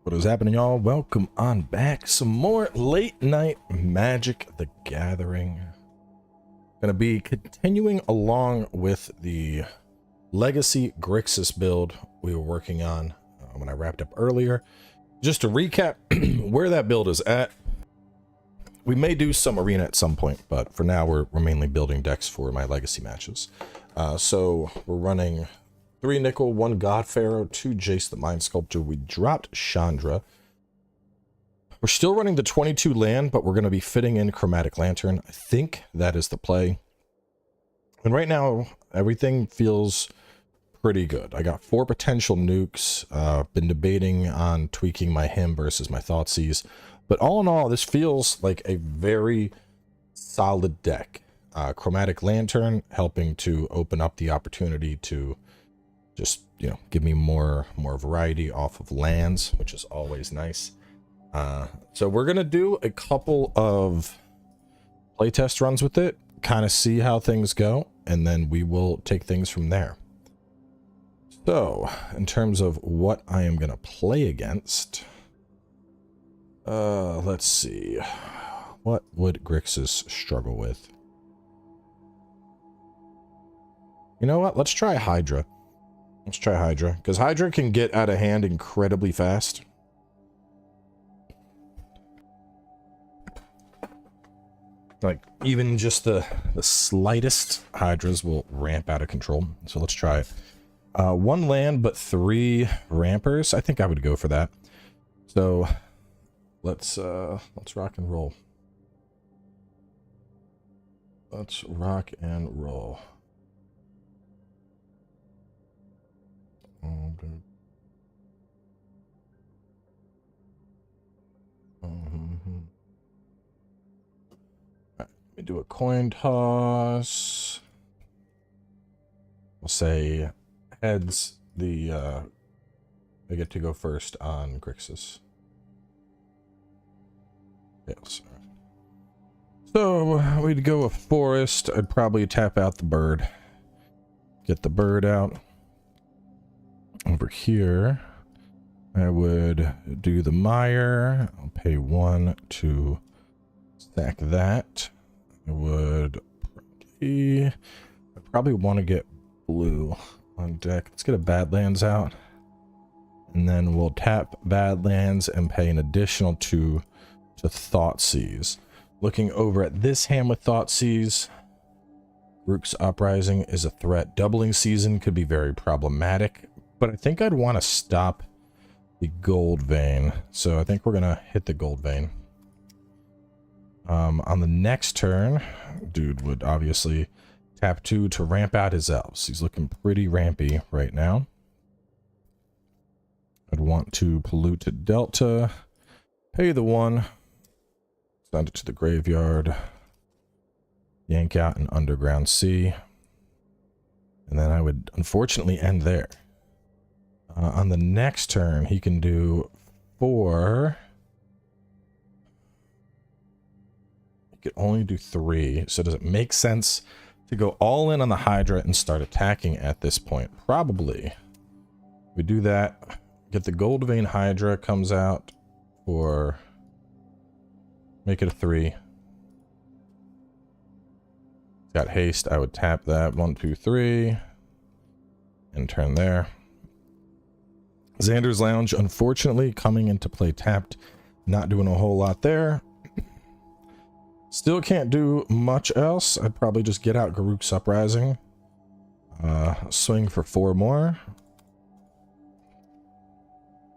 What is happening, y'all? Welcome on back. Some more late night Magic the Gathering. Gonna be continuing along with the Legacy Grixis build we were working on when I wrapped up earlier. Just to recap where that build is at. We may do some arena at some point, but for now we're mainly building decks for my Legacy matches. So we're running 3 Nickel, 1 God Pharaoh, 2 Jace the Mind Sculptor. We dropped Chandra. We're still running the 22 land, but we're going to be fitting in Chromatic Lantern. I think that is the play. And right now, everything feels pretty good. I got 4 potential nukes. Been debating on tweaking my Hymn versus my Thoughtseize. But all in all, this feels like a very solid deck. Chromatic Lantern helping to open up the opportunity to just, you know, give me more variety off of lands, which is always nice. So we're gonna do a couple of playtest runs with it, kind of see how things go, and then we will take things from there. So in terms of what I am gonna play against, let's see, what would Grixis struggle with? You know what, let's try Hydra. Let's try Hydra, because Hydra can get out of hand incredibly fast. Like, even just the slightest Hydras will ramp out of control. So let's try it. 1 land, but 3 rampers. I think I would go for that. So let's rock and roll. Let's rock and roll. Oh, dude. Let me do a coin toss. We'll say heads. I get to go first on Grixis. Yes. So we'd go with forest. I'd probably tap out the bird. Get the bird out. Over here, I would do the mire. I'll pay 1 to stack that. I'd probably want to get blue on deck. Let's get a Badlands out. And then we'll tap Badlands and pay an additional 2 to Thoughtseize. Looking over at this hand with Thoughtseize, Rook's Uprising is a threat. Doubling Season could be very problematic, but I think I'd want to stop the Gold Vein. So I think we're going to hit the Gold Vein. On the next turn, dude would obviously tap 2 to ramp out his elves. He's looking pretty rampy right now. I'd want to pollute Delta, pay the 1, send it to the graveyard, yank out an Underground Sea, and then I would unfortunately end there. On the next turn, he can do 4. He could only do 3. So does it make sense to go all in on the Hydra and start attacking at this point? Probably. We do that. Get the Gold Vein Hydra, comes out for... make it a 3. Got haste. I would tap that. 1, 2, 3. And turn there. Xander's Lounge, unfortunately, coming into play tapped. Not doing a whole lot there. Still can't do much else. I'd probably just get out Garruk's Uprising. Swing for 4 more.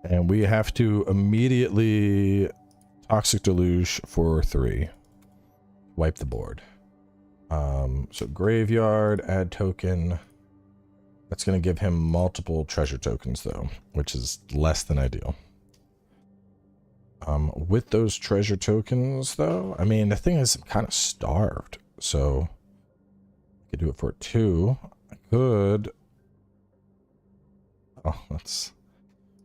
And we have to immediately Toxic Deluge for 3. Wipe the board. So Graveyard, add token. That's going to give him multiple treasure tokens, though, which is less than ideal. With those treasure tokens, though, I mean, the thing is, I'm kind of starved. So I could do it for 2. I could... oh, that's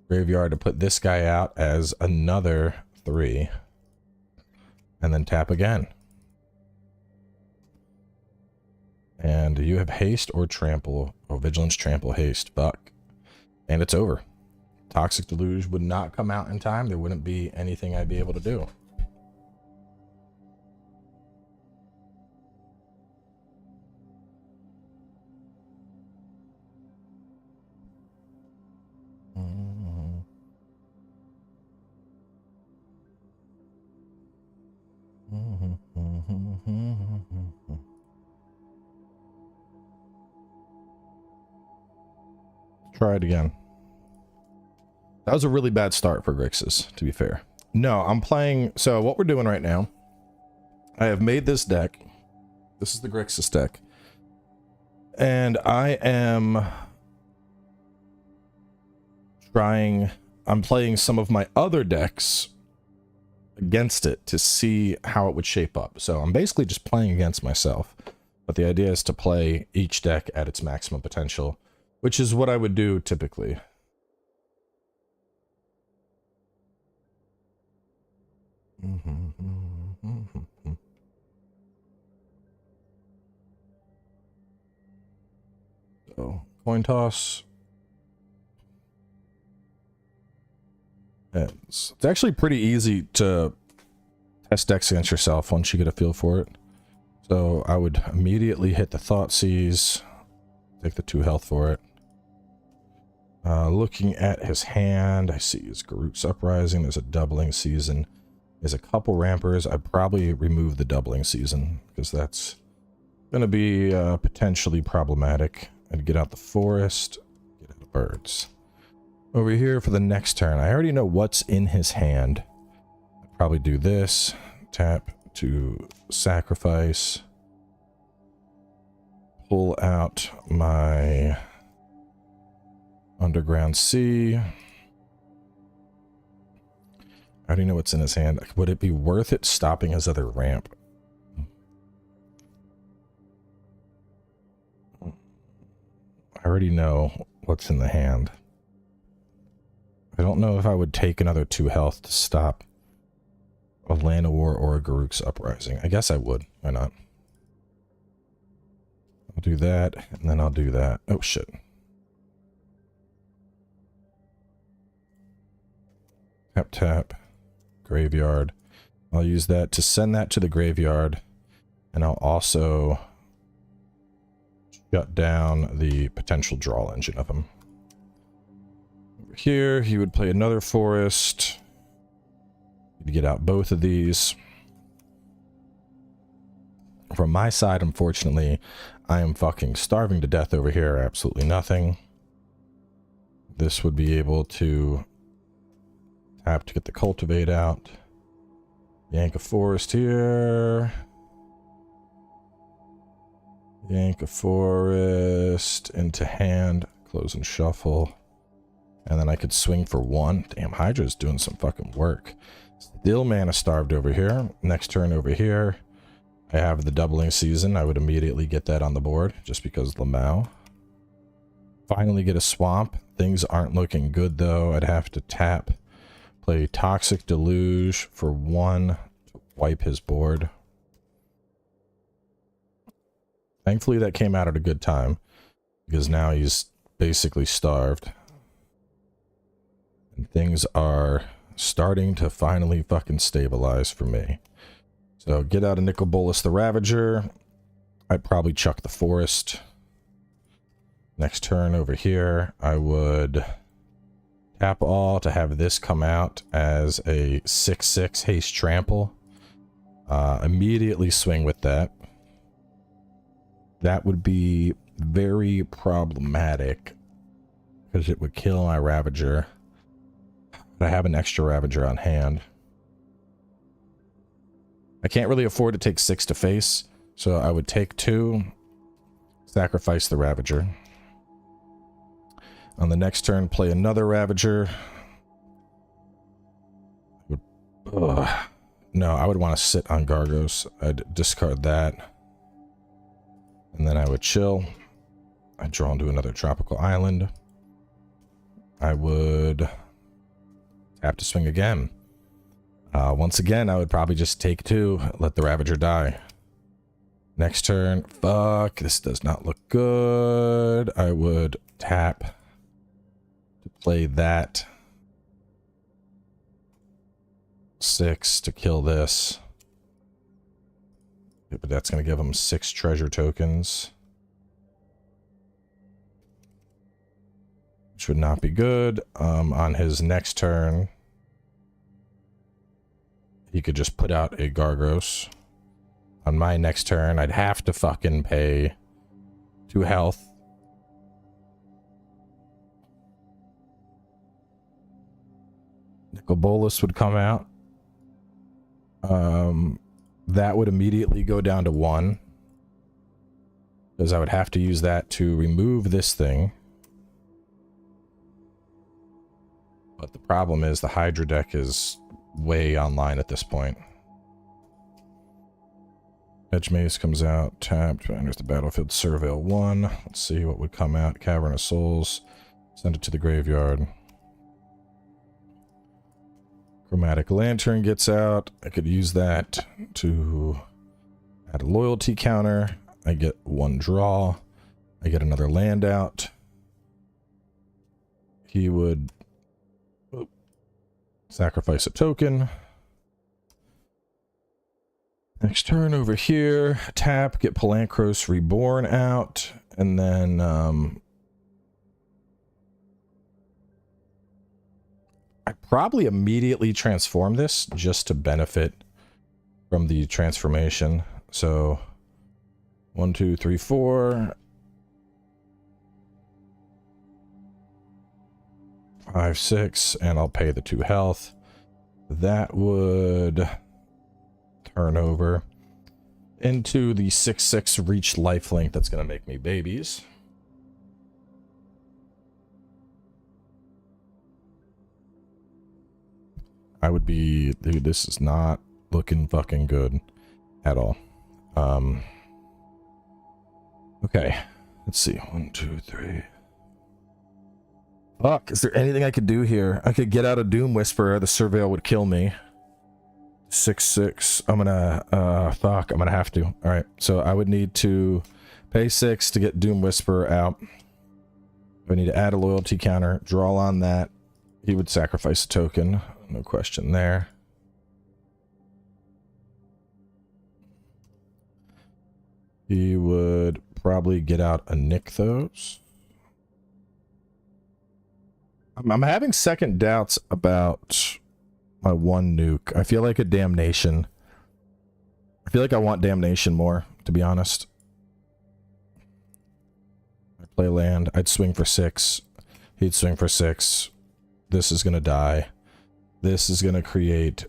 graveyard to put this guy out as another 3. And then tap again. And you have haste or trample. Oh, vigilance, trample, haste, buck. And it's over. Toxic Deluge would not come out in time, there wouldn't be anything I'd be able to do. Try it again. That was a really bad start for Grixis, to be fair. No, I'm playing... So what we're doing right now, I have made this deck. This is the Grixis deck. And I am trying... I'm playing some of my other decks against it to see how it would shape up. So I'm basically just playing against myself. But the idea is to play each deck at its maximum potential, which is what I would do typically. So, coin toss. It's actually pretty easy to test decks against yourself once you get a feel for it. So I would immediately hit the Thoughtseize, take the 2 health for it. Looking at his hand, I see his Garrot's Uprising. There's a doubling season. There's a couple rampers. I'd probably remove the doubling season because that's going to be potentially problematic. I'd get out the forest, get out the birds. Over here for the next turn, I already know what's in his hand. I'd probably do this. Tap to sacrifice. Pull out my Underground Sea. I already know what's in his hand. Would it be worth it stopping his other ramp? I already know what's in the hand. I don't know if I would take another 2 health to stop a Land of War or a Garrot's Uprising. I guess I would. Why not? I'll do that, and then I'll do that. Oh, shit. Tap, tap. Graveyard. I'll use that to send that to the graveyard, and I'll also shut down the potential draw engine of him. Over here, he would play another forest. You'd get out both of these. From my side, unfortunately, I am fucking starving to death over here. Absolutely nothing. This would be able to tap to get the cultivate out. Yank a forest here. Yank a forest into hand. Close and shuffle. And then I could swing for 1. Damn, Hydra's doing some fucking work. Still mana starved over here. Next turn over here, I have the doubling season. I would immediately get that on the board just because Lamau. Finally get a swamp. Things aren't looking good though. I'd have to tap. Play Toxic Deluge for 1 to wipe his board. Thankfully that came out at a good time because now he's basically starved. And things are starting to finally fucking stabilize for me. So get out a Nicol Bolas the Ravager. I'd probably chuck the forest. Next turn over here, I would tap all to have this come out as a 6/6 haste trample. Immediately swing with that. That would be very problematic because it would kill my Ravager. But I have an extra Ravager on hand. I can't really afford to take 6 to face, so I would take 2, sacrifice the Ravager. On the next turn, play another Ravager. No, I would want to sit on Gargos. I'd discard that. And then I would chill. I'd draw into another tropical island. I would tap to swing again. Once again, I would probably just take 2, let the Ravager die. Next turn, fuck, this does not look good. I would tap to play that. 6 to kill this. Yeah, but that's going to give him 6 treasure tokens. Which would not be good. On his next turn, he could just put out a Gargos. On my next turn, I'd have to fucking pay 2 health. Nicol Bolas would come out. That would immediately go down to 1. Because I would have to use that to remove this thing. But the problem is the Hydra deck is way online at this point. Edge Maze comes out, tapped, enters the battlefield, Surveil 1. Let's see what would come out. Cavern of Souls. Send it to the graveyard. Chromatic Lantern gets out. I could use that to add a loyalty counter. I get 1 draw. I get another land out. He would sacrifice a token. Next turn over here, tap, get Palankros Reborn out, and then I probably immediately transform this just to benefit from the transformation. So 1, 2, 3, 4, 5, 6, and I'll pay the 2 health. That would turn over into the 6/6 reach lifelink that's going to make me babies. I would be, dude, this is not looking fucking good at all. Okay, let's see. 1, 2, 3. Fuck, is there anything I could do here? I could get out a Doom Whisperer, the Surveil would kill me. 6/6. I'm gonna have to. Alright, so I would need to pay 6 to get Doom Whisperer out. I need to add a loyalty counter, draw on that. He would sacrifice a token. No question there. He would probably get out a Nykthos. I'm having second doubts about my 1 nuke. I feel like a damnation. I feel like I want damnation more, to be honest. I play land. I'd swing for 6. He'd swing for 6. This is gonna die. This is gonna create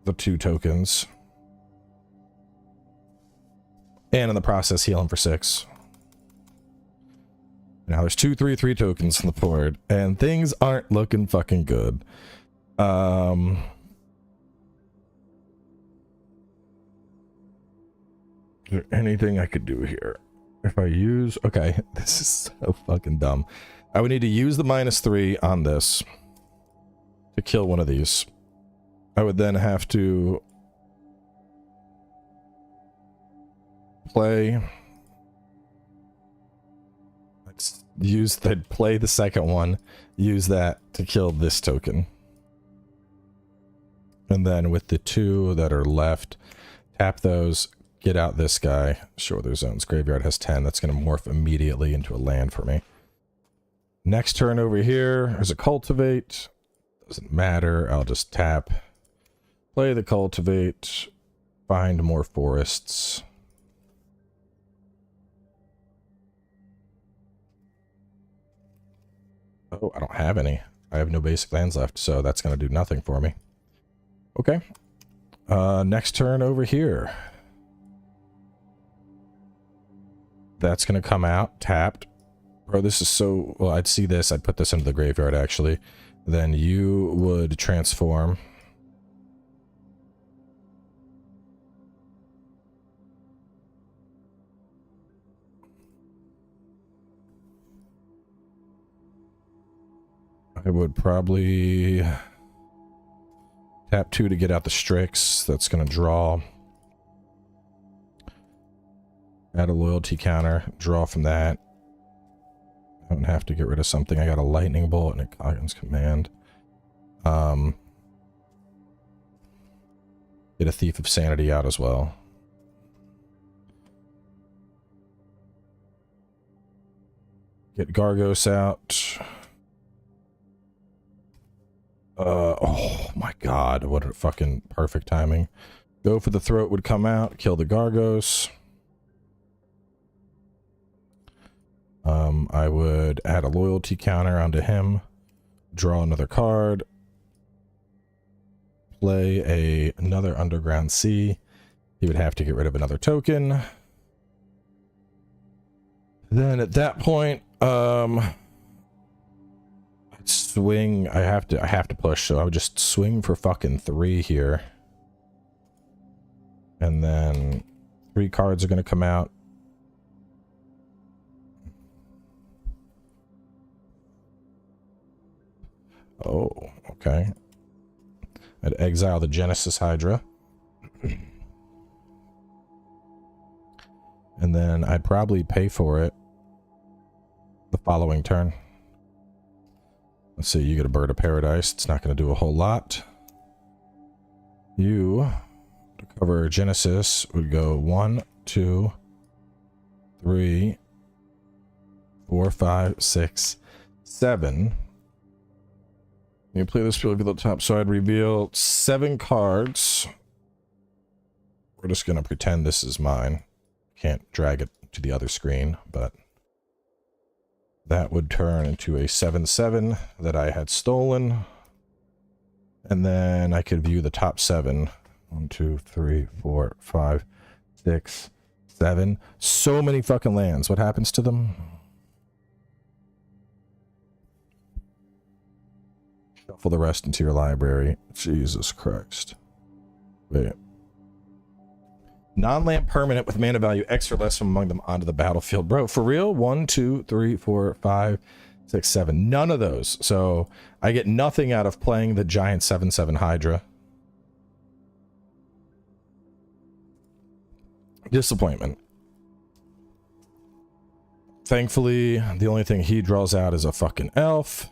the 2 tokens. And in the process, heal him for 6. Now there's 2, 3, 3 tokens on the board, and things aren't looking fucking good. Is there anything I could do here? If I use... Okay, this is so fucking dumb. I would need to use the -3 on this to kill one of these. I would then have to play... Use that, play the second one, use that to kill this token. And then with the 2 that are left, tap those, get out this guy, show their zones. Graveyard has 10, that's going to morph immediately into a land for me. Next turn over here is a cultivate. Doesn't matter, I'll just tap, play the cultivate, find more forests. Oh, I don't have any. I have no basic lands left, so that's going to do nothing for me. Okay. Next turn over here. That's going to come out, tapped. Bro, this is so... Well, I'd see this. I'd put this into the graveyard, actually. Then you would transform. I would probably tap 2 to get out the Strix. That's going to draw. Add a loyalty counter. Draw from that. I don't have to get rid of something. I got a lightning bolt and a Coggin's command. Get a Thief of Sanity out as well. Get Gargos out. Oh my god, what a fucking perfect timing. Go for the Throat would come out, kill the Gargos. I would add a loyalty counter onto him, draw another card, play another Underground Sea. He would have to get rid of another token. Then at that point, I'd swing. I have to push, so I would just swing for fucking 3 here. And then 3 cards are going to come out. Oh, okay. I'd exile the Genesis Hydra. And then I'd probably pay for it the following turn. Let's see, you get a Bird of Paradise. It's not going to do a whole lot. You, to cover Genesis, would go 1, 2, 3, 4, 5, 6, 7. You play this field at the top, so I'd reveal 7 cards. We're just going to pretend this is mine. Can't drag it to the other screen, but that would turn into a 7/7 that I had stolen. And then I could view the top 7. 1, 2, 3, 4, 5, 6, 7. So many fucking lands. What happens to them? Shuffle the rest into your library. Jesus Christ. Wait. Non-land permanent with mana value X or less from among them onto the battlefield. Bro, for real? 1, 2, 3, 4, 5, 6, 7. None of those. So I get nothing out of playing the giant 7/7 Hydra. Disappointment. Thankfully, the only thing he draws out is a fucking elf.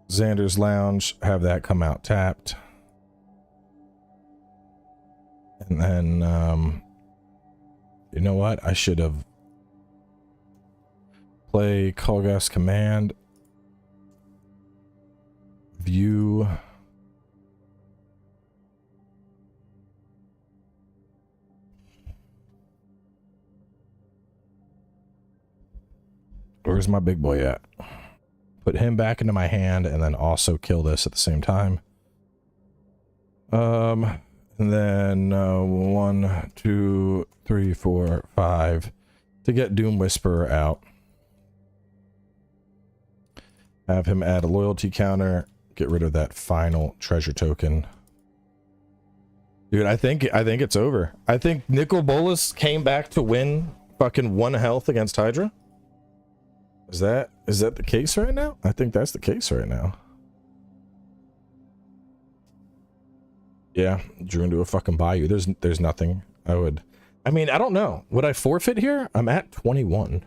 Xander's Lounge, have that come out tapped. And then, you know what? I should have play Kolgas Command. View. Where's my big boy at? Put him back into my hand and then also kill this at the same time. And then 1, 2, 3, 4, 5 to get Doom Whisperer out. Have him add a loyalty counter. Get rid of that final treasure token. Dude, I think it's over. I think Nicol Bolas came back to win fucking 1 health against Hydra. Is that the case right now? I think that's the case right now. Yeah, drew into a fucking bayou. There's nothing. I mean, I don't know. Would I forfeit here? I'm at 21.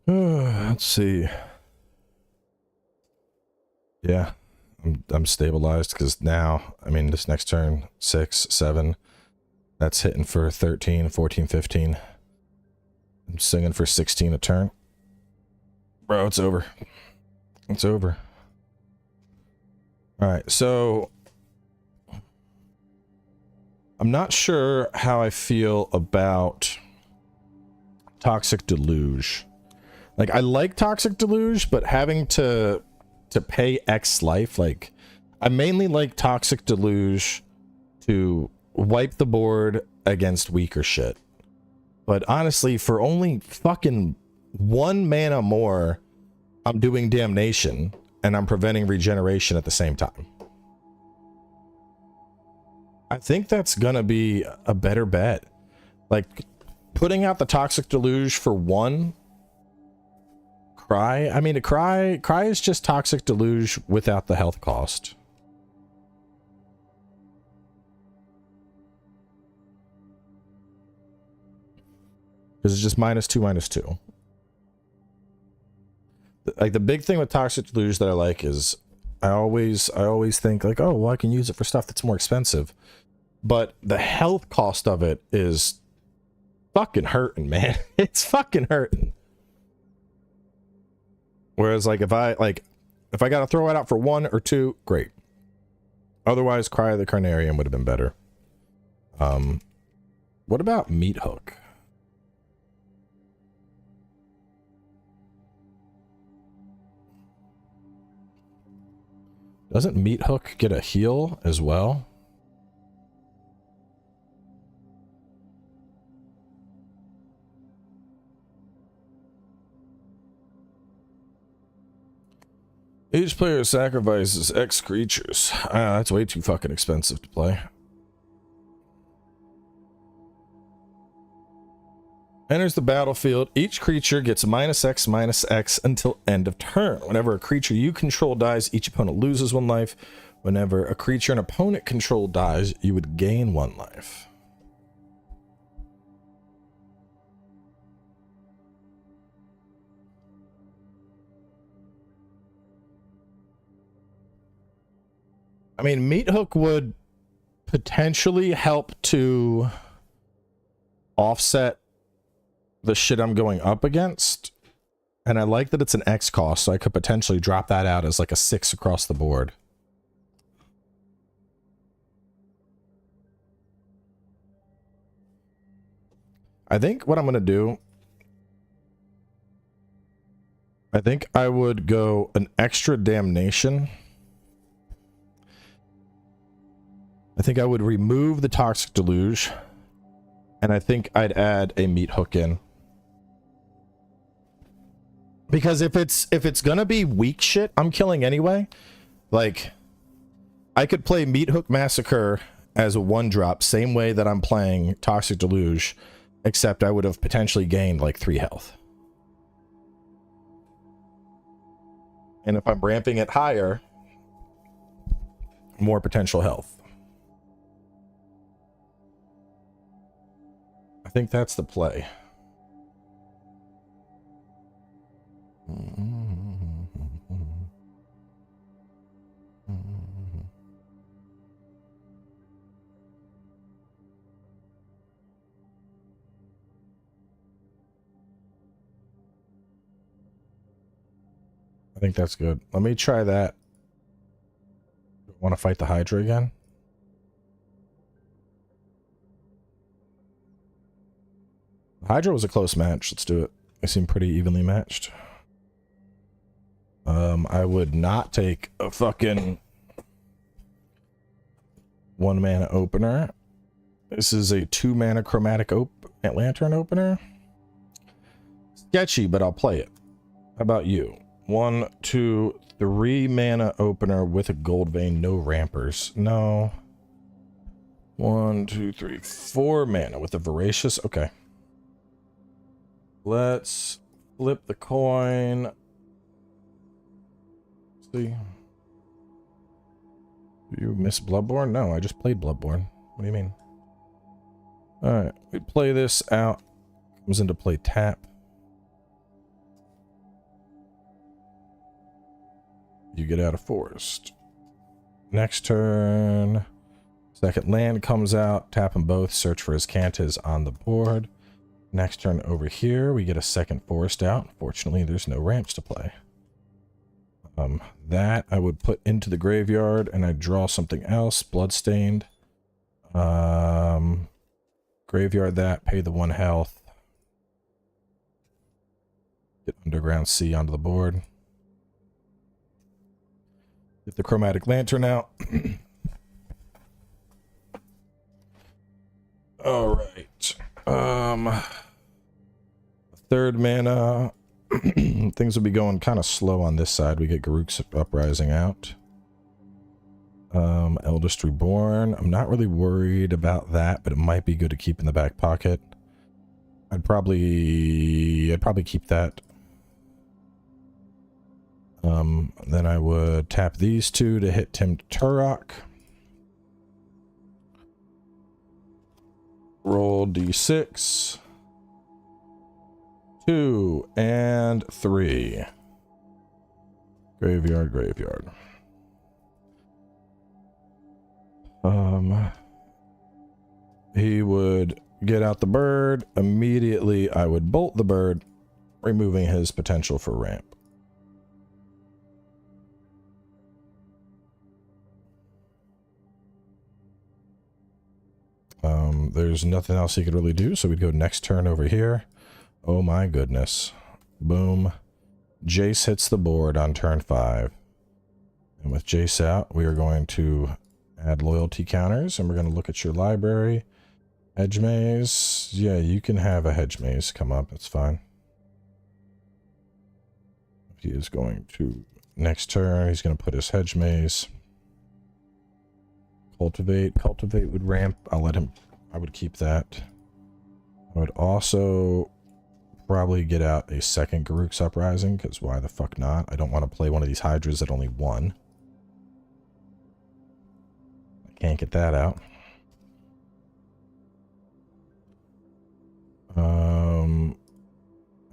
Let's see. Yeah, I'm stabilized because now, I mean, this next turn, 6, 7, that's hitting for 13, 14, 15. I'm singing for 16 a turn. Bro, it's over. It's over. All right, so I'm not sure how I feel about Toxic Deluge. Like, I like Toxic Deluge, but having to pay X life, like, I mainly like Toxic Deluge to wipe the board against weaker shit. But honestly, for only fucking 1 mana more, I'm doing damnation and I'm preventing regeneration at the same time. I think that's gonna be a better bet. Like, putting out the toxic deluge for 1 cry. I mean, a cry is just toxic deluge without the health cost. Because it's just -2/-2. Like, the big thing with toxic deluge that I like is I always think like, oh, well, I can use it for stuff that's more expensive. But the health cost of it is fucking hurting, man. It's fucking hurting. Whereas, like, if I gotta throw it out for 1 or 2, great. Otherwise, Cry of the Carnarium would have been better. What about Meat Hook? Doesn't Meat Hook get a heal as well? Each player sacrifices X creatures. That's way too fucking expensive to play. Enters the battlefield. Each creature gets -X/-X until end of turn. Whenever a creature you control dies, each opponent loses 1 life. Whenever a creature an opponent control dies, you would gain 1 life. I mean, Meat Hook would potentially help to offset the shit I'm going up against. And I like that it's an X cost, so I could potentially drop that out as like a 6 across the board. I think what I'm going to do, I think I would go an extra damnation. I think I would remove the toxic deluge, and I think I'd add a Meat Hook in. Because if it's gonna be weak shit I'm killing anyway, like, I could play Meat Hook Massacre as a 1-drop, same way that I'm playing Toxic Deluge, except I would have potentially gained like 3 health. And if I'm ramping it higher, more potential health. I think that's the play. I think that's good. Let me try that. Want to fight the Hydra again? Hydra was a close match. Let's do it. They seem pretty evenly matched. I would not take a fucking 1 mana opener. This is a 2 mana chromatic lantern opener. Sketchy, but I'll play it. How about you? 1, 2, 3 mana opener with a gold vein, no rampers. No. 1, 2, 3, 4 mana with a voracious. Okay. Let's flip the coin. See. You miss Bloodborne? No, I just played Bloodborne. What do you mean? Alright, we play this out. Comes into play tap. You get out of forest. Next turn. Second land comes out. Tap them both. Search for his Cantas on the board. Next turn over here, we get a second forest out. Fortunately, there's no ramps to play. That I would put into the graveyard, and I'd draw something else. Bloodstained. Graveyard that, pay the 1 health. Get Underground Sea onto the board. Get the Chromatic Lantern out. Alright. 3rd mana things would be going kind of slow on this side. We get Grixis Uprising out. Eldest Reborn. I'm not really worried about that, but it might be good to keep in the back pocket. I'd probably keep that. Then I would tap these two to hit Tim Turok. Roll D6. 2 and 3. Graveyard, graveyard. He would get out the bird. Immediately, I would bolt the bird, removing his potential for ramp. There's nothing else he could really do, so we'd go next turn over here. Oh my goodness. Boom. Jace hits the board on turn 5. And with Jace out, we are going to add loyalty counters, and we're going to look at your library. Hedge maze. Yeah, you can have a hedge maze come up. It's fine. He is going to, next turn, he's going to put his hedge maze. Cultivate. Cultivate would ramp. I'll let him, I would keep that. I would also probably get out a second Grixis Uprising, because why the fuck not? I don't want to play one of these Hydras at only 1. I can't get that out.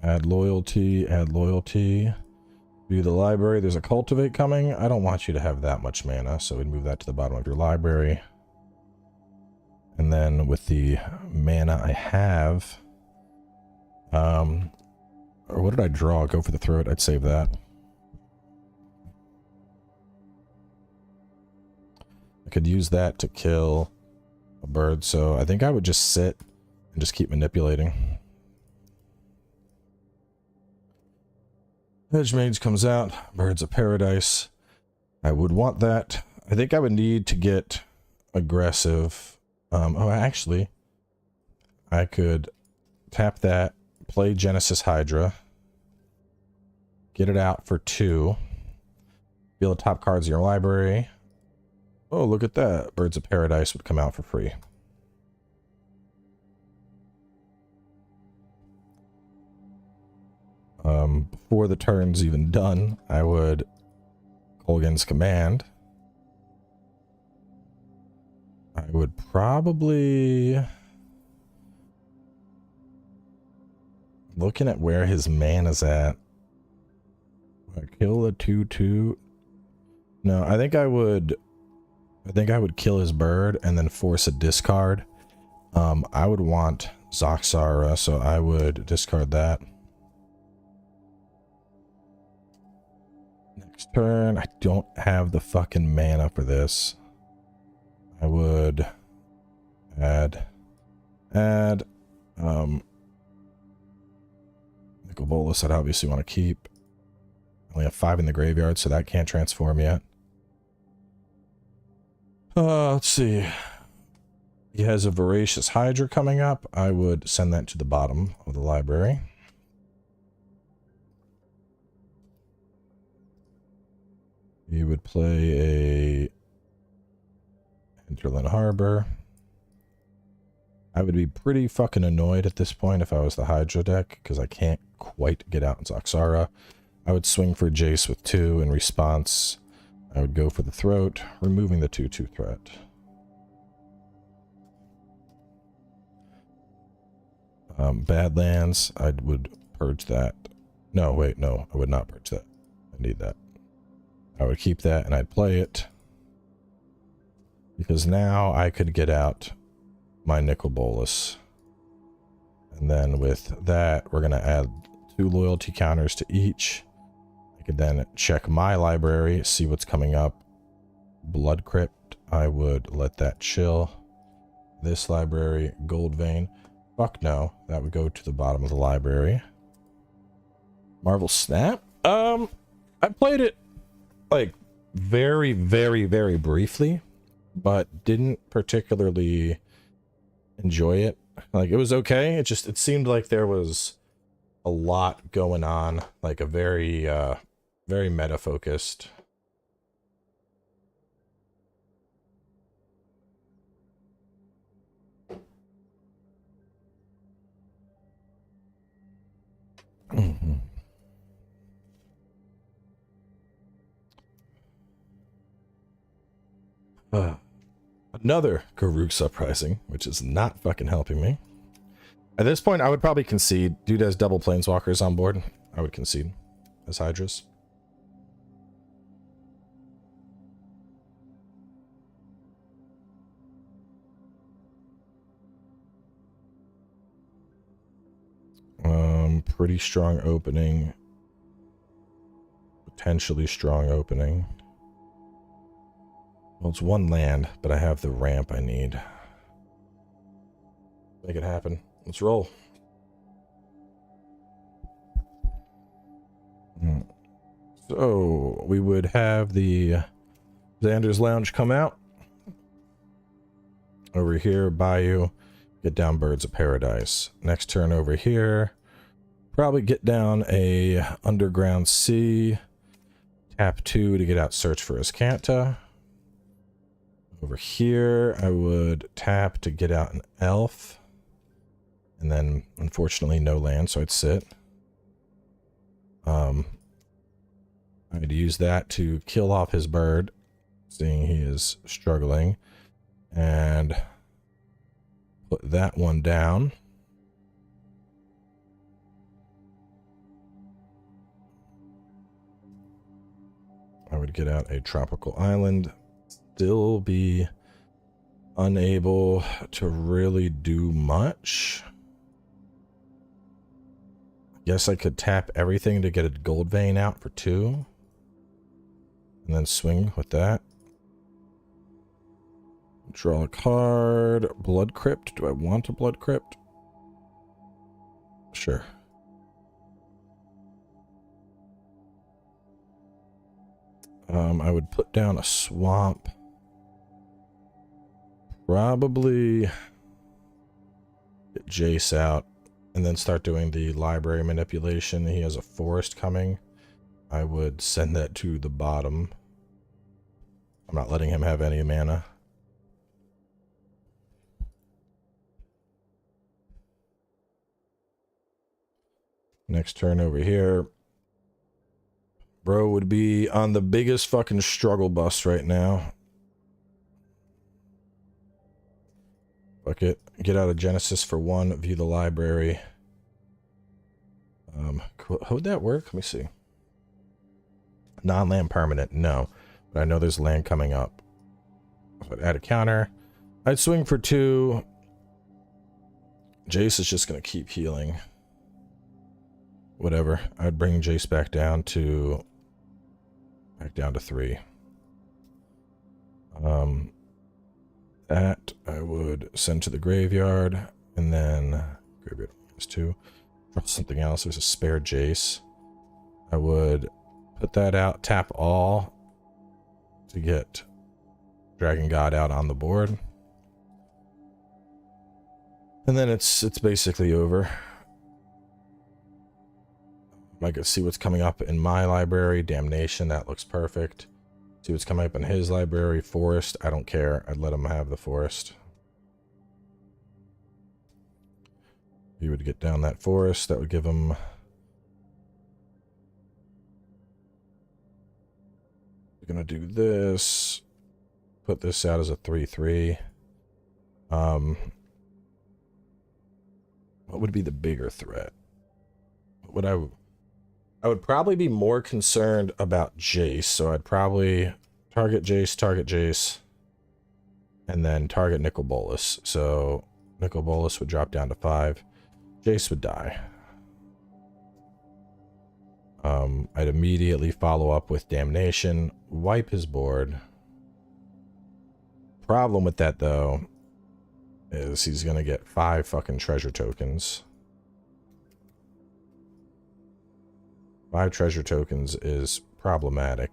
Add loyalty, add loyalty. View the library. There's a cultivate coming. I don't want you to have that much mana, so we'd move that to the bottom of your library. And then with the mana I have, or what did I draw? Go for the throat. I'd save that. I could use that to kill a bird, so I think I would just sit and just keep manipulating. Hedge Mage comes out. Birds of Paradise. I would want that. I think I would need to get aggressive. Oh, actually, I could tap that, play Genesis Hydra, get it out for 2, feel the top cards in your library. Oh, look at that. Birds of Paradise would come out for free. Before the turn's even done, I would Colgan's Command. I would probably, looking at where his mana's at, kill a 2/2. No, I think I would kill his bird and then force a discard. I would want Zoxara, so I would discard that. Next turn, I don't have the fucking mana for this. I would add Nicol Bolas I'd obviously want to keep. I only have 5 in the graveyard, so that can't transform yet. Let's see. He has a Voracious Hydra coming up. I would send that to the bottom of the library. He would play a Hinterland Harbor. I would be pretty fucking annoyed at this point if I was the Hydra deck, because I can't quite get out in Zoxara. I would swing for Jace with 2 in response. I would go for the throat, removing the 2/2 threat. Badlands, I would purge that. No, wait, no, I would not purge that. I need that. I would keep that and I'd play it, because now I could get out my Nicol Bolas. And then with that, we're going to add 2 loyalty counters to each. I could then check my library, see what's coming up. Blood Crypt, I would let that chill. This library, Gold Vein. Fuck no, that would go to the bottom of the library. Marvel Snap? I played it like very, very, very briefly, but didn't particularly enjoy it. Like, it was okay. It seemed like there was a lot going on, like a very, very meta-focused. Mm-hmm. Another Garuk uprising, which is not fucking helping me. At this point, I would probably concede. Dude has double planeswalkers on board. I would concede as Hydras. Pretty strong opening. Potentially strong opening. Well, it's one land, but I have the ramp I need. Make it happen. Let's roll. So, we would have the Xander's Lounge come out. Over here, Bayou. Get down Birds of Paradise. Next turn over here. Probably get down a Underground Sea. Tap 2 to get out Search for Azcanta. Over here, I would tap to get out an Elf. And then, unfortunately, no land, so I'd sit. I'd use that to kill off his bird, seeing he is struggling. And put that one down. I would get out a tropical island. Still be unable to really do much. Guess I could tap everything to get a gold vein out for 2. And then swing with that. Draw a card. Blood Crypt. Do I want a Blood Crypt? Sure. I would put down a swamp. Probably get Jace out and then start doing the library manipulation. He has a forest coming. I would send that to the bottom. I'm not letting him have any mana. Next turn over here. Bro would be on the biggest fucking struggle bus right now. Fuck it. Get out of Genesis for 1. View the library. How would that work? Let me see. Non-land permanent. No. But I know there's land coming up. So I'd add a counter. I'd swing for 2. Jace is just going to keep healing. Whatever. I'd bring Jace back down to 3. That I would send to the graveyard, and then graveyard is 2. Draw something else. There's a spare Jace. I would put that out, tap all to get Dragon God out on the board, and then it's basically over. I could see what's coming up in my library. Damnation, that looks perfect. See what's coming up in his library. Forest, I don't care. I'd let him have the forest. He would get down that forest. That would give him... We're gonna do this. Put this out as a 3/3. What would be the bigger threat? What would I would probably be more concerned about Jace, so I'd probably target Jace, and then target Nicol Bolas. So Nicol Bolas would drop down to 5. Jace would die. I'd immediately follow up with Damnation, wipe his board. Problem with that, though, is he's gonna get 5 fucking treasure tokens. 5 treasure tokens is problematic.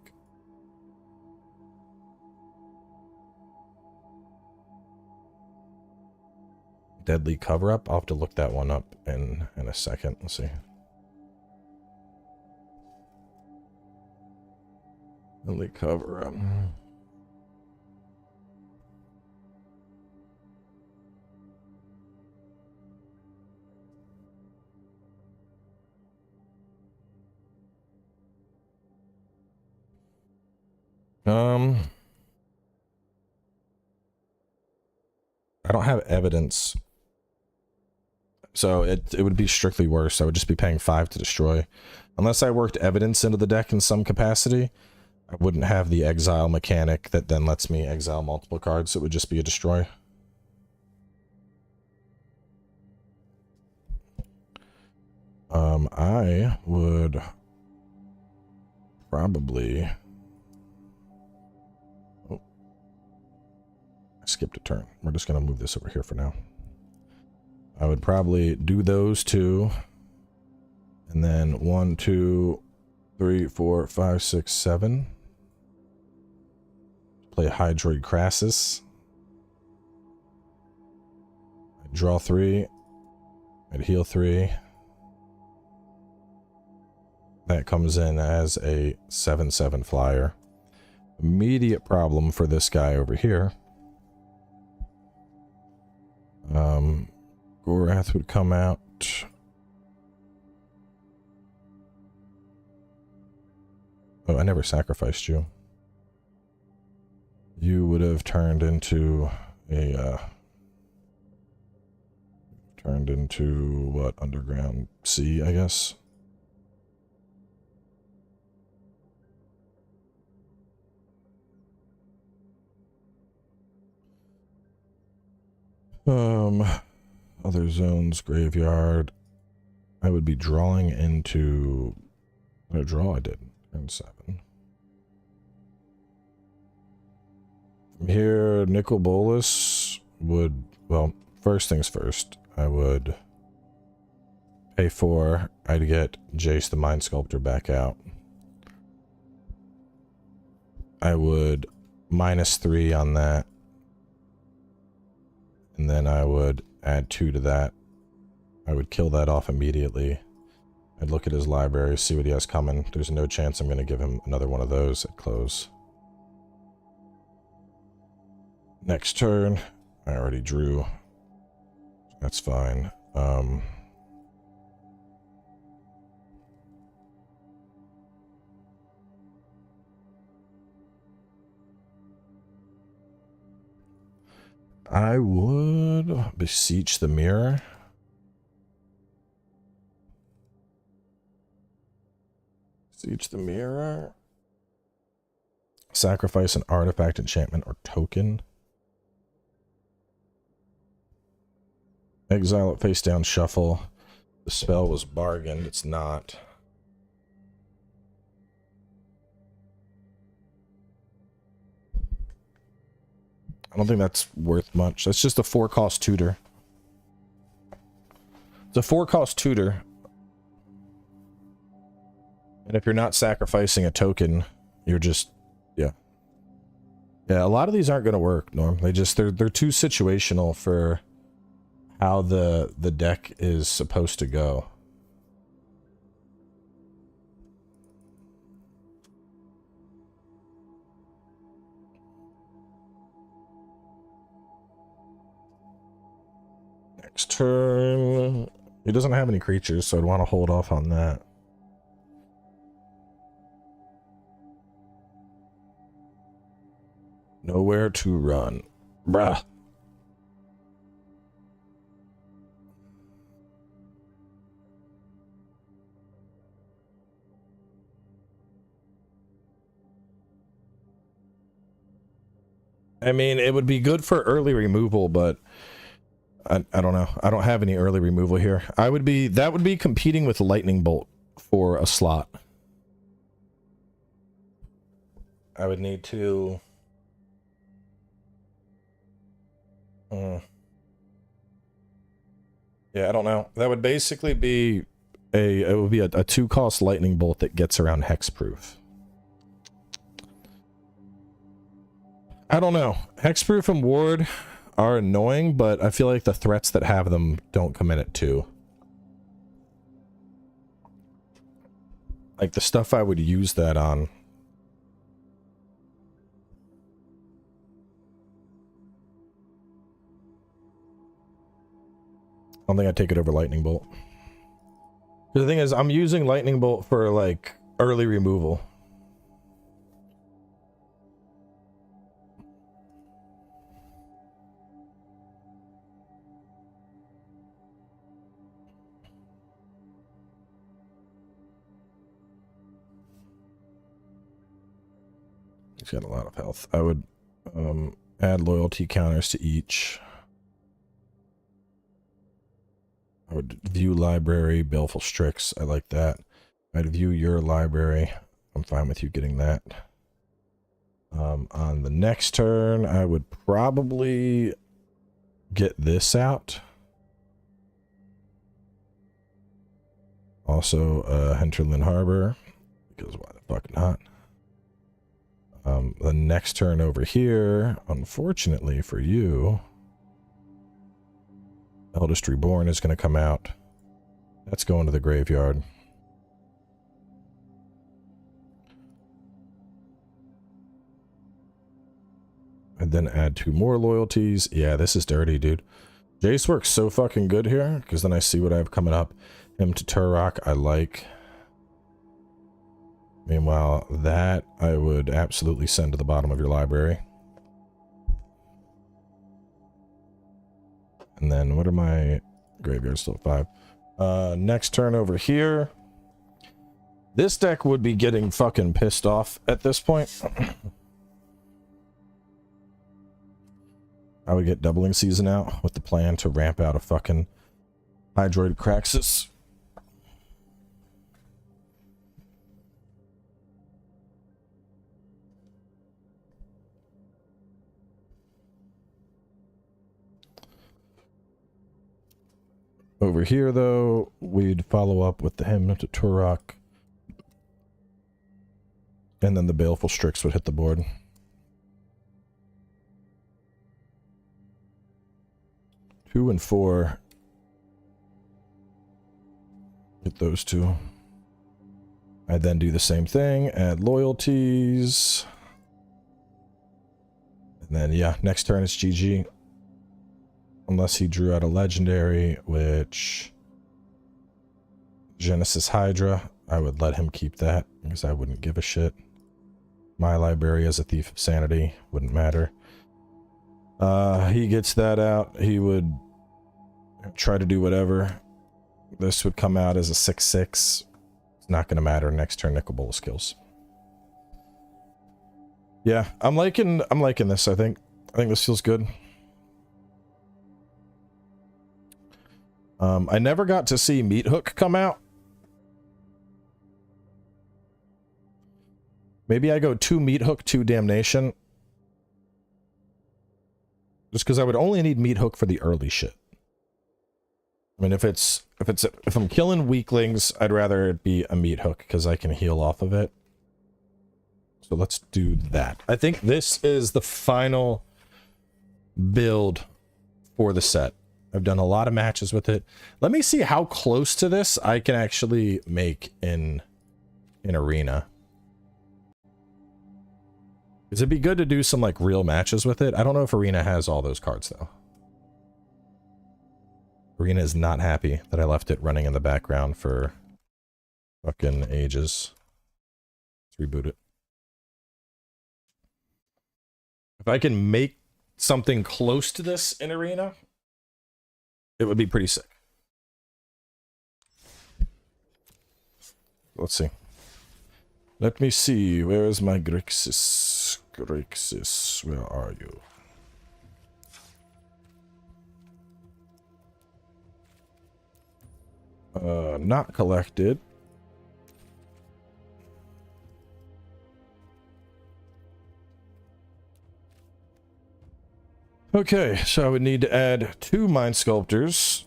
Deadly cover-up? I'll have to look that one up in a second. Let's see. Only cover them. I don't have evidence, so it would be strictly worse. I would just be paying 5 to destroy. Unless I worked evidence into the deck in some capacity, I wouldn't have the exile mechanic that then lets me exile multiple cards. It would just be a destroy. I would probably... Oh, I skipped a turn. We're just going to move this over here for now. I would probably do those two. And then 1, 2, 3, 4, 5, 6, 7. Play Hydra Grixis. I'd draw 3. I'd heal 3. That comes in as a 7/7 flyer. Immediate problem for this guy over here. Gorath would come out. Oh, I never sacrificed you. You would have turned into a, turned into, what, Underground Sea, I guess? Other zones, graveyard. I would be drawing into... What draw I did? Turn 7. From here, Nicol Bolas would... Well, first things first. I would pay 4. I'd get Jace the Mind Sculptor back out. I would -3 on that. And then I would add 2 to that. I would kill that off immediately. I'd look at his library, see what he has coming. There's no chance I'm going to give him another one of those at close. Next turn, I already drew. That's fine. I would beseech the mirror. Beseech the mirror. Sacrifice an artifact, enchantment, or token. Exile it face down, shuffle. The spell was bargained. It's not. I don't think that's worth much. That's just a 4-cost tutor. It's a 4-cost tutor. And if you're not sacrificing a token, you're just... Yeah. Yeah, a lot of these aren't going to work, Norm. They're too situational for how the deck is supposed to go. Next turn, he doesn't have any creatures, so I'd want to hold off on that. Nowhere to run. Bruh. I mean, it would be good for early removal, but I don't know. I don't have any early removal here. That would be competing with Lightning Bolt for a slot. I would need to... yeah, I don't know. That would basically be it would be a 2-cost Lightning Bolt that gets around Hexproof. I don't know. Hexproof and Ward are annoying, but I feel like the threats that have them don't come in at 2. Like the stuff I would use that on. don't think I'd take it over lightning bolt. The thing is, I'm using lightning bolt for like early removal. He's got a lot of health. I would add loyalty counters to each. I would view library, baleful strix. I like that. I'd view your library. I'm fine with you getting that. On the next turn, I would probably get this out. Also, Hinterland Harbor, because why the fuck not? The next turn over here, unfortunately for you, Eldest Reborn is going to come out. That's going to the graveyard. And then add 2 more loyalties. Yeah, this is dirty, dude. Jace works so fucking good here, because then I see what I have coming up. Him to Turok, I like. Meanwhile, that I would absolutely send to the bottom of your library. And then what are my graveyards? Still at 5. Next turn over here. This deck would be getting fucking pissed off at this point. I would get Doubling Season out with the plan to ramp out a fucking Hydroid Grixis. Over here, though, we'd follow up with the Hymn to Turok. And then the Baleful Strix would hit the board. Two and 4. Hit those 2. I'd then do the same thing, add loyalties. And then, yeah, next turn it's GG. Unless he drew out a legendary, which Genesis Hydra, I would let him keep that because I wouldn't give a shit. My library as a Thief of Sanity wouldn't matter. He gets that out. He would try to do whatever. This would come out as a 6/6. It's not going to matter. Next turn, Nicol Bolas skills. Yeah, I'm liking this. I think this feels good. I never got to see Meat Hook come out. Maybe I go 2 Meat Hook, 2 Damnation. Just because I would only need Meat Hook for the early shit. I mean, if I'm killing weaklings, I'd rather it be a Meat Hook because I can heal off of it. So let's do that. I think this is the final build for the set. I've done a lot of matches with it. Let me see how close to this I can actually make in Arena. Because it'd be good to do some like real matches with it. I don't know if Arena has all those cards though. Arena is not happy that I left it running in the background for fucking ages. Let's reboot it. If I can make something close to this in Arena, it would be pretty sick. Let's see. Let me see. Where is my Grixis? Grixis, where are you? Not collected. Okay, so I would need to add 2 Mind Sculptors.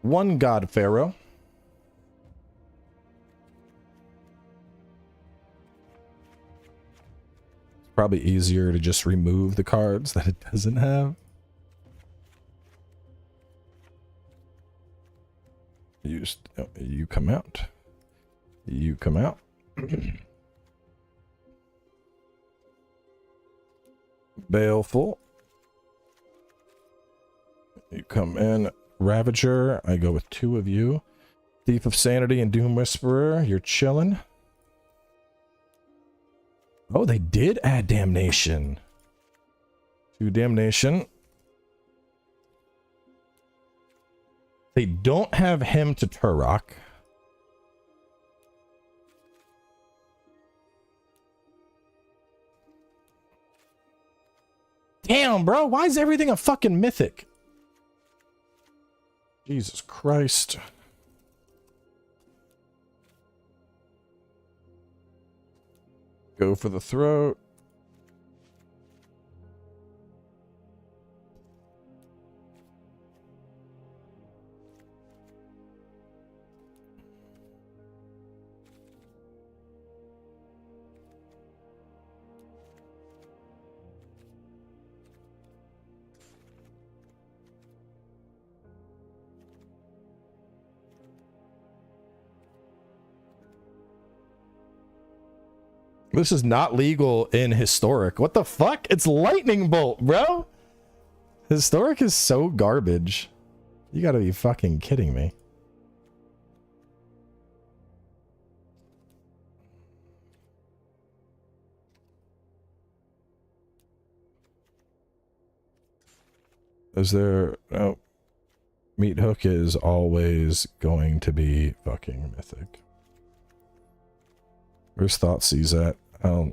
One God Pharaoh. It's probably easier to just remove the cards that it doesn't have. You come out. You come out. Baleful. You come in. Ravager. I go with 2 of you. Thief of Sanity and Doom Whisperer. You're chilling. Oh, they did add damnation. 2 damnation. They don't have him to Turok. Damn, bro. Why is everything a fucking mythic? Jesus Christ. Go for the throat. This is not legal in Historic. What the fuck? It's Lightning Bolt, bro. Historic is so garbage. You gotta be fucking kidding me. Is there... Oh. Meat Hook is always going to be fucking mythic. Where's Thoughtseize at? Oh.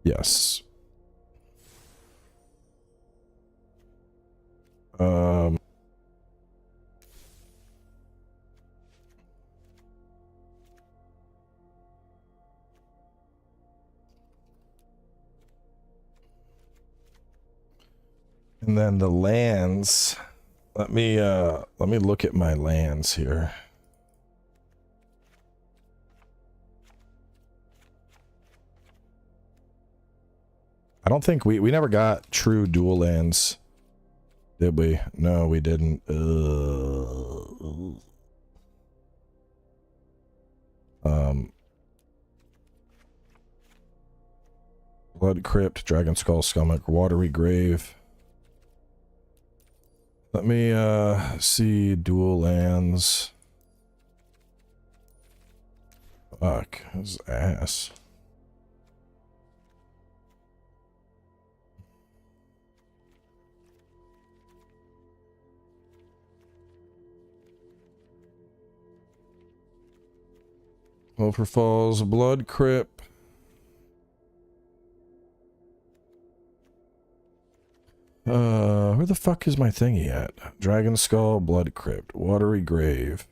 Yes. And then the lands. Let me look at my lands here. I don't think we never got true dual lands, did we? No, we didn't. Blood Crypt, Dragon Skull, Stomach, Watery Grave. Let me see dual lands. Fuck, this is ass. Sulphur Falls, Blood Crypt. Where the fuck is my thingy at? Dragon Skull, Blood Crypt, Watery Grave.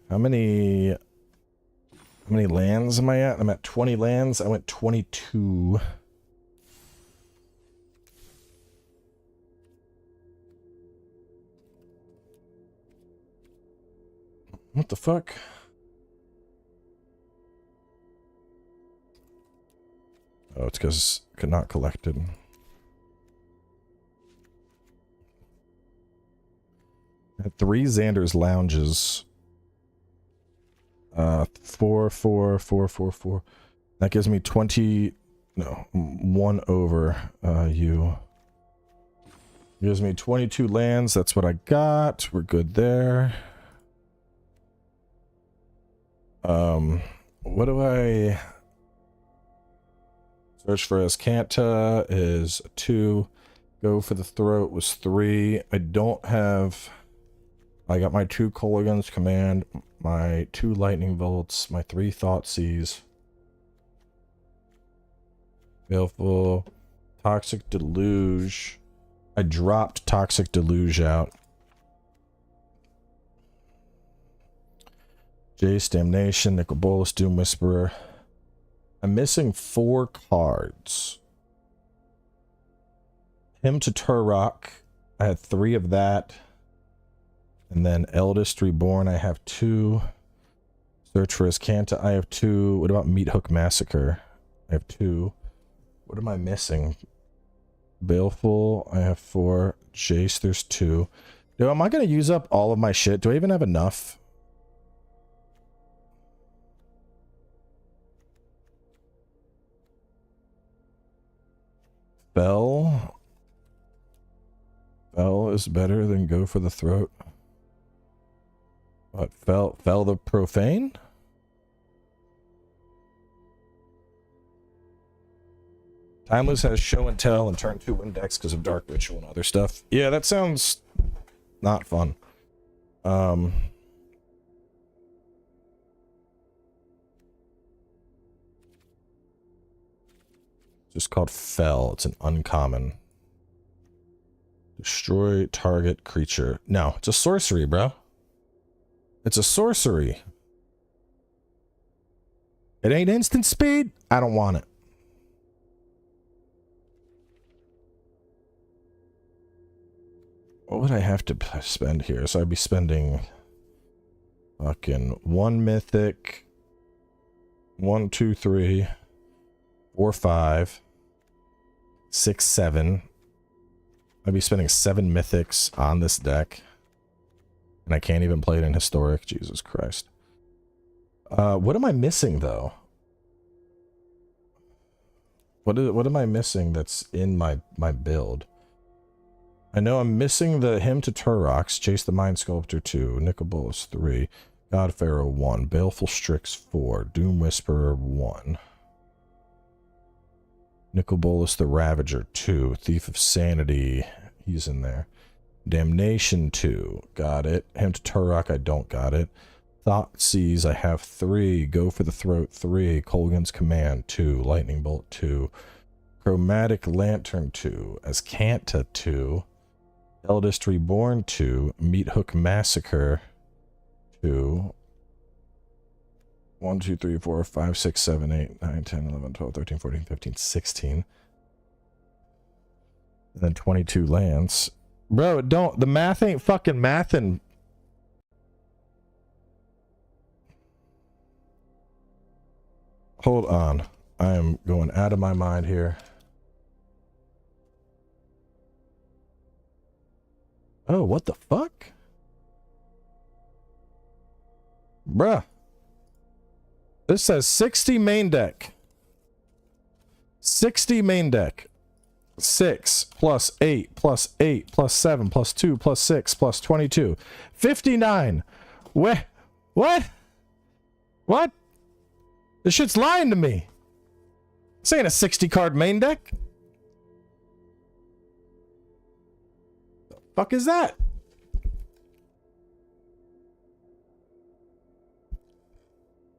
How many lands am I at? I'm at 20 lands. I went 22. What the fuck? Oh, it's because not collected. I had 3 Xander's Lounges. 4, 4, 4, 4, 4. That gives me 20. No, 1 over you. Gives me 22 lands. That's what I got. We're good there. What do I... Search for Ascanta is 2. Go for the Throat was 3. I don't have... I got my 2 Kolaghan's Command, my 2 Lightning Bolts, my 3 Thoughtseize. Baleful. Toxic Deluge. I dropped Toxic Deluge out. Jace, Damnation, Nicol Bolas, Doom Whisperer. I'm missing 4 cards. Him to Turok. I had 3 of that. And then Eldest Reborn, I have 2. Search for Iskanta, I have 2. What about Meat Hook Massacre? I have 2. What am I missing? Baleful, I have 4. Jace, there's 2. Dude, am I going to use up all of my shit? Do I even have enough? Fell is better than Go for the Throat. What? Fell the Profane? Timeless has Show and Tell and turn 2 index because of Dark Ritual and other stuff. Yeah, that sounds not fun. Just called Fell. It's an uncommon. Destroy target creature. No, it's a sorcery, bro. It's a sorcery. It ain't instant speed. I don't want it. What would I have to spend here? So I'd be spending fucking 1 mythic, 1, 2, 3, 4, 5, 6, 7. I'd be spending 7 mythics on this deck. And I can't even play it in historic. Jesus Christ. What am I missing though? What am I missing that's in my build? I know I'm missing the Hymn to Turox, Chase the Mind Sculptor 2, Nicol Bolas 3, God Pharaoh 1, Baleful Strix 4, Doom Whisperer 1, Nicol Bolas the Ravager 2, Thief of Sanity, he's in there, Damnation 2, got it, Hymn to Turok, I don't got it, Thoughtseize, I have 3, Go for the Throat 3, Kolgan's Command 2, Lightning Bolt 2, Chromatic Lantern 2, Iskanta 2, Eldest Reborn 2, Meat Hook Massacre 2, 1, 2, 3, 4, 5, 6, 7, 8, 9, 10, 11, 12, 13, 14, 15, 16. And then 22 lands. Bro, the math ain't fucking mathin'. Hold on. I am going out of my mind here. Oh, what the fuck? Bruh. This says 60 main deck. 60 main deck. 6 plus 8 plus 8 plus 7 plus 2 plus 6 plus 22. 59. What? What? This shit's lying to me. This ain't a 60 card main deck. Fuck is that?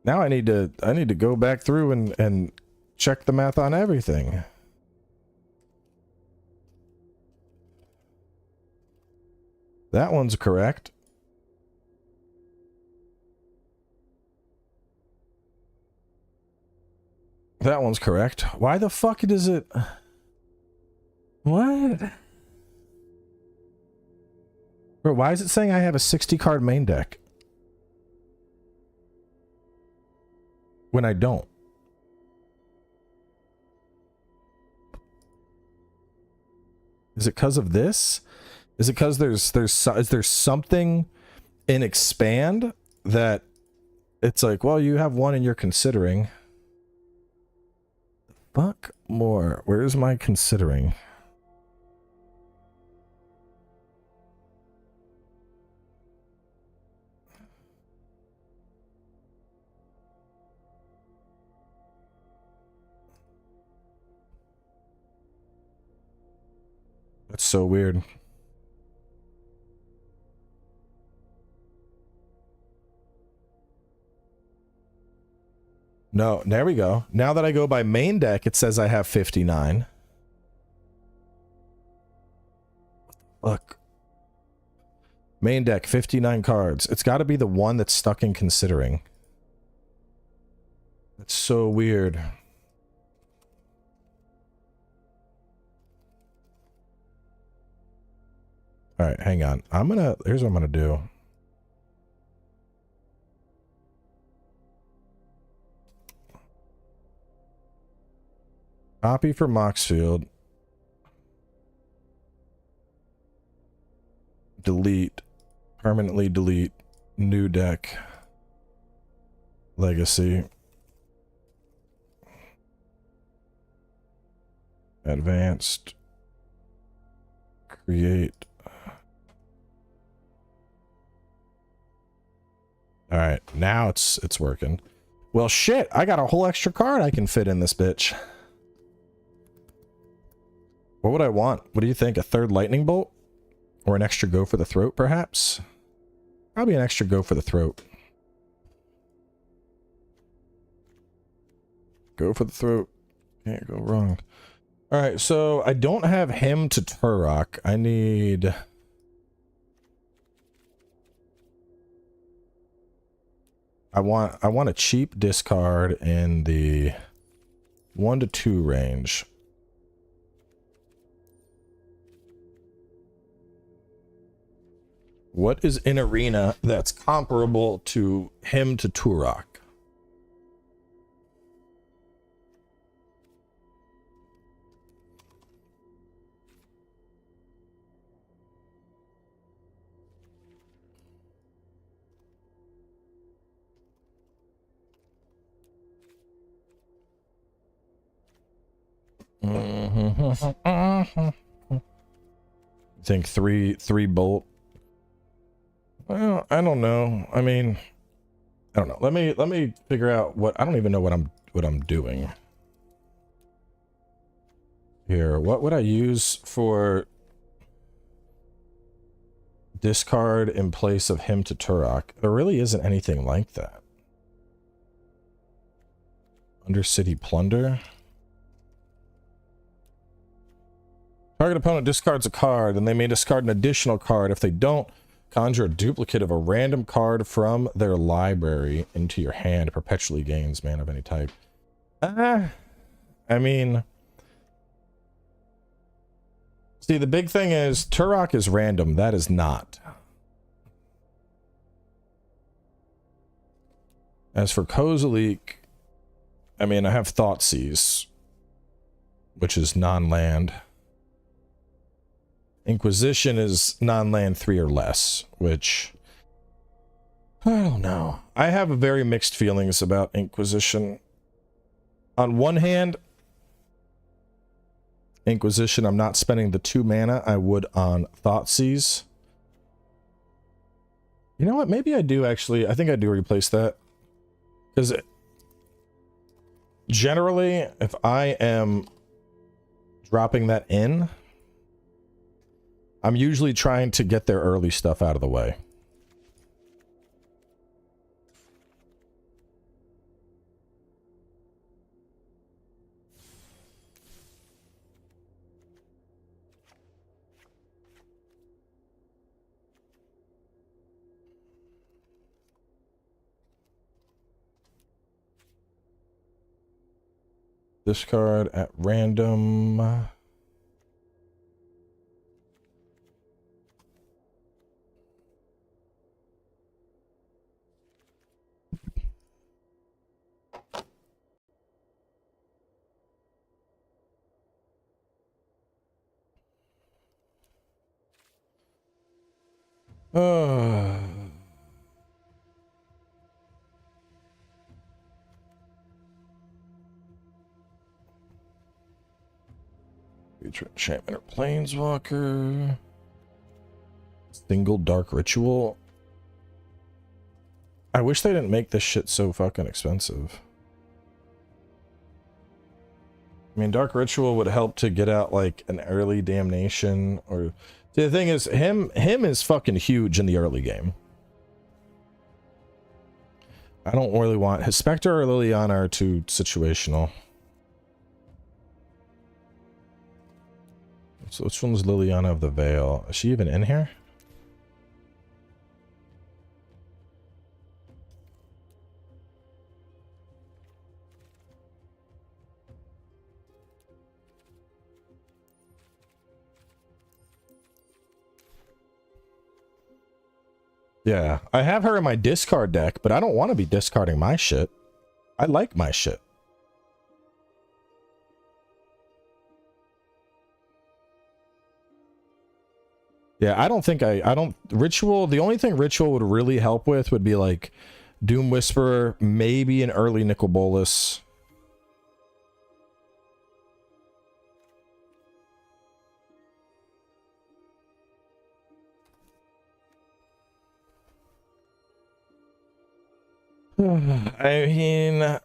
Now I need to go back through and check the math on everything. That one's correct. That one's correct. Why the fuck does it... What? Bro, why is it saying I have a 60 card main deck? When I don't. Is it because of this? Is it because is there something in Expand that it's like, well, you have one and you're considering. Fuck more. Where's my considering? That's so weird. No, there we go. Now that I go by main deck, it says I have 59. Look. Main deck, 59 cards. It's got to be the one that's stuck in considering. That's so weird. All right, hang on. Here's what I'm gonna do. Copy for Moxfield. Delete. Permanently delete. New deck. Legacy. Advanced. Create. All right, now it's working. Well, shit, I got a whole extra card I can fit in this bitch. What would I want? What do you think? A third lightning bolt? Or an extra go for the throat, perhaps? Probably an extra go for the throat. Go for the throat. Can't go wrong. All right, so I don't have him to Turok. I need... I want a cheap discard in the 1 to 2 range. What is in arena that's comparable to him to Turok? I think three bolt. Well, I don't know. I mean, I don't know. Let me figure out what I don't even know what I'm doing here. What would I use for discard in place of him to Turok? There really isn't anything like that. Undercity Plunder. Target opponent discards a card, and they may discard an additional card. If they don't, conjure a duplicate of a random card from their library into your hand. Perpetually gains mana of any type. I mean... See, the big thing is, Turok is random. That is not. As for Kozalik, I mean, I have Thoughtseize, which is non-land. Inquisition is non-land 3 or less, which... I don't know. I have very mixed feelings about Inquisition. On one hand, Inquisition, I'm not spending the 2 mana I would on Thoughtseize. You know what? Maybe I do actually. I think I do replace that. Because generally, if I am dropping that in, I'm usually trying to get their early stuff out of the way. Discard at random. Future enchantment or planeswalker. Single dark ritual. I wish they didn't make this shit so fucking expensive. I mean, dark ritual would help to get out like an early damnation or... See, the thing is, him is fucking huge in the early game. I don't really want... His Spectre or Liliana are too situational. So which one's Liliana of the Veil? Is she even in here? Yeah, I have her in my discard deck, but I don't want to be discarding my shit. I like my shit. Yeah, I don't think I don't ritual. The only thing ritual would really help with would be like Doom Whisperer, maybe an early Nicol Bolas. I mean, it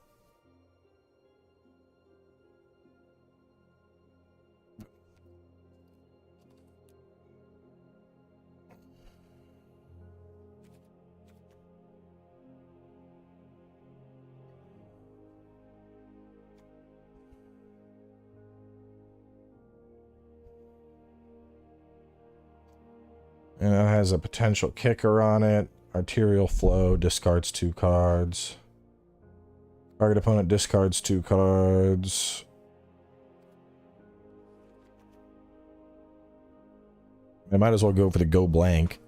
has a potential kicker on it. Arterial flow discards 2 cards. Target opponent discards 2 cards. I might as well go for the go blank.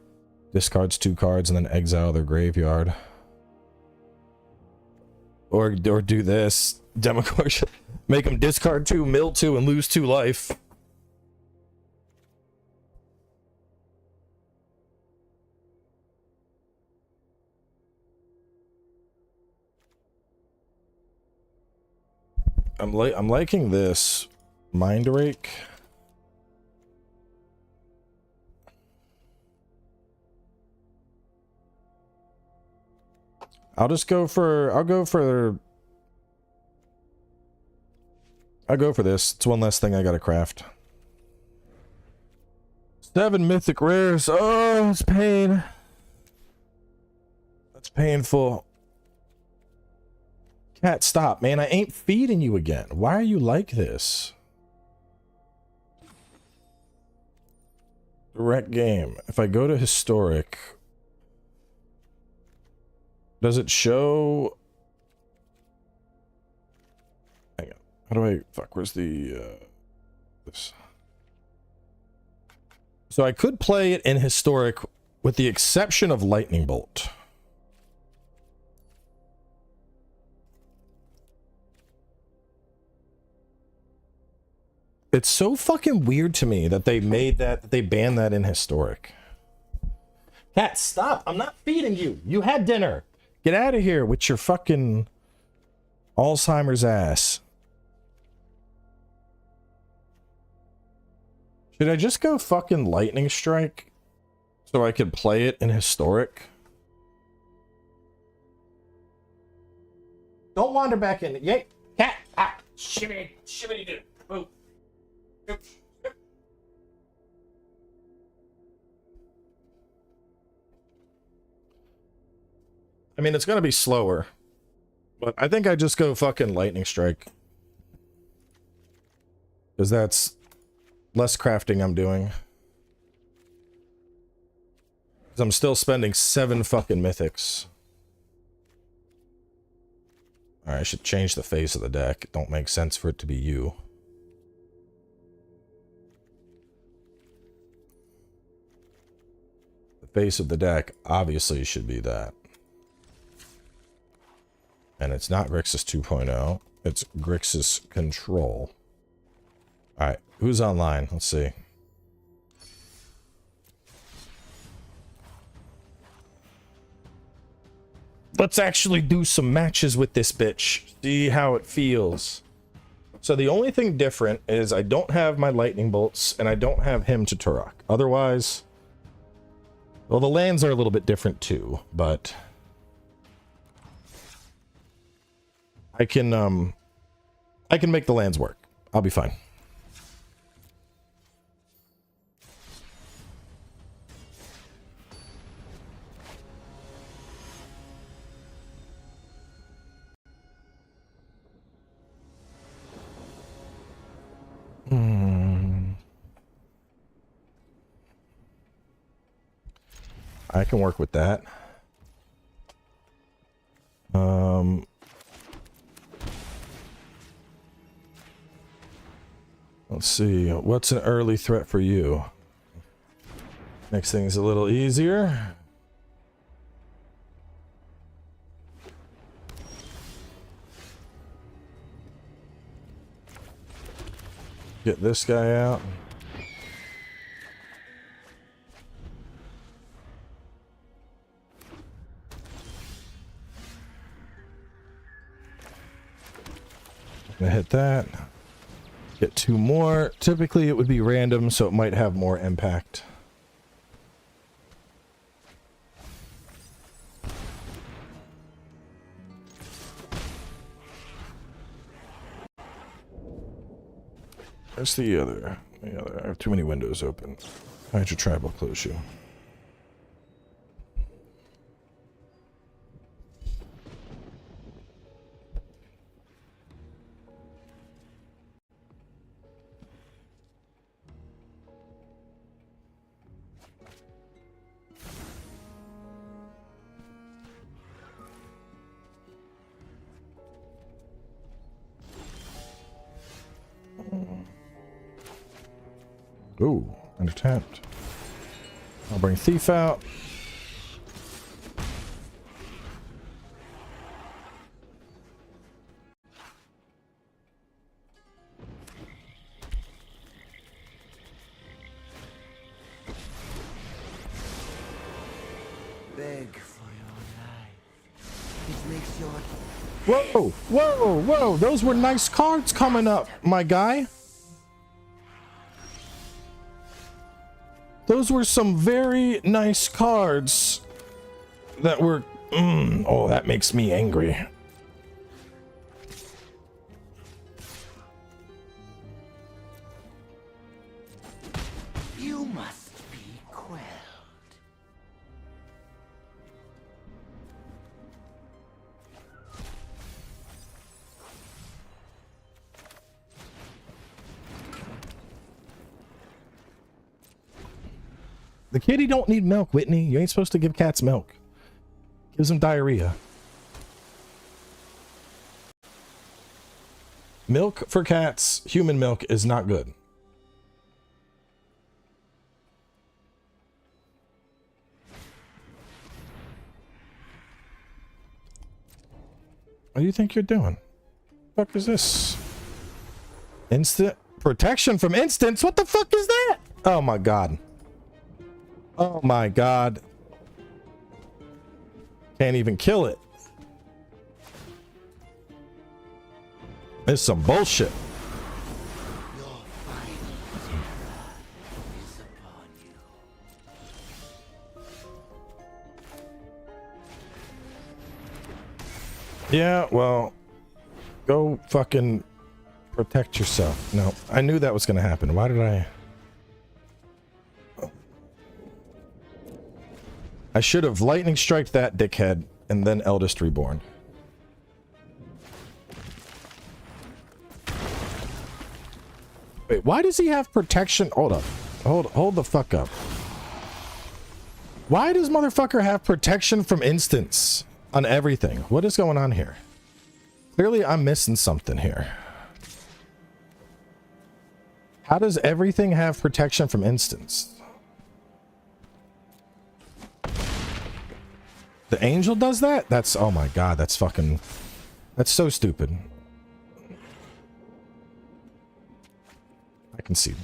Discards 2 cards and then exile their graveyard. Or do this. Demogorgon. Make them discard 2, mill 2, and lose 2 life. I'm liking this Mind Rake. I'll go for this. It's one less thing I gotta craft. 7 mythic rares. Oh, it's pain. That's painful. Cat, stop, man. I ain't feeding you again. Why are you like this? Direct game. If I go to historic, does it show? Hang on. How do I? Fuck. Where's the? This. So I could play it in historic, with the exception of Lightning Bolt. It's so fucking weird to me that they made that they banned that in historic. Cat, stop! I'm not feeding you. You had dinner. Get out of here with your fucking Alzheimer's ass. Should I just go fucking Lightning Strike so I could play it in historic? Don't wander back in. Yay! Cat! Ah! Shimmy! Shimmy do! Boom! I mean, it's gonna be slower, but I think I just go fucking Lightning Strike, because that's less crafting I'm doing. Because I'm still spending 7 fucking mythics. Alright, I should change the face of the deck. It don't make sense for it to be you. Face of the deck obviously should be that. And it's not Grixis 2.0, it's Grixis Control. Alright, who's online? Let's see. Let's actually do some matches with this bitch. See how it feels. So the only thing different is I don't have my lightning bolts and I don't have him to Turok. Otherwise, well, the lands are a little bit different too, but I can make the lands work. I'll be fine. I can work with that. Let's see, what's an early threat for you? Makes things a little easier. Get this guy out. Gonna hit that. Get 2 more. Typically it would be random, so it might have more impact. Where's the other? I have too many windows open. Hydra tribe will close you. Ooh, an attempt. I'll bring Thief out. Beg for your life. It makes your... Whoa, whoa, whoa. Those were nice cards coming up, my guy. Those were some very nice cards that were... oh, that makes me angry. You must be quelled. The kitty don't need milk, Whitney. You ain't supposed to give cats milk. Gives them diarrhea. Milk for cats, human milk, is not good. What do you think you're doing? The fuck is this? Instant protection from instants? What the fuck is that? Oh my god. Oh my god. Can't even kill it. It's some bullshit. Your final is upon you. Yeah, well, go fucking protect yourself. No, I knew that was gonna happen. Why did I... I should have lightning striked that dickhead and then Eldest Reborn. Wait, why does he have protection? Hold up. Hold the fuck up. Why does motherfucker have protection from instants on everything? What is going on here? Clearly I'm missing something here. How does everything have protection from instants? The angel does that? That's, oh my god, that's fucking... That's so stupid. I can see.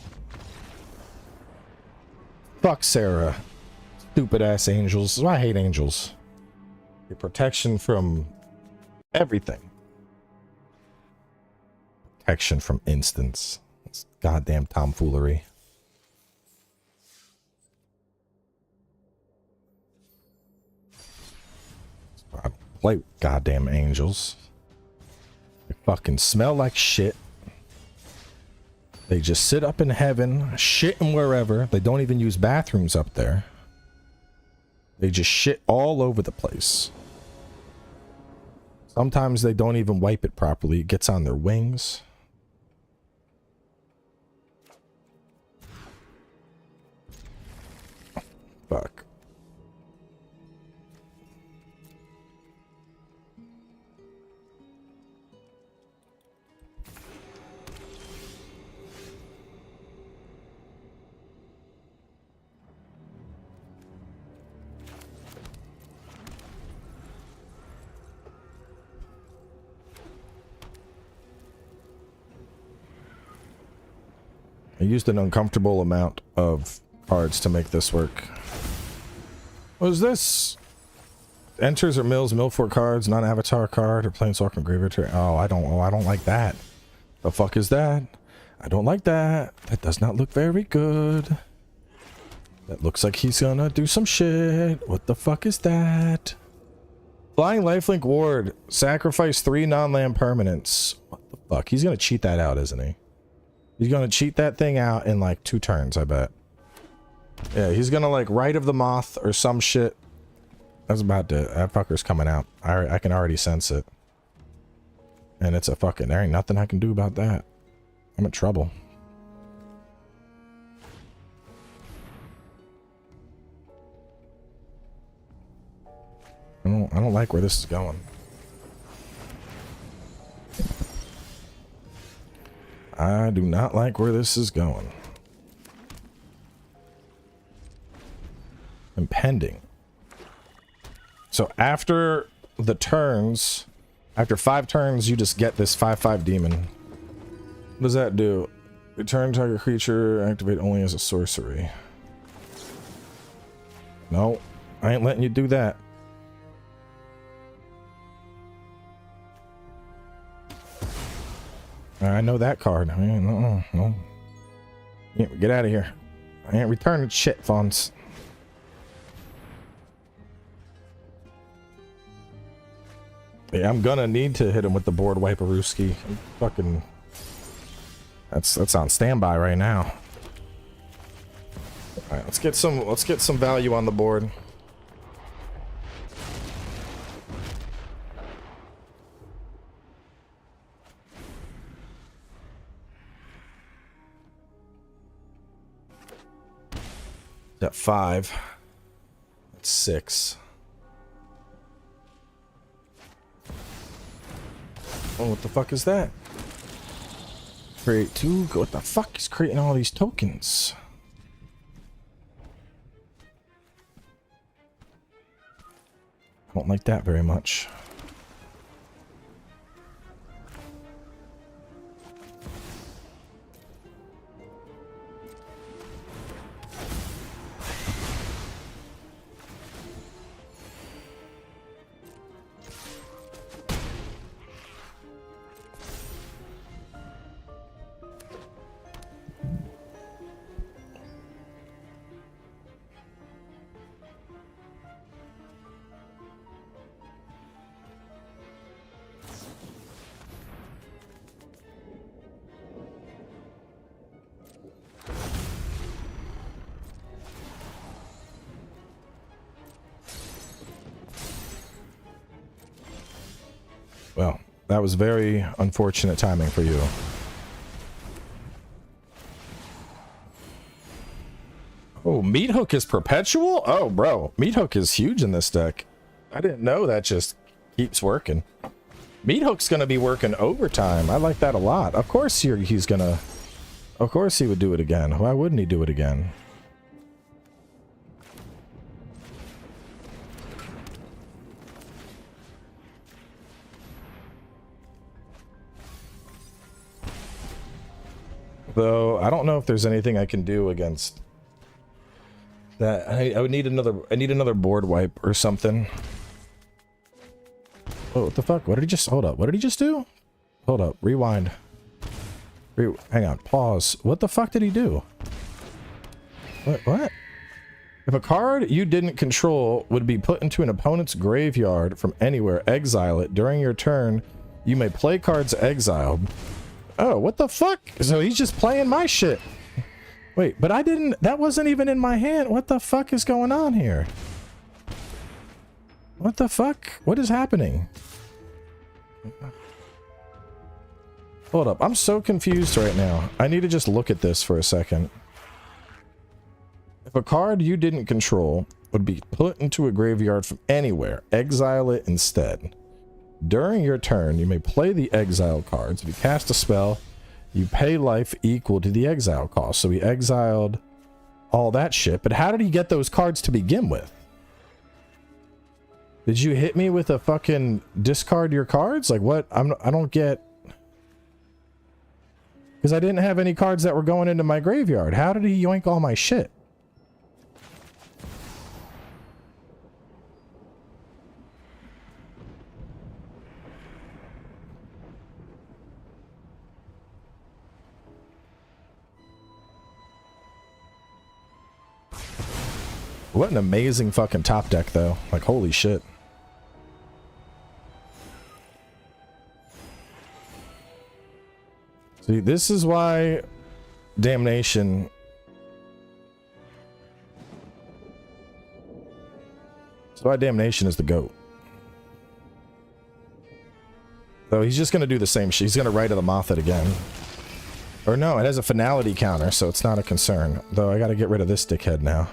Fuck Sarah. Stupid ass angels. I hate angels. Your protection from everything. Protection from instants. It's goddamn tomfoolery. I play with goddamn angels. They fucking smell like shit. They just sit up in heaven, shitting wherever. They don't even use bathrooms up there. They just shit all over the place. Sometimes they don't even wipe it properly. It gets on their wings. Fuck. I used an uncomfortable amount of cards to make this work. What is this? Enters or mills, mill 4 cards, non-avatar card, or planeswalker graveyard. Oh, I don't like that. The fuck is that? I don't like that. That does not look very good. That looks like he's gonna do some shit. What the fuck is that? Flying lifelink ward. Sacrifice 3 non-land permanents. What the fuck? He's gonna cheat that out, isn't he? He's gonna cheat that thing out in like 2 turns, I bet. Yeah, he's gonna like Rite of the Moth or some shit. That's about to... That fucker's coming out. I can already sense it. And it's a fucking... There ain't nothing I can do about that. I'm in trouble. I don't like where this is going. I do not like where this is going. Impending. So after the turns, after 5 turns, you just get this 5/5 demon. What does that do? Return target creature, activate only as a sorcery. No, I ain't letting you do that. I know that card. No. Get out of here. I ain't returning shit, Fonz. Yeah, I'm gonna need to hit him with the board wiperooski. Fucking... That's on standby right now. Alright, let's get some value on the board. At 5. That's 6. Oh, what the fuck is that? Create 2. What the fuck is creating all these tokens? I don't like that very much. Well, that was very unfortunate timing for you. Oh, Meat Hook is perpetual? Oh, bro. Meat Hook is huge in this deck. I didn't know that just keeps working. Meat Hook's going to be working overtime. I like that a lot. Of course he's going to... Of course he would do it again. Why wouldn't he do it again? Though I don't know if there's anything I can do against that. I would need another board wipe or something. Oh, what the fuck? What did he just... Hold up. What did he just do? Hold up. Rewind. Hang on. Pause. What the fuck did he do? What? If a card you didn't control would be put into an opponent's graveyard from anywhere, exile it. During your turn, you may play cards exiled. Oh, what the fuck? So he's just playing my shit. Wait, but I didn't... That wasn't even in my hand. What the fuck is going on here? What the fuck? What is happening? Hold up. I'm so confused right now. I need to just look at this for a second. If a card you didn't control would be put into a graveyard from anywhere, exile it instead. During your turn, you may play the exile cards. If you cast a spell, you pay life equal to the exile cost. So he exiled all that shit. But how did he get those cards to begin with? Did you hit me with a fucking discard your cards? Like what? I don't get... Because I didn't have any cards that were going into my graveyard. How did he yoink all my shit? What an amazing fucking top deck, though. Like, holy shit. See, this is why Damnation... That's why Damnation is the GOAT. So he's just going to do the same shit. He's going to Rite of the Moth it again. Or no, it has a finality counter, so it's not a concern. Though I got to get rid of this dickhead now.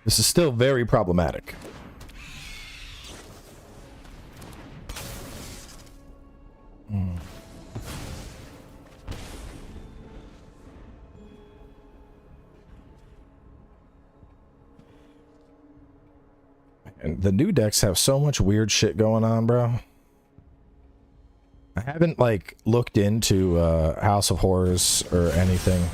This is still very problematic. And the new decks have so much weird shit going on, bro. I haven't, like, looked into House of Horrors or anything.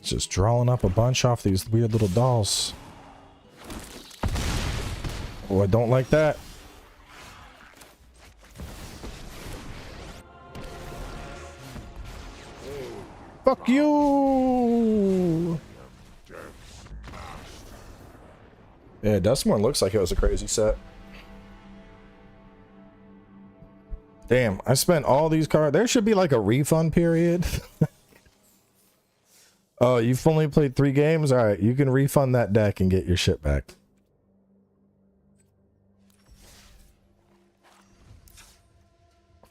Just drawing up a bunch off these weird little dolls. Oh, I don't like that. Fuck you! Yeah, Dustmorn looks like it was a crazy set. Damn, I spent all these cards. There should be like a refund period. Oh, you've only played 3 games? Alright, you can refund that deck and get your shit back.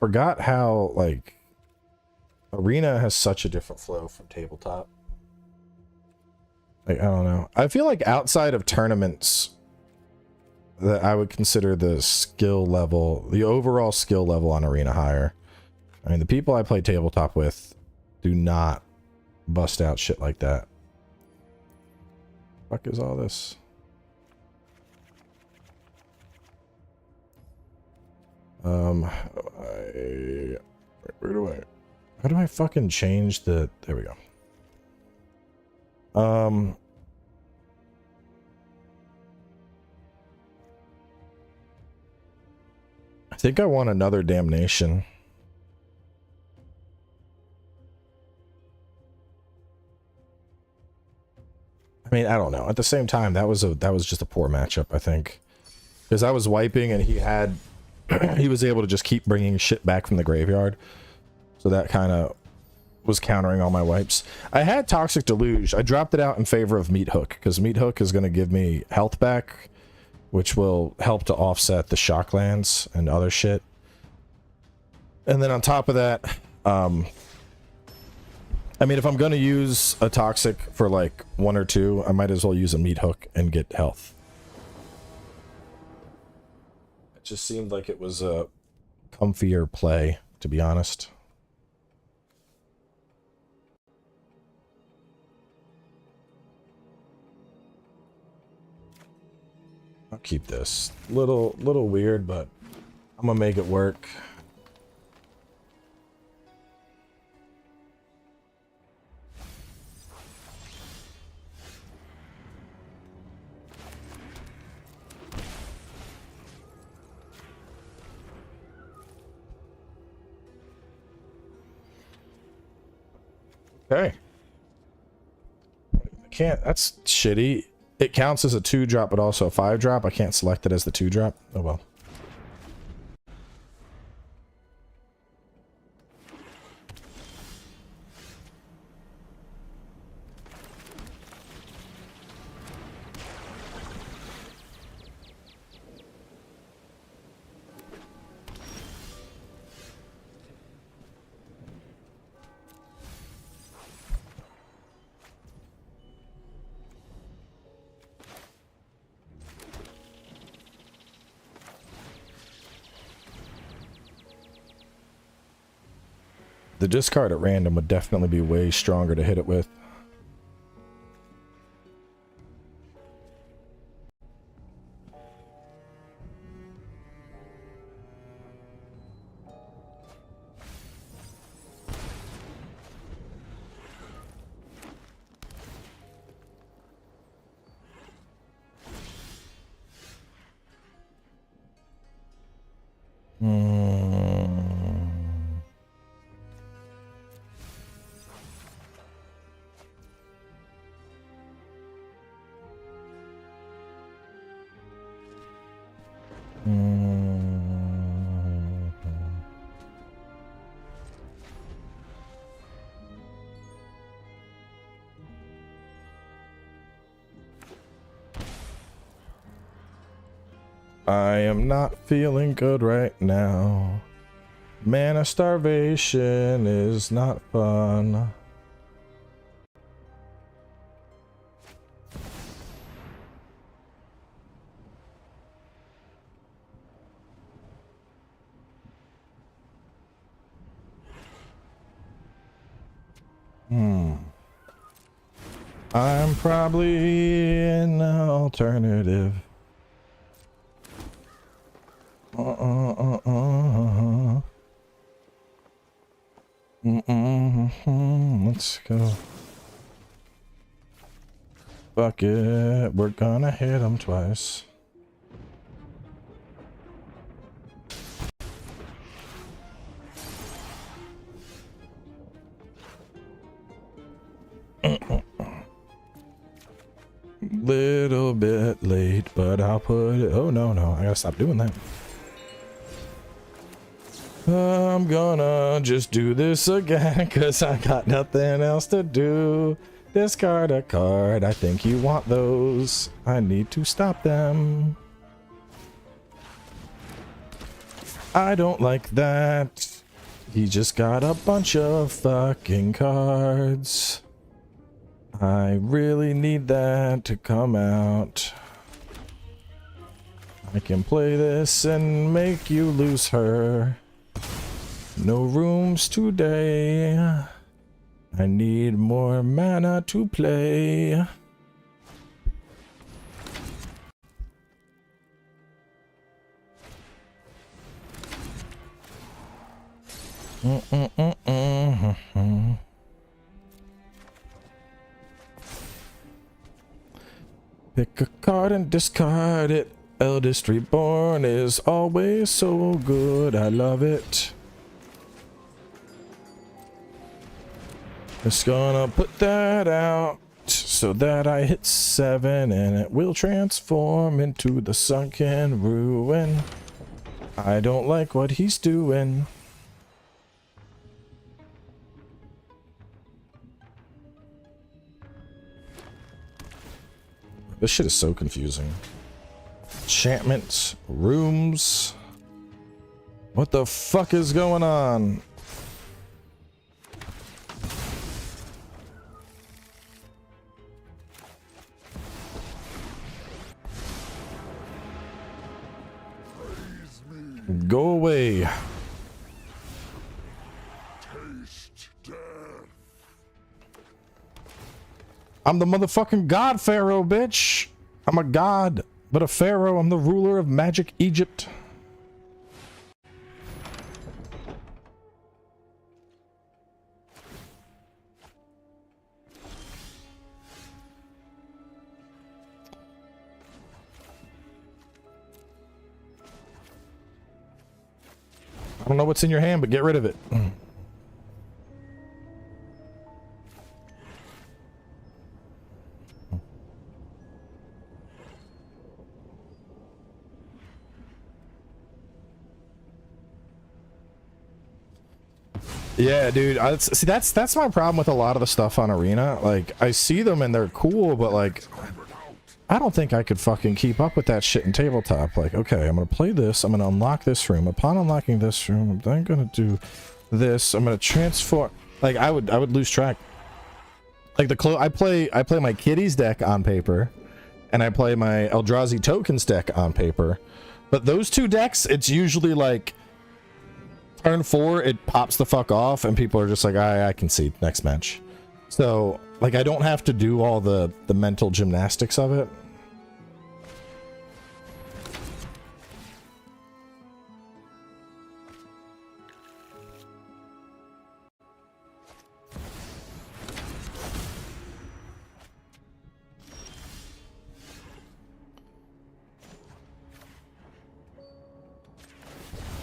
Forgot how, like, Arena has such a different flow from tabletop. Like, I don't know. I feel like outside of tournaments, that I would consider the skill level, the overall skill level on Arena higher. I mean, the people I play tabletop with do not bust out shit like that. Fuck is all this? How do I fucking change the, there we go. I think I want another Damnation. I mean, I don't know. At the same time, that was just a poor matchup, I think. Because I was wiping and he had he was able to just keep bringing shit back from the graveyard. So that kind of was countering all my wipes. I had Toxic Deluge. I dropped it out in favor of Meat Hook because Meat Hook is going to give me health back, which will help to offset the Shocklands and other shit. And then on top of that, I mean, if I'm going to use a Toxic for like 1 or 2, I might as well use a Meat Hook and get health. It just seemed like it was a comfier play, to be honest. I'll keep this. Little weird, but I'm gonna make it work. Okay. I can't, that's shitty. It counts as a 2-drop, but also a 5-drop. I can't select it as the 2-drop. Oh well. The discard at random would definitely be way stronger to hit it with. I am not feeling good right now. Mana starvation is not fun. I'm probably an alternative. Let's go. Fuck it, we're gonna hit him twice. Little bit late, but I'll put it. Oh no, I gotta stop doing that. I'm gonna just do this again cause I got nothing else to do. Discard a card. I think you want those. I need to stop them. I don't like that. He just got a bunch of fucking cards. I really need that to come out. I can play this and make you lose her. No rooms today. I need more mana to play. Pick a card and discard it. Eldest Reborn is always so good. I love it. Just gonna put that out so that I hit 7 and it will transform into the sunken ruin. I don't like what he's doing. This shit is so confusing. Enchantments, rooms. What the fuck is going on? Go away. Taste death. I'm the motherfucking god pharaoh, bitch. I'm a god, but a pharaoh. I'm the ruler of magic Egypt. I don't know what's in your hand, but get rid of it. Yeah, dude. See, that's my problem with a lot of the stuff on Arena. Like, I see them and they're cool, but like, I don't think I could fucking keep up with that shit in tabletop. Like, okay, I'm gonna play this. I'm gonna unlock this room. Upon unlocking this room, I'm then gonna do this. I'm gonna transform. Like, I would lose track. Like I play my Kitties deck on paper, and I play my Eldrazi tokens deck on paper. But those two decks, it's usually like turn 4, it pops the fuck off, and people are just like, I can see next match. So, like, I don't have to do all the mental gymnastics of it.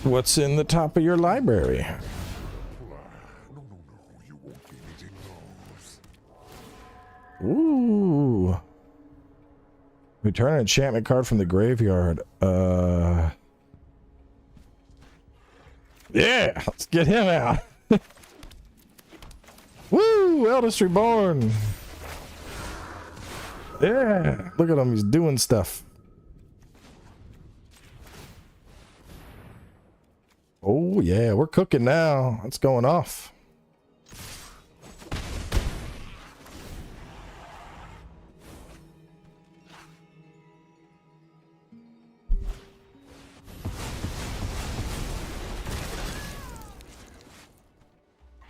What's in the top of your library? No, you won't be needing those. Ooh. Return an enchantment card from the graveyard. Yeah, let's get him out. Woo, Eldest Reborn. Yeah, look at him, he's doing stuff. Oh yeah, we're cooking now. It's going off.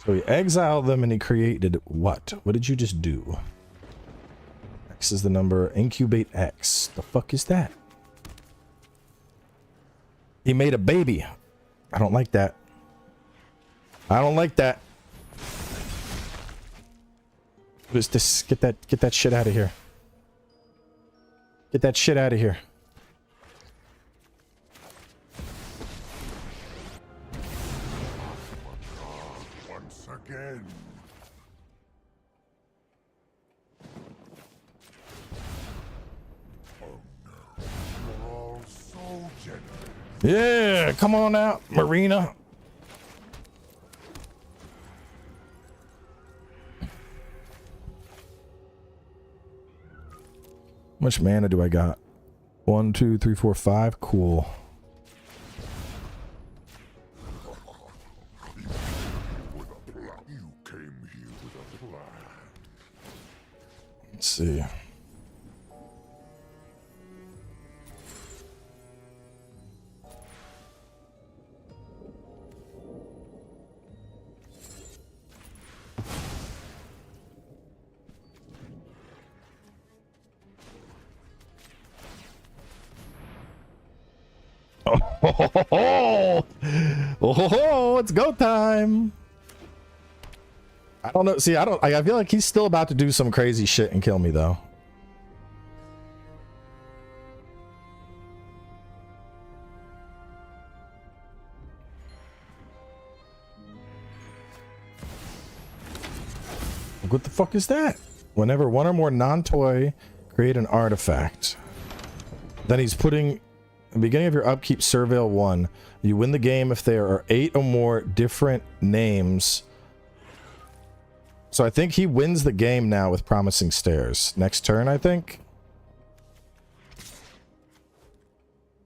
So he exiled them and he created what? What did you just do? X is the number. Incubate X. The fuck is that? He made a baby. I don't like that. I don't like that. What is this? Get that shit out of here. Get that shit out of here. Once again. Oh no. You're all so generous. Yeah, come on out, Marina. How much mana do I got? 1, 2, 3, 4, 5. Cool. You came here with a plan. Let's see. Oh, it's go time. I don't know. See, I feel like he's still about to do some crazy shit and kill me though. What the fuck is that? Whenever one or more non-toy create an artifact, then he's putting at the beginning of your upkeep, surveil 1. You win the game if there are 8 or more different names. So I think he wins the game now with Promising Stairs. Next turn, I think.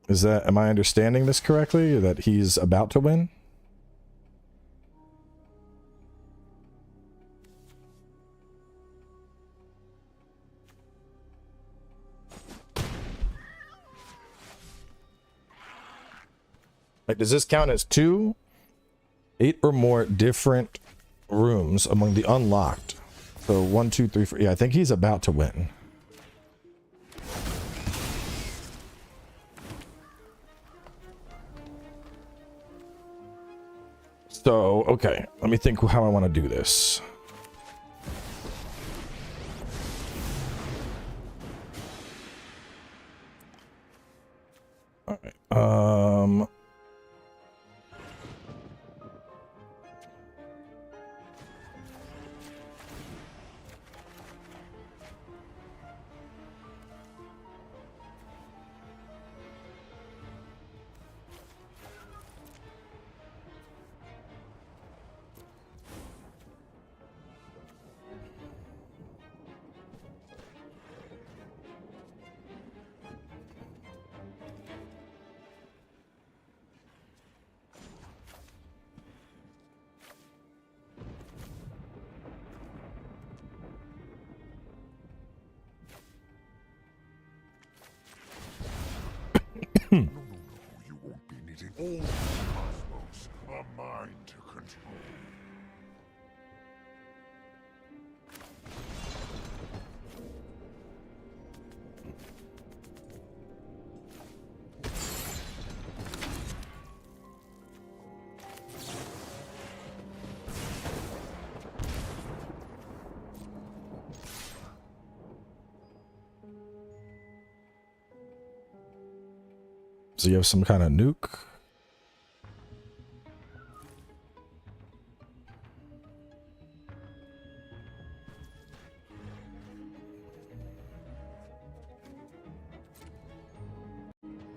Is that, am I understanding this correctly? That he's about to win? Like, does this count as 2? 8 or more different rooms among the unlocked. So 1, 2, 3, 4. Yeah, I think he's about to win. So, okay. Let me think how I want to do this. All right. No, you won't be needing all the cosmos are mine. he have some kind of nuke?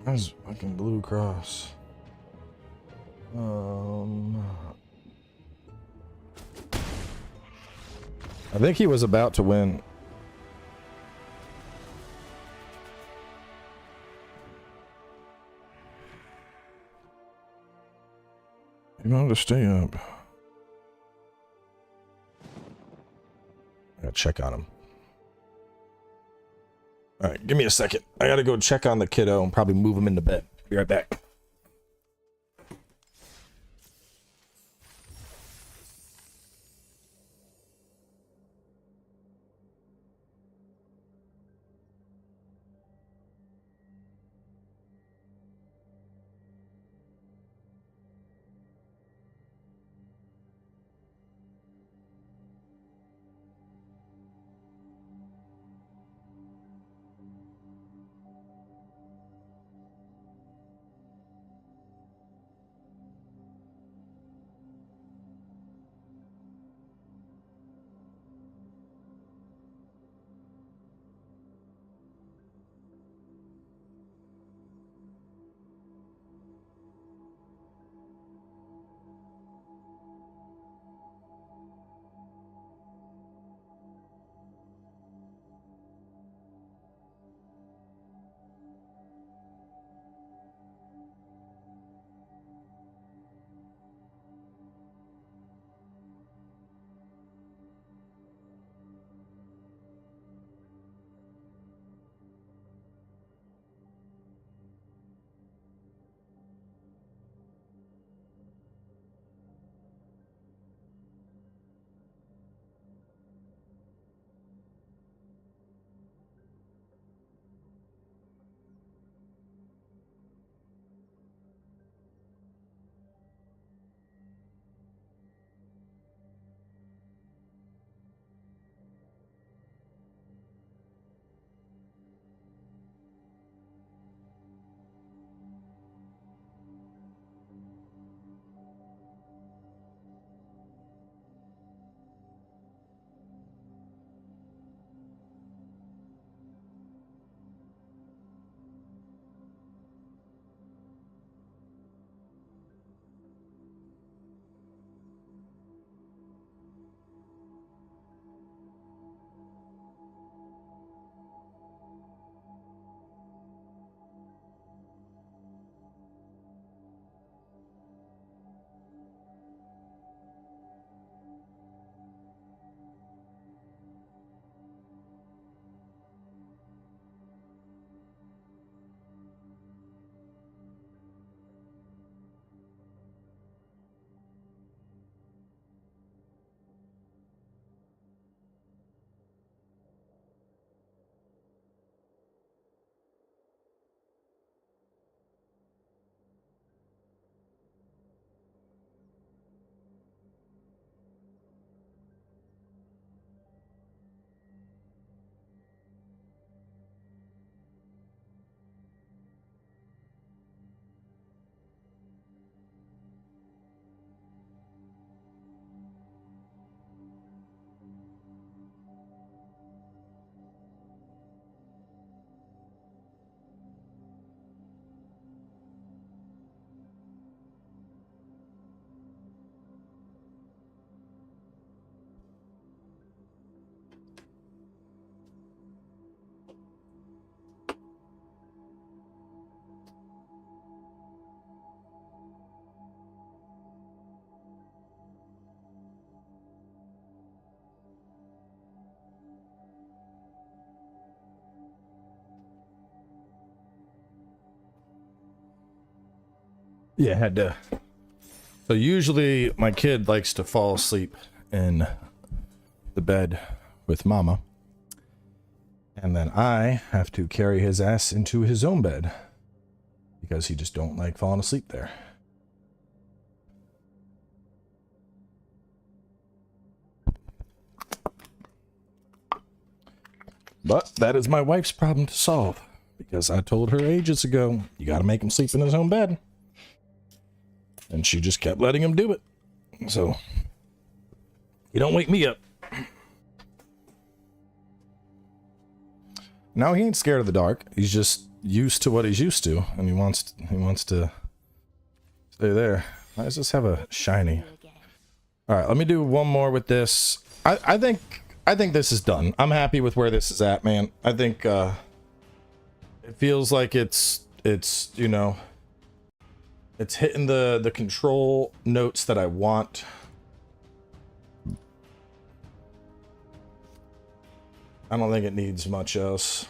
Where's fucking Blue Cross? I think he was about to win. You wanted to stay up. I gotta check on him. Alright, give me a second. I gotta go check on the kiddo and probably move him into bed. Be right back. Yeah, had to. So usually my kid likes to fall asleep in the bed with mama. And then I have to carry his ass into his own bed because he just don't like falling asleep there. But that is my wife's problem to solve because I told her ages ago, you got to make him sleep in his own bed. And she just kept letting him do it. So, you don't wake me up. Now he ain't scared of the dark. He's just used to what he's used to, and he wants to stay there. Why does this have a shiny? All right, let me do one more with this. I think this is done. I'm happy with where this is at, man. I think it feels like it's you know, it's hitting the control notes that I want. I don't think it needs much else.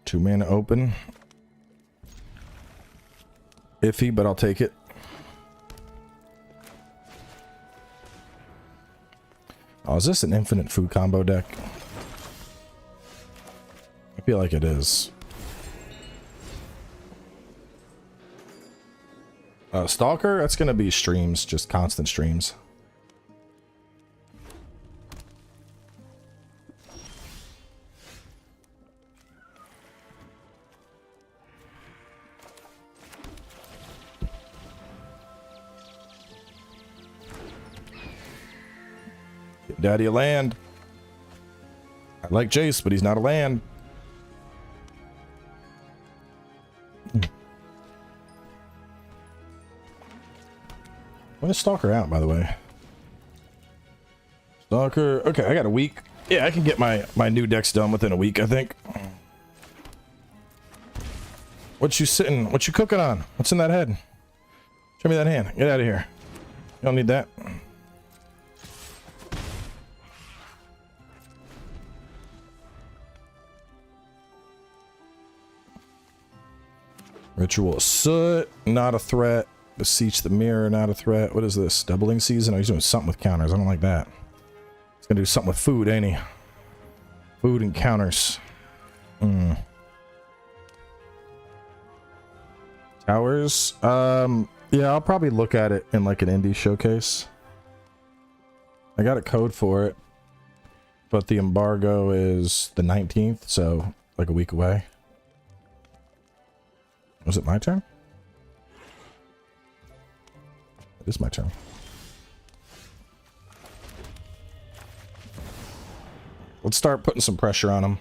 Two mana open. Iffy, but I'll take it. Oh, is this an infinite food combo deck? I feel like it is. Stalker, that's gonna be streams, just constant streams. Get daddy a land. I like Jace, but he's not a land. When is Stalker out, by the way? Stalker. Okay, I got a week. Yeah, I can get my new decks done within a week, I think. What you cooking on? What's in that head? Show me that hand. Get out of here. You don't need that. Ritual of Soot, not a threat. Beseech the Mirror, not a threat. What is this? Doubling Season? Oh, he's doing something with counters. I don't like that. He's gonna do something with food, ain't he? Food and counters. Towers? Yeah, I'll probably look at it in like an indie showcase. I got a code for it, but the embargo is the 19th, so like a week away. Was it my turn? It is my turn. Let's start putting some pressure on him.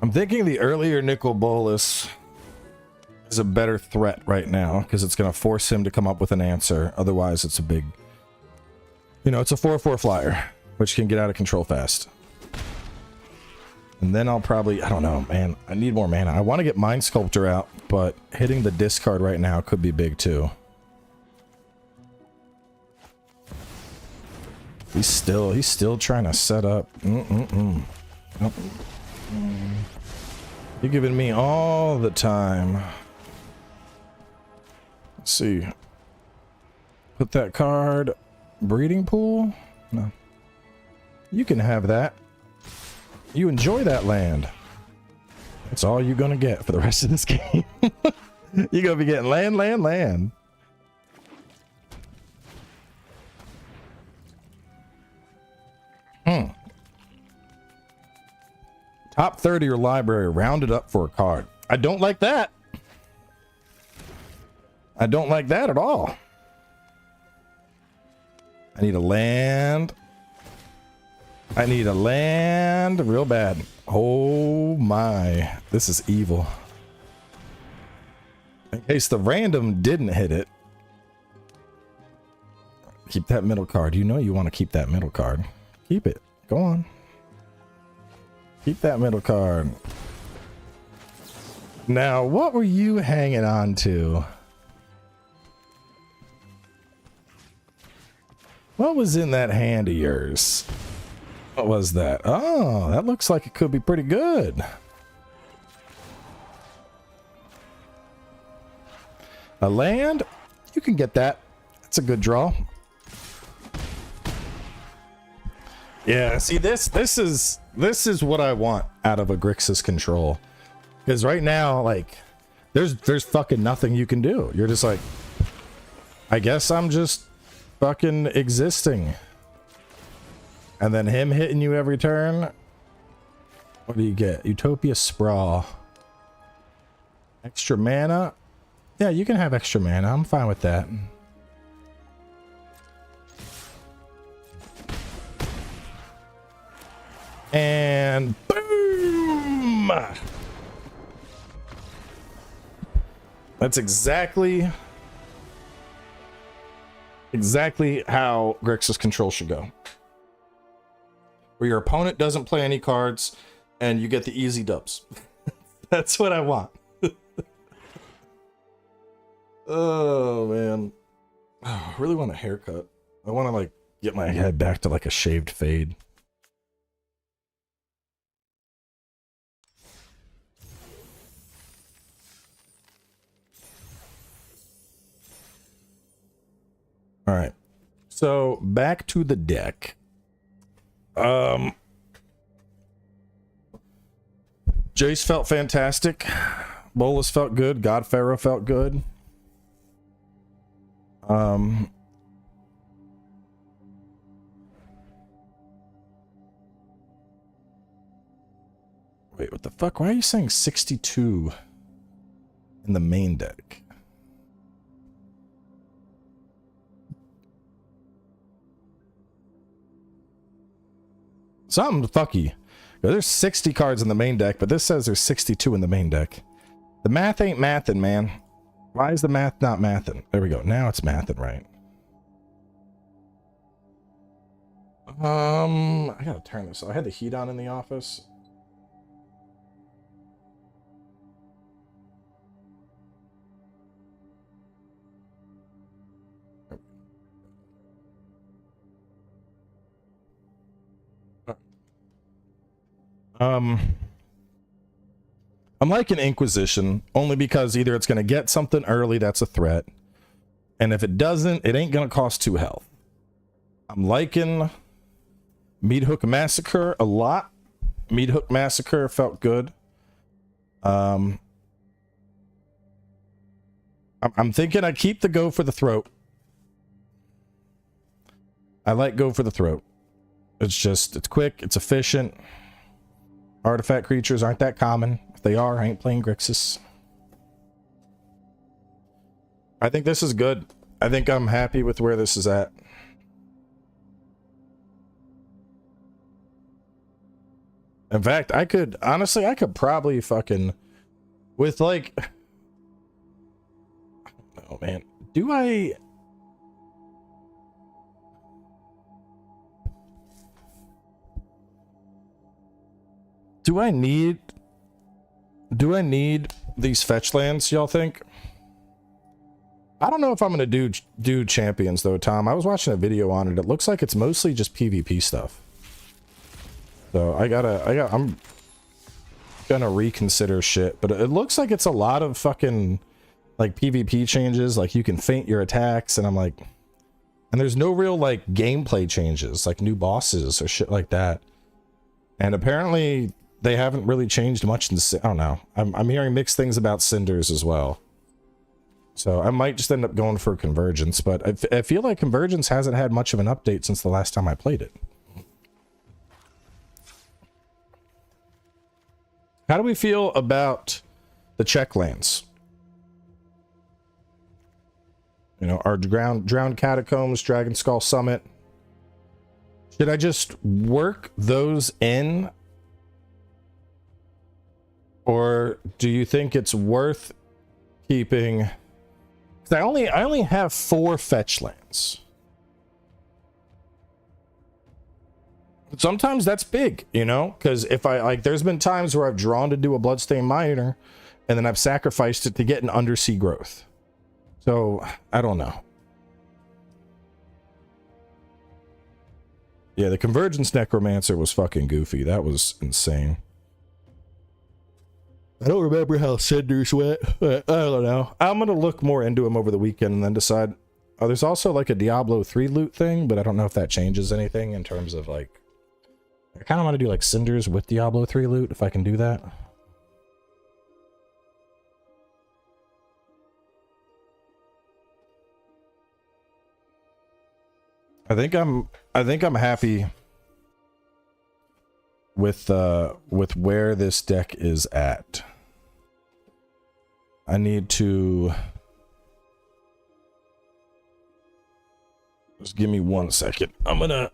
I'm thinking the earlier Nicol Bolas is a better threat right now because it's going to force him to come up with an answer. Otherwise, it's a big, you know, it's a 4/4 flyer, which can get out of control fast. And then I'll probably, I don't know, man, I need more mana. I want to get Mind Sculptor out, but hitting the discard right now could be big too. He's still trying to set up. You're giving me all the time. Let's see. Put that card. Breeding Pool? No. You can have that. You enjoy that land. That's all you're gonna get for the rest of this game. You're gonna be getting land, land, land. Top third of your library rounded up for a card. I don't like that. I don't like that at all. I need a land. I need a land real bad. Oh my. This is evil. In case the random didn't hit it. Keep that middle card. You know you want to keep that middle card. Keep it. Go on. Keep that middle card. Now, what were you hanging on to? What was in that hand of yours? What was that? Oh, that looks like it could be pretty good. A land? You can get that. That's a good draw. Yeah, see this is what I want out of a Grixis control. Because right now, like, there's fucking nothing you can do. You're just like, I guess I'm just fucking existing. And then him hitting you every turn. What do you get? Utopia Sprawl. Extra mana? Yeah, you can have extra mana. I'm fine with that. And boom! That's exactly how Grixis control should go. Where your opponent doesn't play any cards and you get the easy dubs. That's what I want. Oh man. Oh, I really want a haircut. I want to like get my head back to like a shaved fade. All right. So back to the deck. Jace felt fantastic. Bolas felt good. God Pharaoh felt good. Wait, what the fuck? Why are you saying 62 in the main deck? Something fucky. There's 60 cards in the main deck, but this says there's 62 in the main deck. The math ain't mathin', man. Why is the math not mathin'? There we go. Now it's mathin', right? I gotta turn this. I had the heat on in the office. I'm like an Inquisition, only because either it's going to get something early that's a threat, and if it doesn't, it ain't going to cost 2 health. I'm liking Meat Hook Massacre a lot. Meat Hook Massacre felt good. I'm thinking I keep the Go for the Throat. I like Go for the Throat. It's quick, it's efficient. Artifact creatures aren't that common. If they are, I ain't playing Grixis. I think this is good. I think I'm happy with where this is at. In fact, honestly, I could probably fucking, with like, oh man, do I need these fetch lands, y'all think? I don't know if I'm gonna do champions though, Tom. I was watching a video on it. It looks like it's mostly just PvP stuff. So I'm gonna reconsider shit, but it looks like it's a lot of fucking like PvP changes, like you can feint your attacks, and I'm like, and there's no real like gameplay changes, like new bosses or shit like that. And apparently they haven't really changed much in I don't know. I'm hearing mixed things about Cinders as well. So I might just end up going for Convergence, but I feel like Convergence hasn't had much of an update since the last time I played it. How do we feel about the check lands? You know, our Drowned Catacombs, Dragon Skull Summit. Should I just work those in? Or do you think it's worth keeping? Because I only have 4 fetch lands. Sometimes that's big, you know, because if I like, there's been times where I've drawn to do a Bloodstained Miner and then I've sacrificed it to get an Undersea Growth. So I don't know. Yeah, the Convergence Necromancer was fucking goofy. That was insane. I don't remember how Cinders went. I don't know. I'm gonna look more into him over the weekend and then decide. Oh, there's also like a Diablo 3 loot thing, but I don't know if that changes anything in terms of like... I kind of want to do like Cinders with Diablo 3 loot, if I can do that. I think I'm happy with where this deck is at. I need to just give me 1 second. I'm gonna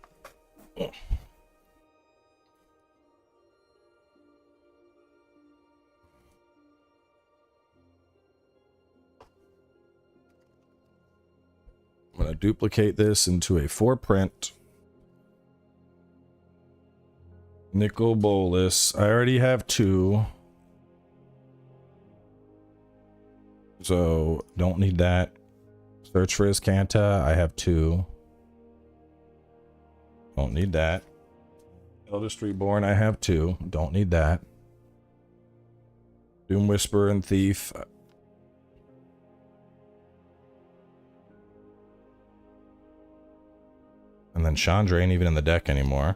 duplicate this into a 4-print nickel bolus. I already have 2. So don't need that. Search for his Canta. I have 2. Don't need that. Eldest Reborn. I have 2. Don't need that. Doom Whisperer and Thief. And then Chandra ain't even in the deck anymore.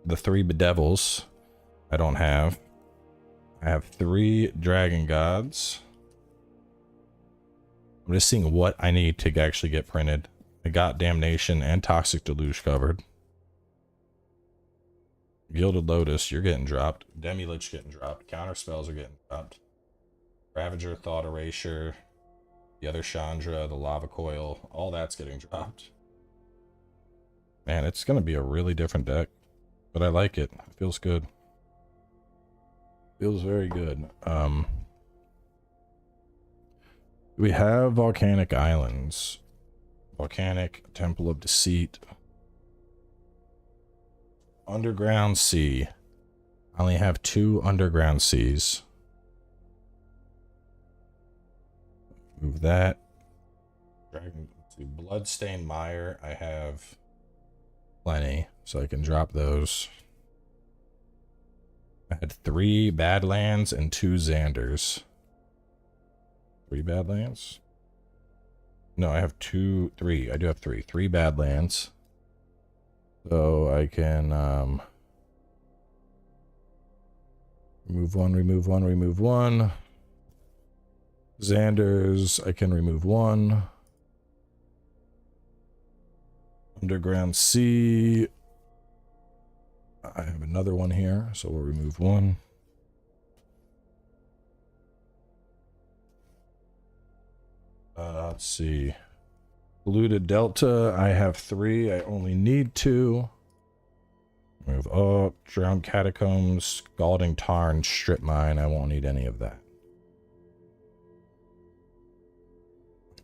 The 3 Bedevils I don't have. I have 3 Dragon Gods. I'm just seeing what I need to actually get printed. I got Damnation and Toxic Deluge covered. Gilded Lotus, you're getting dropped. Demi-Lich getting dropped. Counter spells are getting dropped. Ravager, Thought Erasure, the other Chandra, the Lava Coil, all that's getting dropped. Man, it's going to be a really different deck, but I like it. It feels good. Feels very good. We have Volcanic Islands. Volcanic, Temple of Deceit. Underground Sea. I only have 2 Underground Seas. Move that. Dragon to Bloodstained Mire. I have plenty, so I can drop those. I had 3 Badlands and 2 Xanders. 3 Badlands? No, I have 3. I do have 3. 3 Badlands. So I can remove 1, remove 1, remove 1. Xanders, I can remove 1. Underground Sea. I have another one here, so we'll remove 1. Let's see. Polluted Delta, I have 3. I only need 2. Move up. Drowned Catacombs, Scalding Tarn, Strip Mine. I won't need any of that.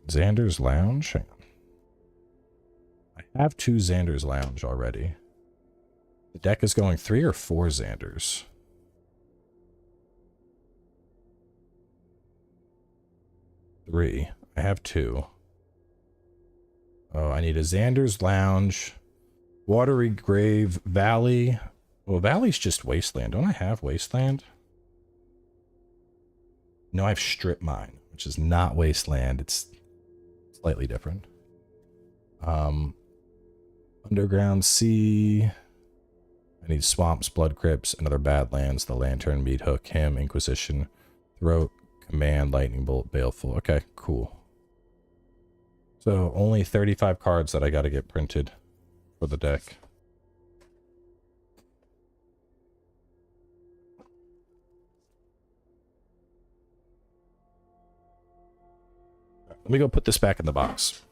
Xander's Lounge? Hang on. I have 2 Xander's Lounge already. The deck is going 3 or 4 Xanders. Three. I have 2. Oh, I need a Xander's Lounge. Watery Grave Valley. Well, Valley's just Wasteland. Don't I have Wasteland? No, I have Strip Mine, which is not Wasteland. It's slightly different. Underground Sea. I need Swamps, Blood Crypts, another Badlands, the Lantern, Meat Hook, Him, Inquisition, Throat, Command, Lightning Bolt, Baleful. Okay, cool. So only 35 cards that I got to get printed for the deck. Let me go put this back in the box.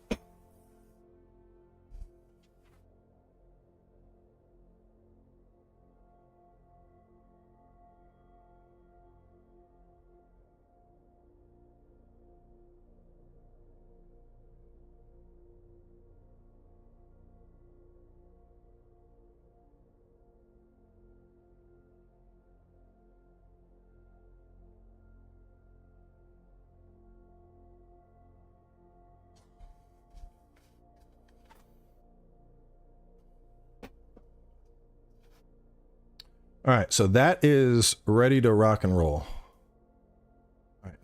All right, so that is ready to rock and roll. All right,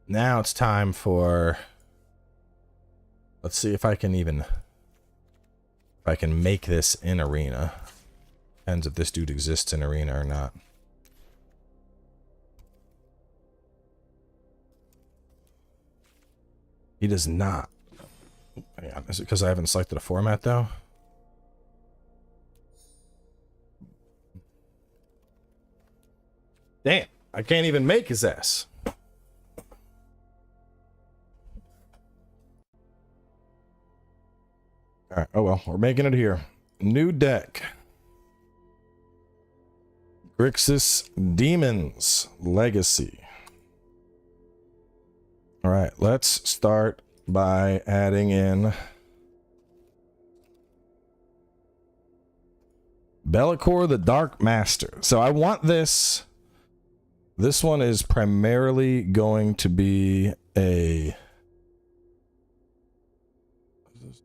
now it's time for, let's see if I can make this in arena. Depends if this dude exists in arena or not. He does not. Hang on, is it because I haven't selected a format though? Damn, I can't even make his ass. Alright, oh well, we're making it here. New deck. Grixis Demons Legacy. Alright, let's start by adding in Be'lakor the Dark Master. So I want this. This one is primarily going to be a...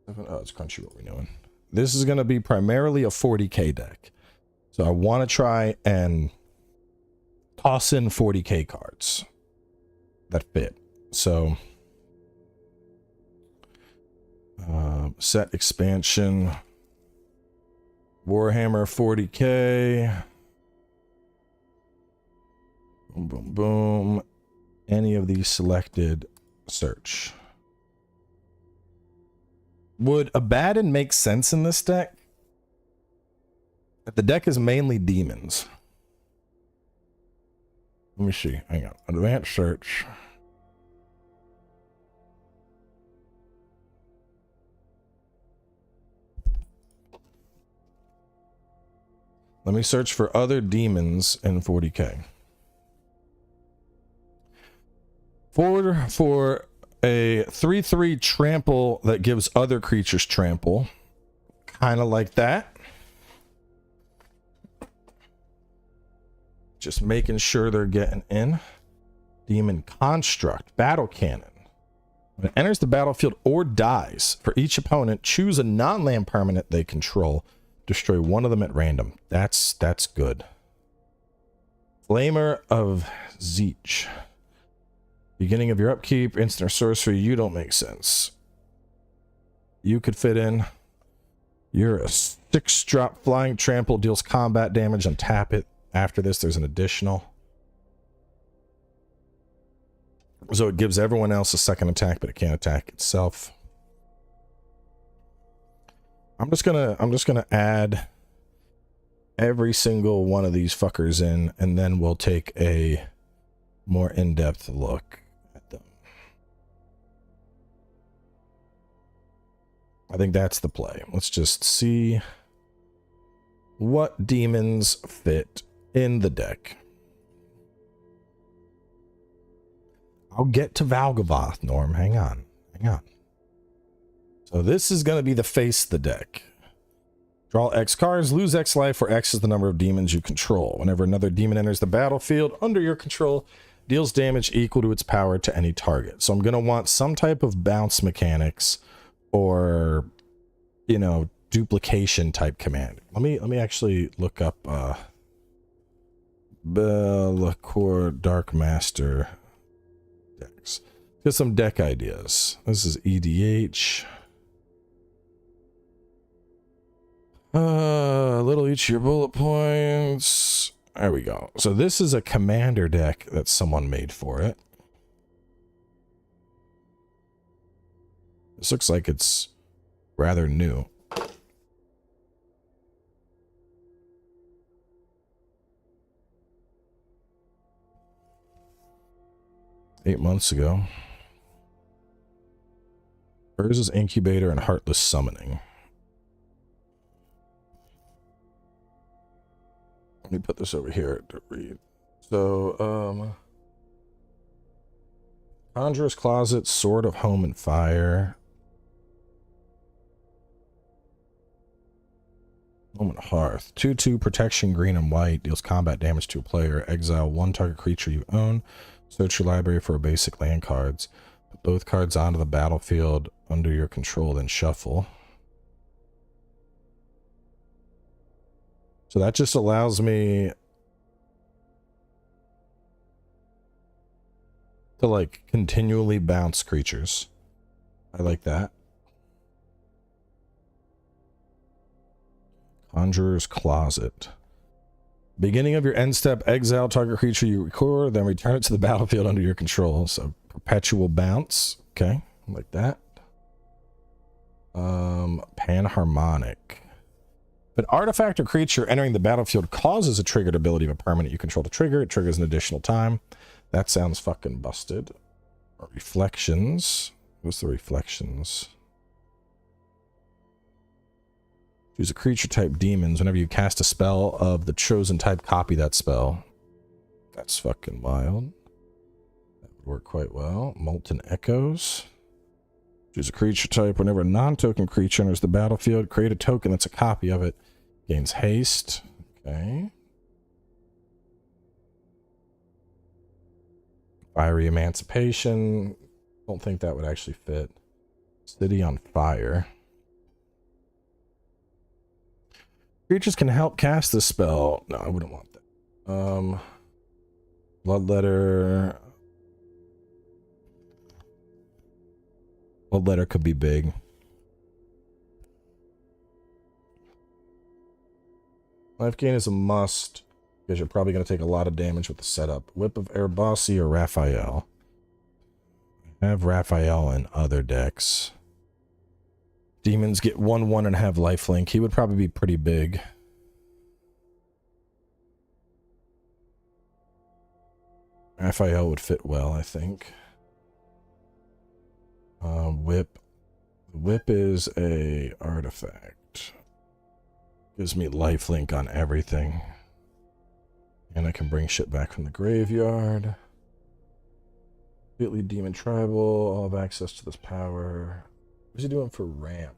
Oh, it's Crunchy, what we're doing. This is going to be primarily a 40k deck. So I want to try and toss in 40k cards that fit. So set expansion, Warhammer 40k, boom, boom, boom. Any of these selected, search. Would Abaddon make sense in this deck? The deck is mainly demons. Let me see. Hang on. Advanced search. Let me search for other demons in 40k. For a 3/3 trample that gives other creatures trample. Kind of like that. Just making sure they're getting in. Demon Construct. Battle Cannon. When it enters the battlefield or dies, for each opponent, choose a non-land permanent they control. Destroy one of them at random. That's good. Flamer of Zeech. Beginning of your upkeep, instant or sorcery, you don't make sense. You could fit in. You're a 6-drop flying trample, deals combat damage, untap it. After this, there's an additional. So it gives everyone else a second attack, but it can't attack itself. I'm just gonna add every single one of these fuckers in, and then we'll take a more in-depth look at them. I think that's the play. Let's just see what demons fit in the deck. I'll get to Valgavoth, Norm. Hang on. So this is going to be the face of the deck. Draw X cards, lose X life, where X is the number of demons you control. Whenever another demon enters the battlefield under your control, deals damage equal to its power to any target. So I'm going to want some type of bounce mechanics or, you know, duplication type command. Let me actually look up Be'lakor Dark Master decks. Get some deck ideas. This is EDH. Little each of your bullet points. There we go. So this is a commander deck that someone made for it. This looks like it's rather new. Eight months ago. Urza's Incubator and Heartless Summoning. Let me put this over here to read. So, Conjurer's Closet, Sword of Home and Fire. Home and Hearth. 2/2 protection, green and white. Deals combat damage to a player. Exile one target creature you own. Search your library for basic land cards. Put both cards onto the battlefield under your control, then shuffle. So that just allows me to like continually bounce creatures. I like that. Conjurer's Closet. Beginning of your end step, exile target creature you record, then return it to the battlefield under your control. So perpetual bounce. Okay, like that. Panharmonic. If an artifact or creature entering the battlefield causes a triggered ability of a permanent you control to trigger, it triggers an additional time. That sounds fucking busted. Reflections. What's the reflections? Choose a creature type demons. Whenever you cast a spell of the chosen type, copy that spell. That's fucking wild. That would work quite well. Molten Echoes. Choose a creature type. Whenever a non-token creature enters the battlefield, create a token that's a copy of it. Gains haste. Okay. Fiery Emancipation. Don't think that would actually fit. City on Fire. Creatures can help cast this spell. No, I wouldn't want that. Bloodletter. Bloodletter could be big. Life gain is a must, because you're probably going to take a lot of damage with the setup. Whip of Erebossi or Raphael. I have Raphael in other decks. Demons get 1/1 and have lifelink. He would probably be pretty big. Raphael would fit well, I think. Whip. Whip is a artifact. Gives me lifelink on everything. And I can bring shit back from the graveyard. Completely Demon Tribal. All have access to this power. What's he doing for ramp?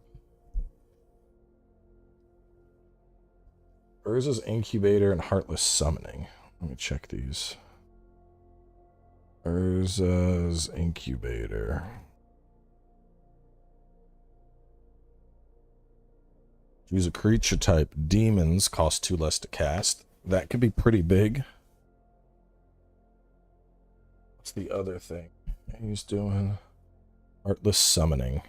Urza's Incubator and Heartless Summoning. Let me check these. Urza's Incubator. Choose a creature type. Demons cost 2 less to cast. That could be pretty big. What's the other thing he's doing? Heartless Summoning.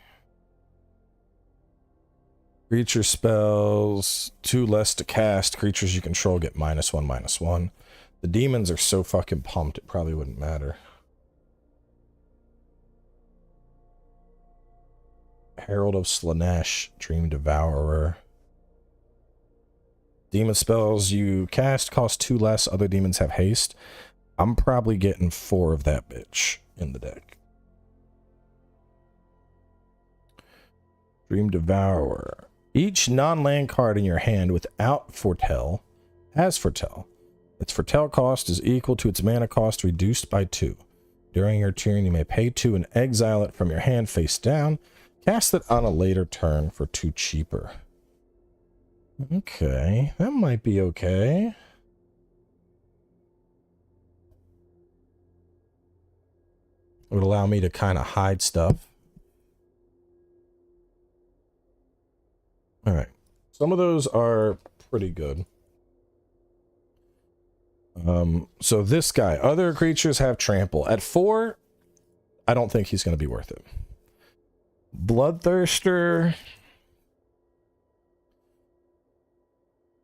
Creature spells, 2 less to cast. Creatures you control get -1/-1. The demons are so fucking pumped, it probably wouldn't matter. Herald of Slanesh, Dream Devourer. Demon spells you cast cost 2 less. Other demons have haste. I'm probably getting 4 of that bitch in the deck. Dream Devourer. Each non-land card in your hand without Foretell has Foretell. Its Foretell cost is equal to its mana cost reduced by 2. During your turn, you may pay 2 and exile it from your hand face down. Cast it on a later turn for 2 cheaper. Okay, that might be okay. It would allow me to kind of hide stuff. All right, some of those are pretty good. So this guy, other creatures have trample. At 4, I don't think he's going to be worth it. Bloodthirster.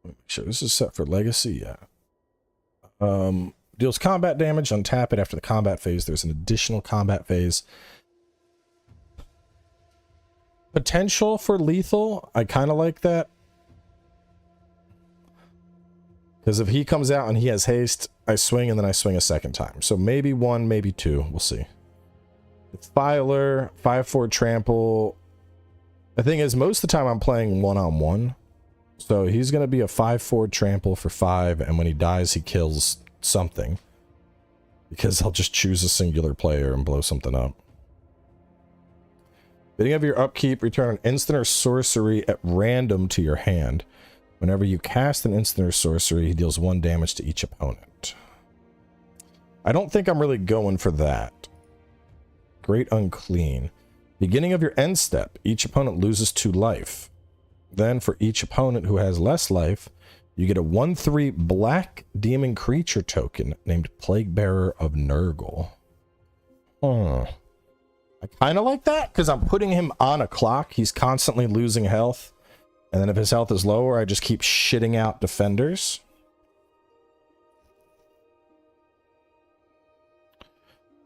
Make sure this is set for legacy. Yeah. Deals combat damage. Untap it after the combat phase. There's an additional combat phase. Potential for lethal. I kind of like that. Because if he comes out and he has haste, I swing and then I swing a second time. So maybe 1, maybe 2. We'll see. Filer, 5/4 trample. The thing is, most of the time I'm playing 1-on-1. So he's going to be a 5/4 trample for 5, and when he dies, he kills something. Because I'll just choose a singular player and blow something up. Beginning of your upkeep, return an instant or sorcery at random to your hand. Whenever you cast an instant or sorcery, he deals 1 damage to each opponent. I don't think I'm really going for that. Great Unclean. Beginning of your end step, each opponent loses 2 life. Then for each opponent who has less life, You get a 1/3 black demon creature token named Plague Bearer of Nurgle. I kind of like that because I'm putting him on a clock. He's constantly losing health. And then if his health is lower, I just keep shitting out defenders.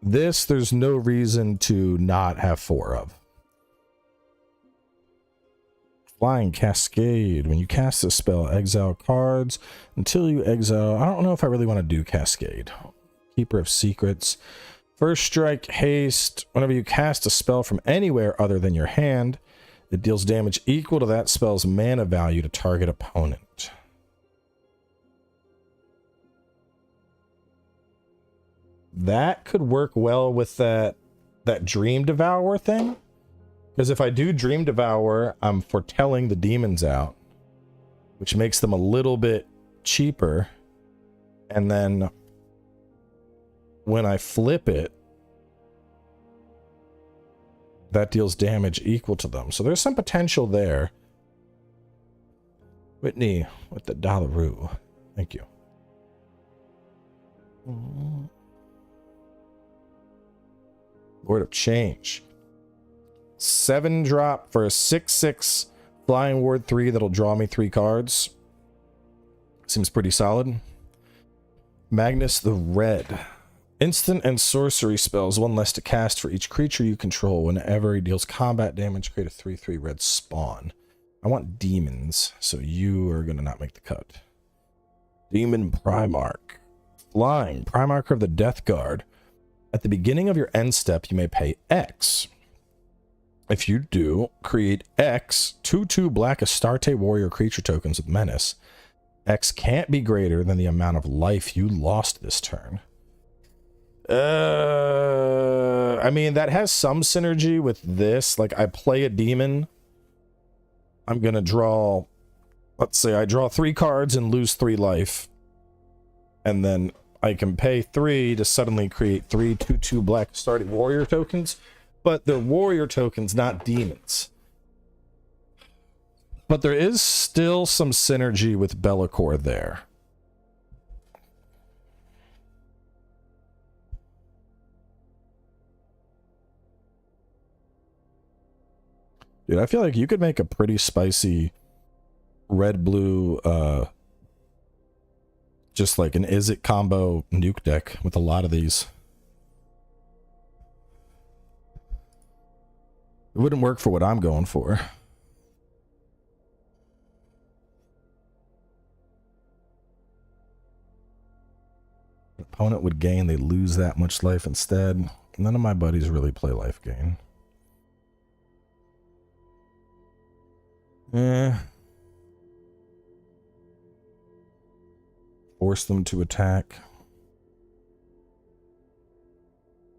This, there's no reason to not have 4 of. Flying Cascade. When you cast this spell, exile cards until you exile. I don't know if I really want to do Cascade. Keeper of Secrets. First strike, haste. Whenever you cast a spell from anywhere other than your hand, it deals damage equal to that spell's mana value to target opponent. That could work well with that Dream Devourer thing. Because if I do Dream Devourer, I'm foretelling the demons out, which makes them a little bit cheaper. And then when I flip it, that deals damage equal to them. So there's some potential there. Whitney with the dollaroo. Thank you. Lord of Change. 7 drop for a 6/6 flying ward 3 that'll draw me 3 cards. Seems pretty solid. Magnus the Red. Instant and sorcery spells, 1 less to cast for each creature you control. Whenever he deals combat damage, create a 3/3 red spawn. I want demons, so you are going to not make the cut. Demon Primarch. Flying. Primarch of the Death Guard. At the beginning of your end step, you may pay X. If you do, create X 2/2 black Astarte warrior creature tokens with menace. X can't be greater than the amount of life you lost this turn. I mean, that has some synergy with this. Like, I play a demon. I'm gonna draw, let's say I draw 3 cards and lose 3 life. And then I can pay 3 to suddenly create 3 2/2 black Astarte warrior tokens. But they're warrior tokens, not demons. But there is still some synergy with Be'lakor there. Dude, I feel like you could make a pretty spicy red-blue, just like an Izzet combo nuke deck with a lot of these. It wouldn't work for what I'm going for. Opponent would gain, they lose that much life instead. None of my buddies really play life gain. Force them to attack.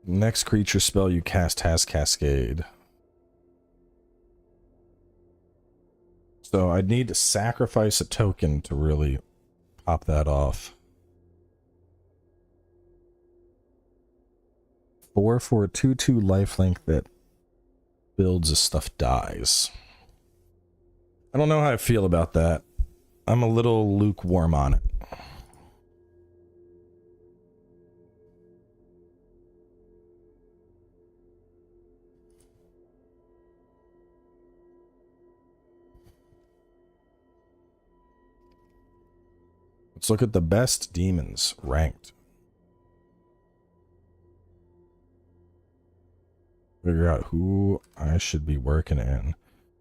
Next creature spell you cast has Cascade. So I'd need to sacrifice a token to really pop that off. 4 for a 2/2 lifelink that builds as stuff dies. I don't know how I feel about that. I'm a little lukewarm on it. Let's look at the best demons ranked. Figure out who I should be working in.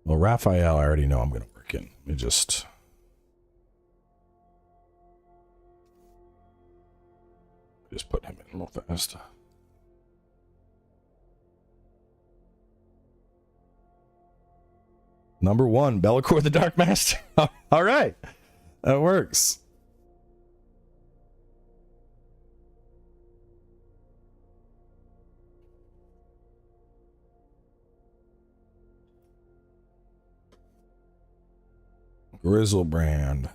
Well, Raphael, I already know I'm going to work in. Let me just put him in real fast. Number 1, Be'lakor the Dark Master. All right. That works. Grizzlebrand.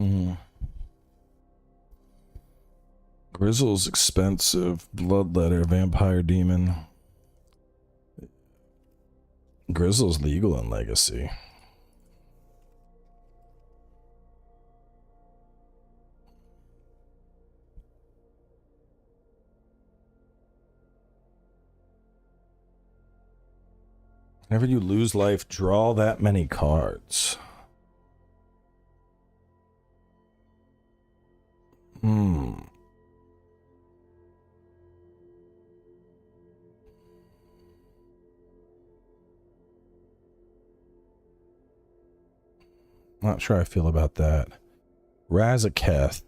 Mm. Grizzle's expensive. Bloodletter, vampire demon. Grizzle's legal in Legacy. Whenever you lose life, draw that many cards. Hmm. Not sure how I feel about that. Razaketh,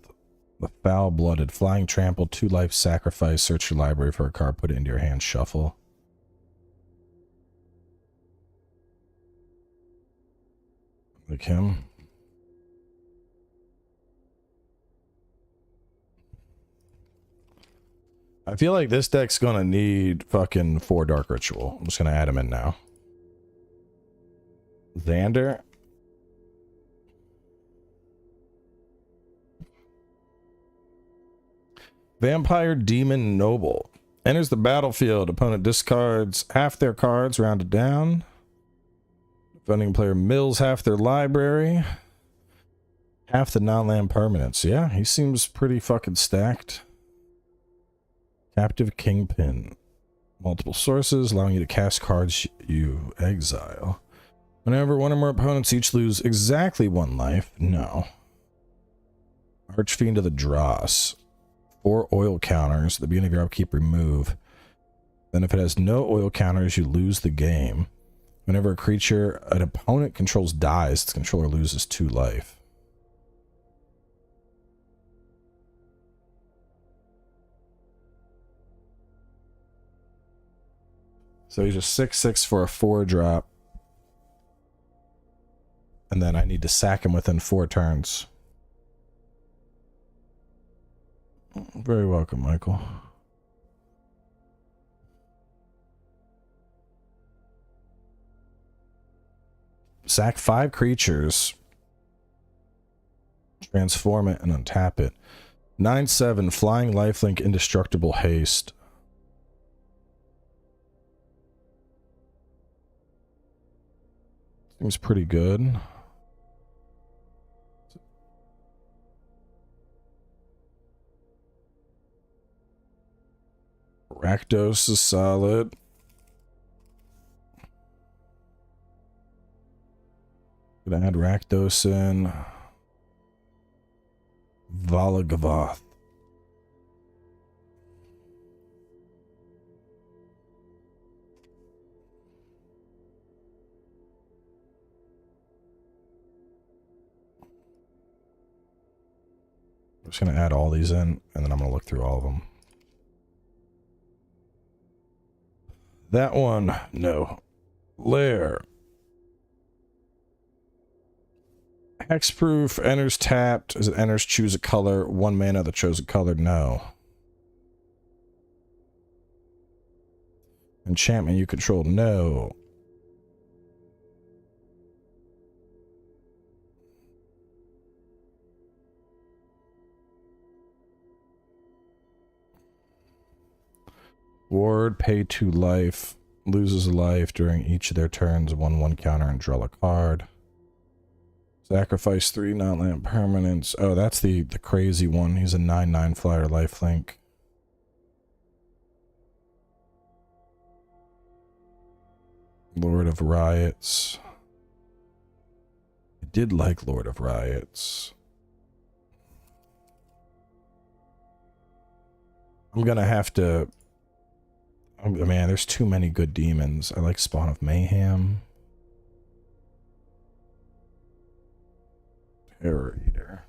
the foul-blooded, flying trample, 2 life sacrifice, search your library for a card, put it into your hand, shuffle. Like him. I feel like this deck's gonna need fucking 4 Dark Ritual. I'm just gonna add him in now. Xander. Vampire Demon Noble. Enters the battlefield. Opponent discards half their cards, rounded down. Defending player mills half their library. Half the non-land permanents. Yeah, he seems pretty fucking stacked. Captive Kingpin. Multiple sources, allowing you to cast cards you exile. Whenever one or more opponents each lose exactly 1 life. No. Archfiend of the Dross. 4 oil counters. At the beginning of your upkeep, remove. Then if it has no oil counters, you lose the game. Whenever a creature an opponent controls dies, its controller loses 2 life. So he's just 6/6 for a 4-drop. And then I need to sack him within 4 turns. Very welcome, Michael. Sack 5 creatures. Transform it and untap it. 9/7, flying lifelink, indestructible haste. Seems pretty good. Rakdos is solid. Gonna add Rakdos in. Valagavath. I'm just gonna add all these in, and then I'm gonna look through all of them. That one, no. Lair. Hexproof, enters tapped. As it enters, choose a color. 1 mana, the chosen color, no. Enchantment you control, no. Ward, pay 2 life. Loses a life during each of their turns. 1/1 counter and draw a card. Sacrifice 3 non-land permanents. Oh, that's the crazy one. He's a 9/9 flyer lifelink. Lord of Riots. I did like Lord of Riots. I'm gonna have to... Oh, man, there's too many good demons. I like Spawn of Mayhem. Terror Eater.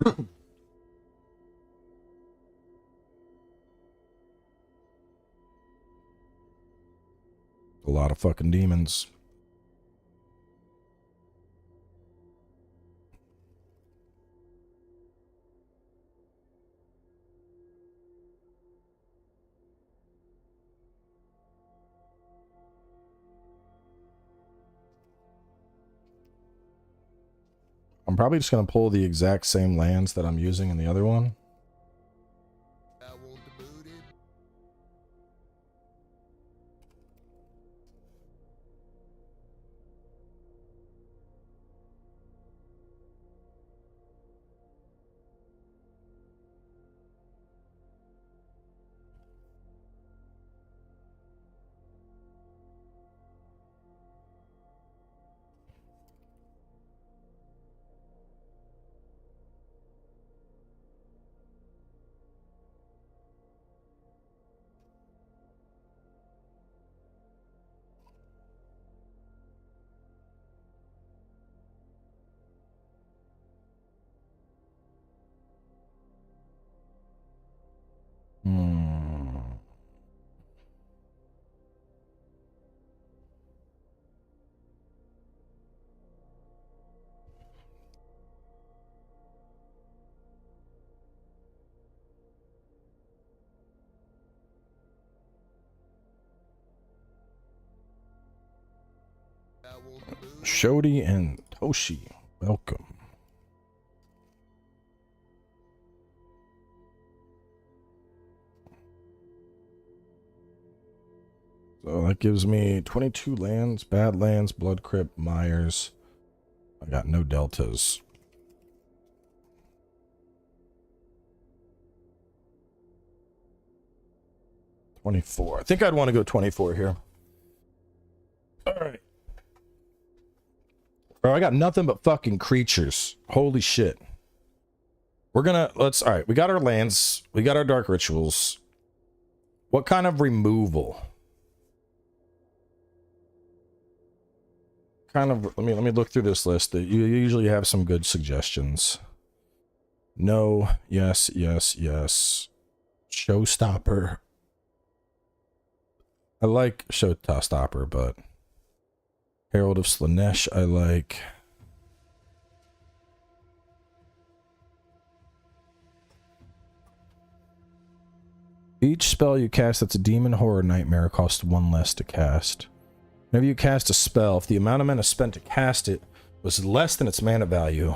A lot of fucking demons. I'm probably just going to pull the exact same lands that I'm using in the other one. Shodi and Toshi, welcome. So that gives me 22 lands, Badlands, Blood Crypt, Myers. I got no deltas. $24. I think I'd want to go 24 here. All right. Bro, I got nothing but fucking creatures. Holy shit. We're gonna, all right, we got our lands, we got our dark rituals. What kind of removal? Kind of, let me look through this list. You usually have some good suggestions. No, yes, yes, yes. Showstopper. I like Showstopper, but Herald of Slanesh I like. Each spell you cast that's a demon horror nightmare costs 1 less to cast. Whenever you cast a spell, if the amount of mana spent to cast it was less than its mana value,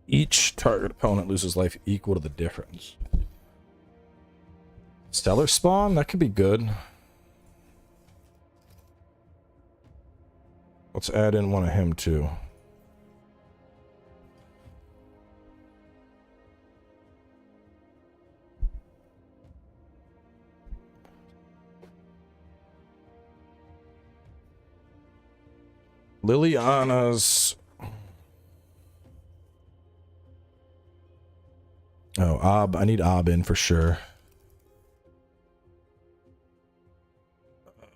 each target opponent loses life equal to the difference. Stellar Spawn? That could be good. Let's add in one of him too. Liliana's... Oh, Ob. I need Ob in for sure.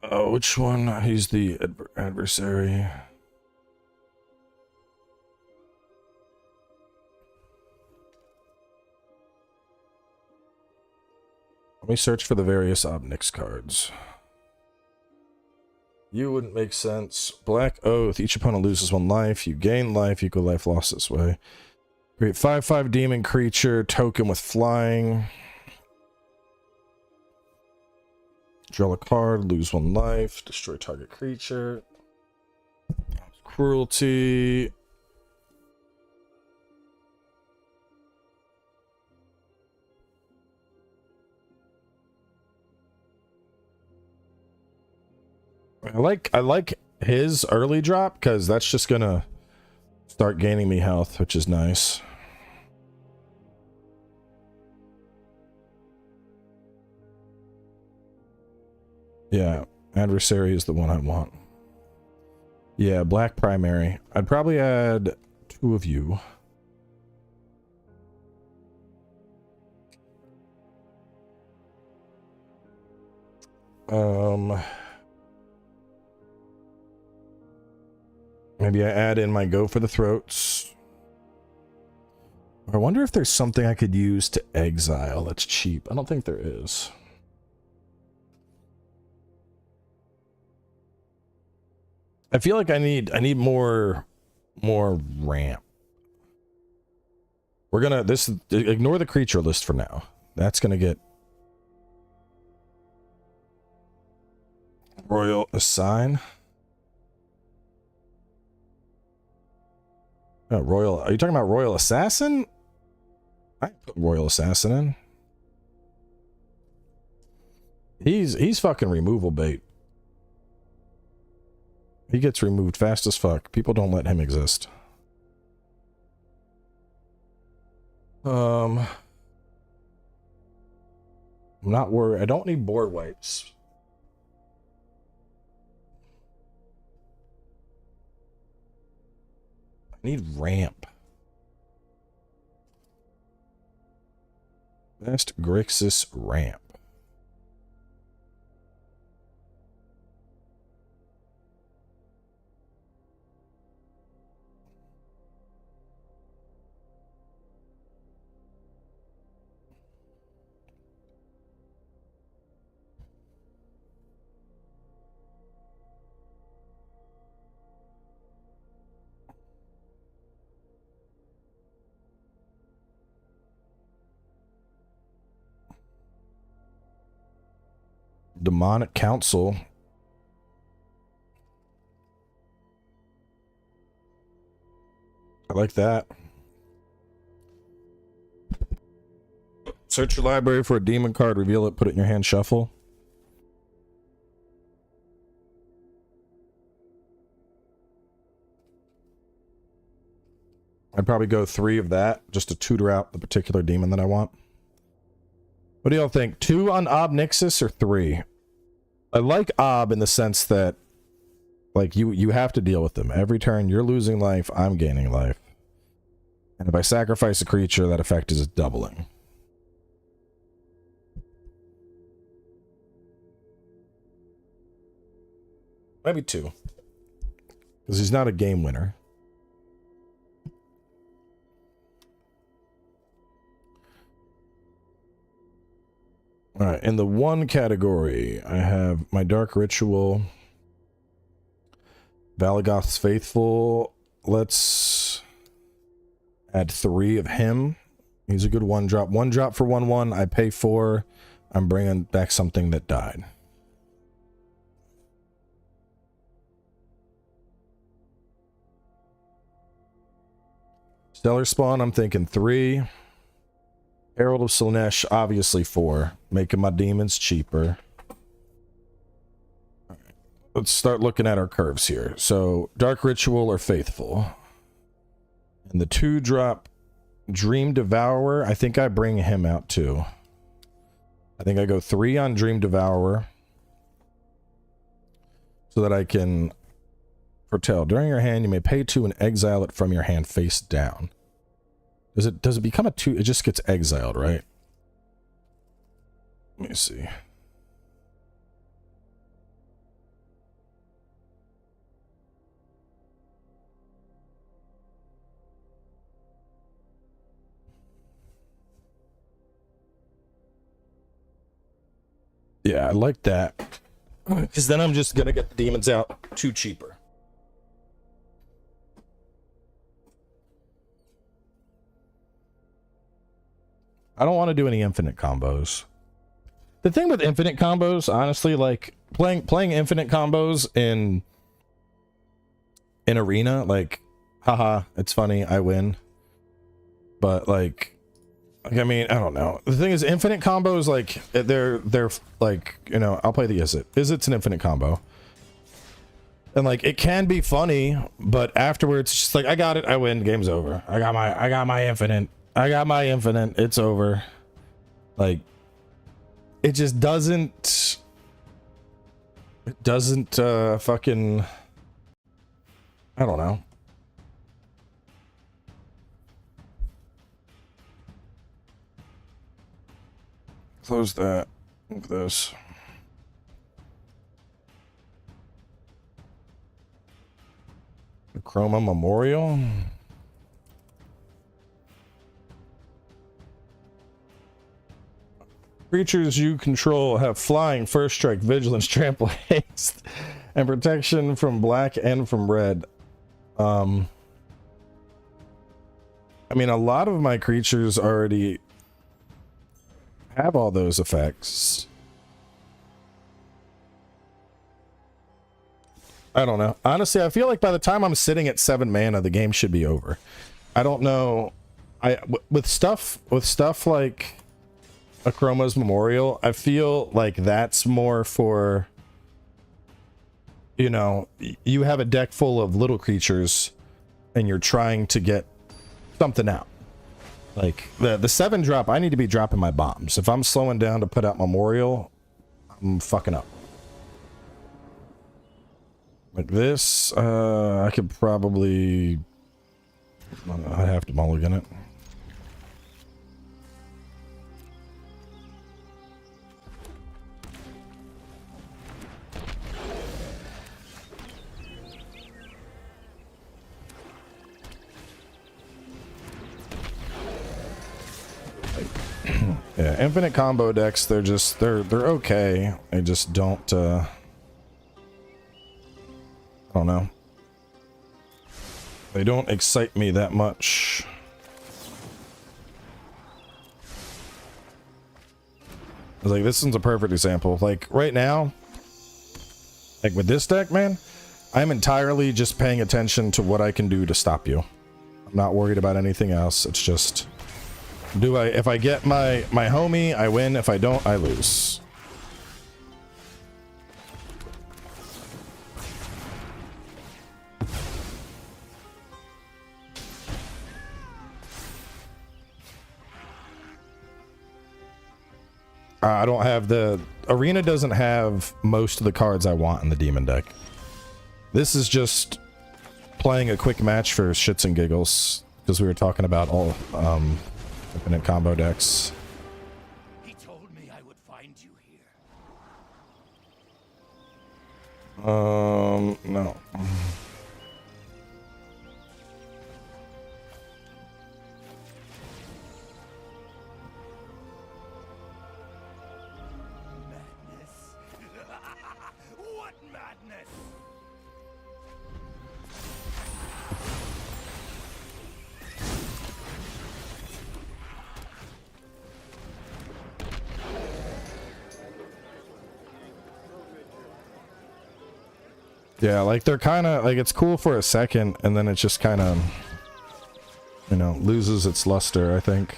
Oh, which one? He's the adversary. Let me search for the various Obnix cards. You wouldn't make sense. Black Oath. Each opponent loses 1 life. You gain life. Equal life lost this way. Great 5/5 demon creature. Token with flying. Draw a card. Lose 1 life. Destroy target creature. Cruelty. I like his early drop because that's just gonna start gaining me health, which is nice. Yeah, adversary is the one I want. Yeah, black primary. I'd probably add 2 of you. Maybe I add in my Go for the Throats. I wonder if there's something I could use to exile that's cheap. I don't think there is. I feel like I need more ramp. We're gonna ignore the creature list for now. That's gonna get Royal Assign. Oh, Royal, are you talking about Royal Assassin? I put Royal Assassin in. He's fucking removal bait. He gets removed fast as fuck. People don't let him exist. I'm not worried. I don't need board wipes. I need ramp. Best Grixis ramp. Demonic Council. I like that. Search your library for a demon card, reveal it, put it in your hand, shuffle. I'd probably go 3 of that just to tutor out the particular demon that I want. What do y'all think? 2 on Ob Nixis or 3? I like Ob in the sense that, like, you have to deal with them. Every turn, you're losing life, I'm gaining life. And if I sacrifice a creature, that effect is doubling. Maybe 2. Because he's not a game winner. Alright, in the 1 category, I have my Dark Ritual, Valagoth's Faithful. Let's add 3 of him. He's a good 1-drop. 1-drop for 1/1. I pay 4. I'm bringing back something that died. Stellar Spawn, I'm thinking 3. Herald of Slaanesh, obviously 4. Making my demons cheaper. All right. Let's start looking at our curves here. So, Dark Ritual or Faithful. And the 2-drop Dream Devourer, I think I bring him out too. I think I go 3 on Dream Devourer. So that I can foretell. During your hand, you may pay 2 and exile it from your hand face down. Does it become a 2? It just gets exiled, right? Let me see. Yeah, I like that. Because then I'm just gonna get the demons out 2 cheaper. I don't want to do any infinite combos. The thing with infinite combos, honestly, like playing infinite combos in arena, like, haha, it's funny, I win. But like I mean, I don't know. The thing is, infinite combos, like they're like, you know, I'll play the Izzet. Izzet's an infinite combo. And like it can be funny, but afterwards it's just like, I got it, I win, game's over. I got my infinite. It's over. Like it just doesn't fucking, I don't know. Close that. Look at this. The Chroma Memorial. Creatures you control have flying, first strike, vigilance, trample, haste, and protection from black and from red. I mean, a lot of my creatures already have all those effects. I don't know. Honestly, I feel like by the time I'm sitting at 7 mana, the game should be over. I don't know. With stuff like Akroma's Memorial, I feel like that's more for, you know, you have a deck full of little creatures and you're trying to get something out. Like the 7-drop, I need to be dropping my bombs. If I'm slowing down to put out Memorial, I'm fucking up. Like this, I could probably, I'd have to mulligan it. Yeah, infinite combo decks, they're okay. They just don't I don't know. They don't excite me that much. I was like, this one's a perfect example. Like right now, like with this deck, man, I'm entirely just paying attention to what I can do to stop you. I'm not worried about anything else. It's just, if I get my homie, I win. If I don't, I lose. I don't have the arena doesn't have most of the cards I want in the demon deck. This is just playing a quick match for shits and giggles because we were talking about all infinite combo decks. He told me I would find you here. No. What madness! Yeah, like they're kind of like, it's cool for a second and then it just kind of, you know, loses its luster, I think.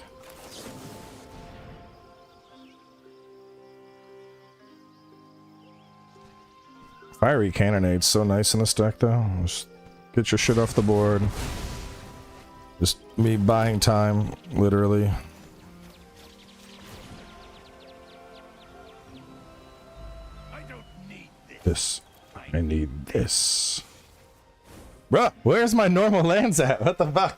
Fiery Cannonade's so nice in this deck though. Just get your shit off the board. Just me buying time, literally. I don't need this. This. I need this. Bruh, where's my normal lands at? What the fuck?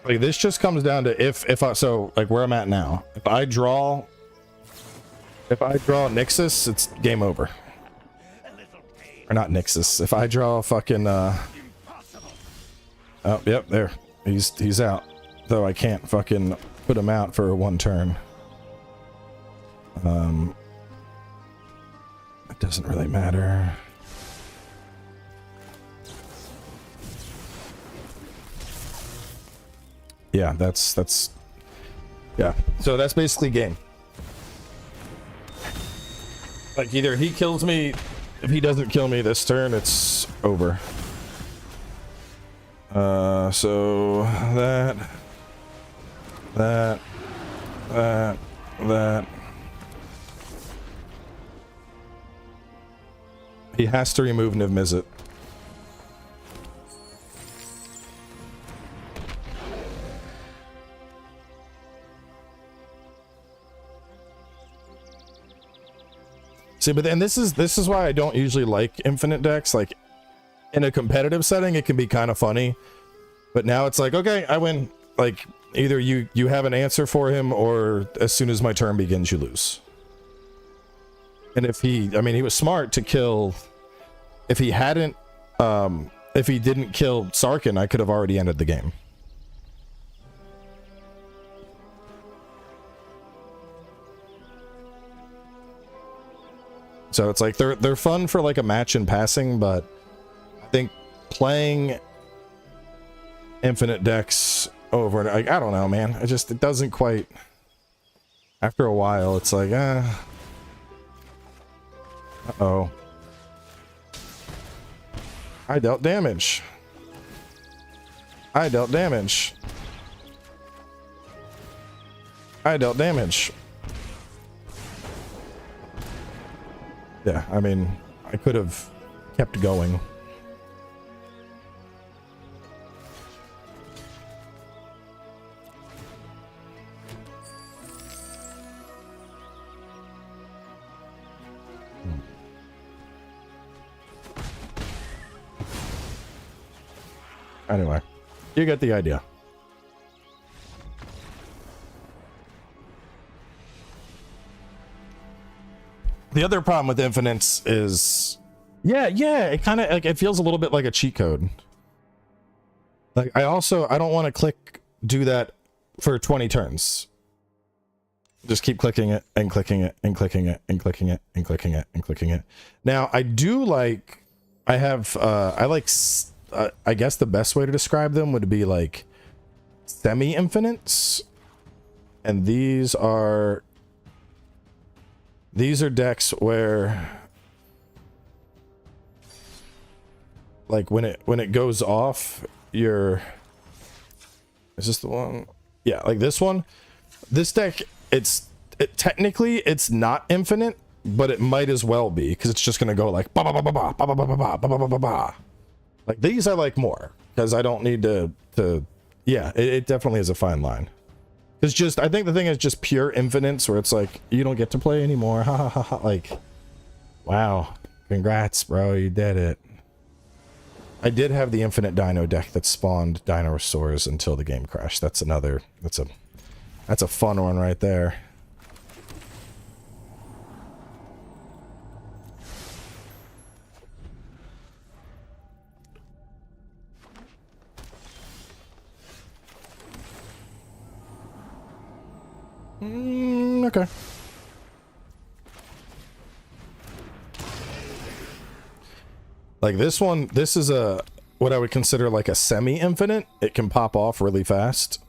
Like this just comes down to if I, so like where I'm at now. If I draw Nixus, it's game over. Or not Nixus. If I draw fucking oh yep, there. He's out. Though I can't fucking put him out for 1 turn. It doesn't really matter. Yeah, that's yeah. So that's basically game. Like either he kills me, if he doesn't kill me this turn, it's over. So that. He has to remove Niv Mizzet. See, but then this is why I don't usually like infinite decks. Like in a competitive setting, it can be kind of funny, but now it's like, okay, I win. Like either you have an answer for him, or as soon as my turn begins, you lose. And if he, I mean, he was smart to kill. If he hadn't if he didn't kill Sarkin, I could have already ended the game. So it's like they're fun for like a match in passing, but I think playing infinite decks over and like, I don't know, man. It doesn't quite. After a while, it's like, uh-oh. I dealt damage. I dealt damage. I dealt damage. Yeah, I mean, I could have kept going. Anyway, you get the idea. The other problem with infinites is, yeah, it kind of like it feels a little bit like a cheat code. Like I don't want to do that for 20 turns. Just keep clicking it and clicking it and clicking it and clicking it and clicking it and clicking it. Now I do like, I guess the best way to describe them would be like semi-infinites, and these are decks where like when it goes off, is this the one? Yeah, like this one. This deck, technically it's not infinite, but it might as well be, because it's just gonna go like ba ba ba ba ba ba ba ba ba ba ba ba ba. Like these I like more, because I don't need to yeah, it definitely is a fine line. It's just, I think the thing is just pure infinites, where it's like, you don't get to play anymore, ha ha ha ha, like, wow, congrats bro, you did it. I did have the infinite dino deck that spawned dinosaurs until the game crashed. That's a fun one right there. Okay. Like this one, this is what I would consider like a semi-infinite. It can pop off really fast.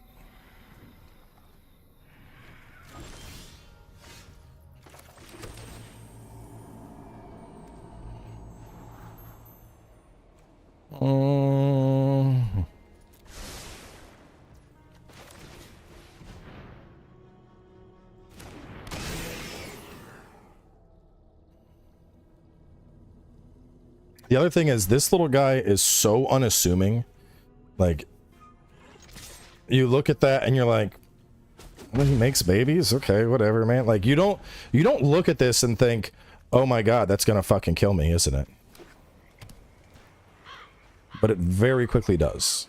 The other thing is, this little guy is so unassuming. Like, you look at that and you're like, well, he makes babies? Okay, whatever, man. Like, you don't look at this and think, oh my god, that's gonna fucking kill me, isn't it? But it very quickly does.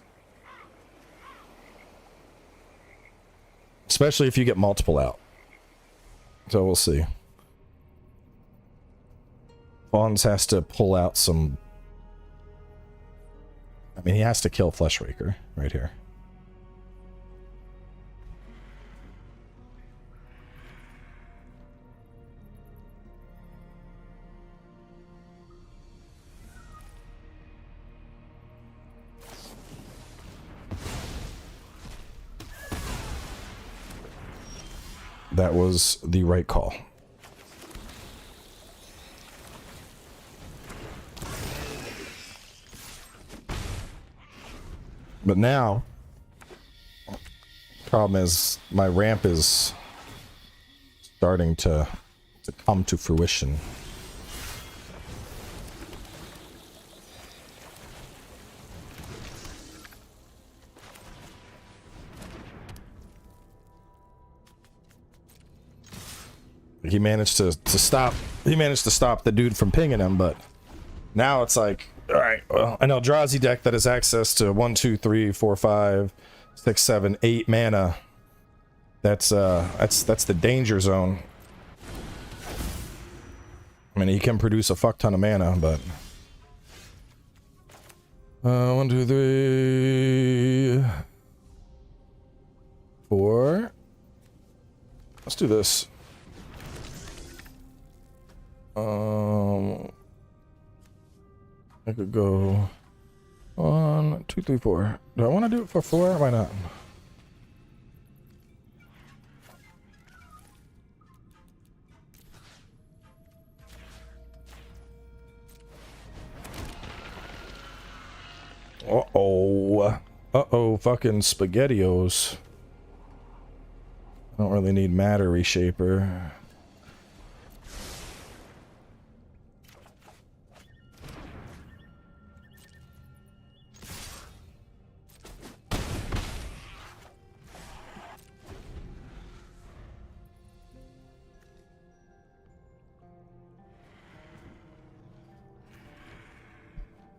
Especially if you get multiple out. So we'll see. Fawns has to pull out some... I mean, he has to kill Fleshraker right here. That was the right call. But now, problem is my ramp is starting to come to fruition. He managed to stop. He managed to stop the dude from pinging him, but now it's like, all right, well, an Eldrazi deck that has access to 1, 2, 3, 4, 5, 6, 7, 8 mana. That's the danger zone. I mean, he can produce a fuck ton of mana, but 1, 2, 3, 4. Let's do this. I could go 1, 2, 3, 4. Do I want to do it for 4? Why not? Uh-oh. Uh-oh, fucking SpaghettiOs. I don't really need matter reshaper.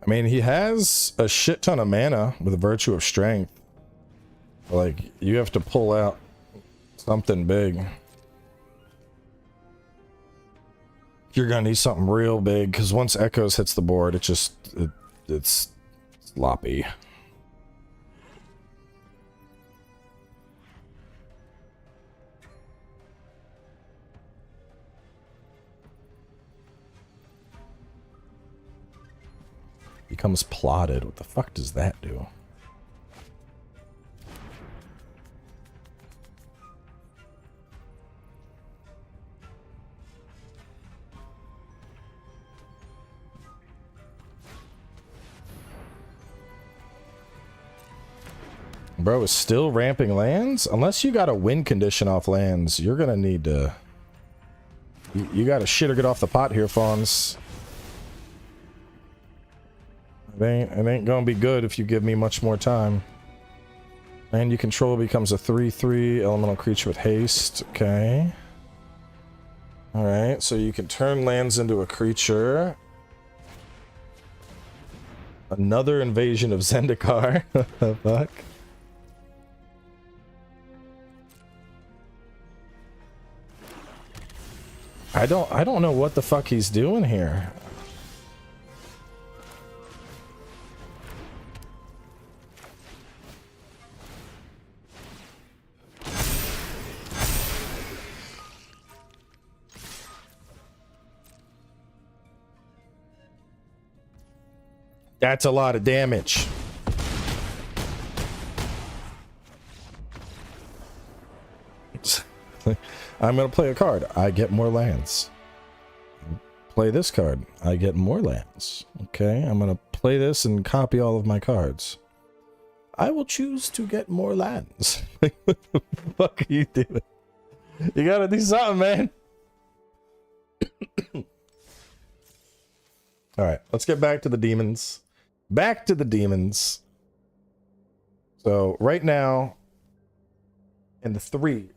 I mean, he has a shit ton of mana with a Virtue of Strength. Like, you have to pull out something big. You're gonna need something real big, because once Echoes hits the board, it's sloppy. Becomes plotted. What the fuck does that do? Bro is still ramping lands? Unless you got a win condition off lands, you're gonna need to... You gotta shit or get off the pot here, Fawns. It ain't gonna be good if you give me much more time. And you control becomes a 3/3 elemental creature with haste. Okay. Alright, so you can turn lands into a creature. Another invasion of Zendikar. What the fuck? I don't know what the fuck he's doing here. That's a lot of damage. I'm gonna play a card. I get more lands. Play this card. I get more lands. Okay, I'm gonna play this and copy all of my cards. I will choose to get more lands. What the fuck are you doing? You gotta do something, man. Alright, let's get back to the demons. Back to the demons. So, right now, in the 2,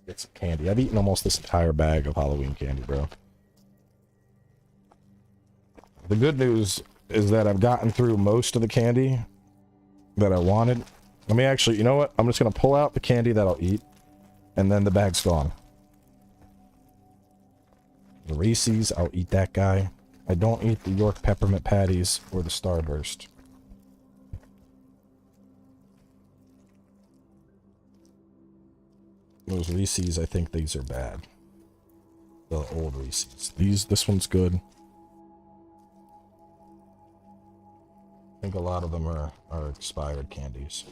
get some candy. I've eaten almost this entire bag of Halloween candy, bro. The good news is that I've gotten through most of the candy that I wanted. Let me actually, you know what? I'm just gonna pull out the candy that I'll eat, and then the bag's gone. The Reese's, I'll eat that guy. I don't eat the York peppermint patties or the Starburst. Those Reese's, I think these are bad. The old Reese's. This one's good. I think a lot of them are expired candies.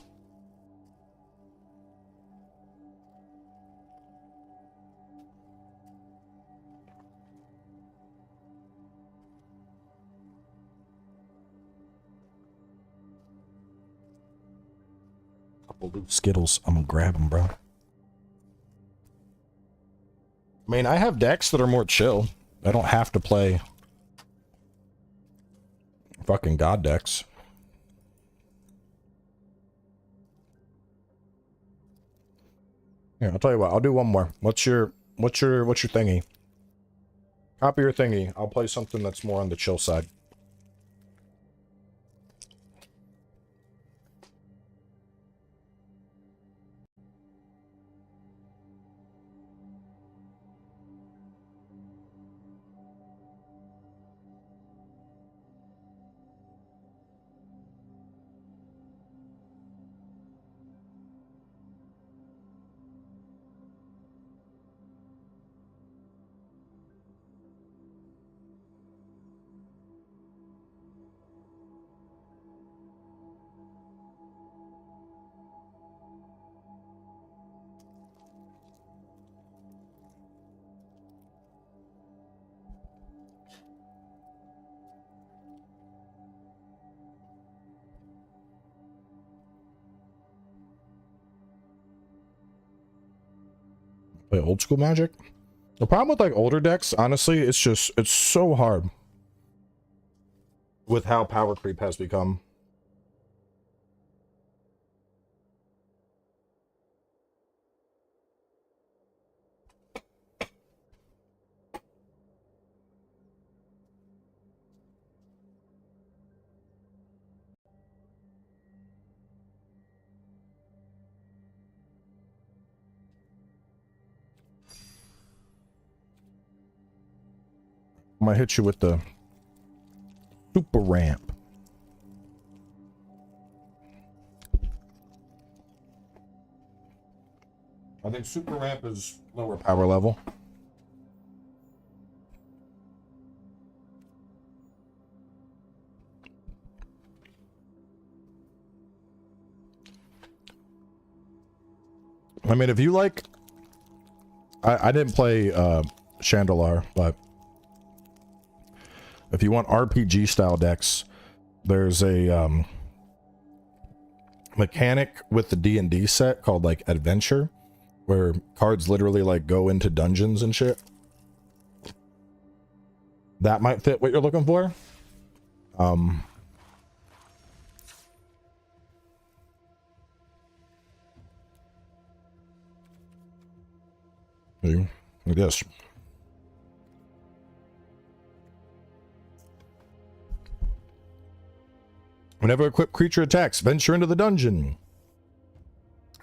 Couple loose Skittles. I'm gonna grab them, bro. I mean, I have decks that are more chill. I don't have to play fucking god decks. Here, I'll tell you what. I'll do one more. What's your thingy? Copy your thingy. I'll play something that's more on the chill side. Play old school Magic. The problem with like older decks, honestly, it's so hard with how power creep has become. I'm gonna hit you with the super ramp. I think super ramp is lower power level. I mean, if you like, I didn't play Chandelar, but if you want RPG style decks, there's a mechanic with the D&D set called like Adventure, where cards literally like go into dungeons and shit. That might fit what you're looking for. I guess. Whenever equipped creature attacks, venture into the dungeon.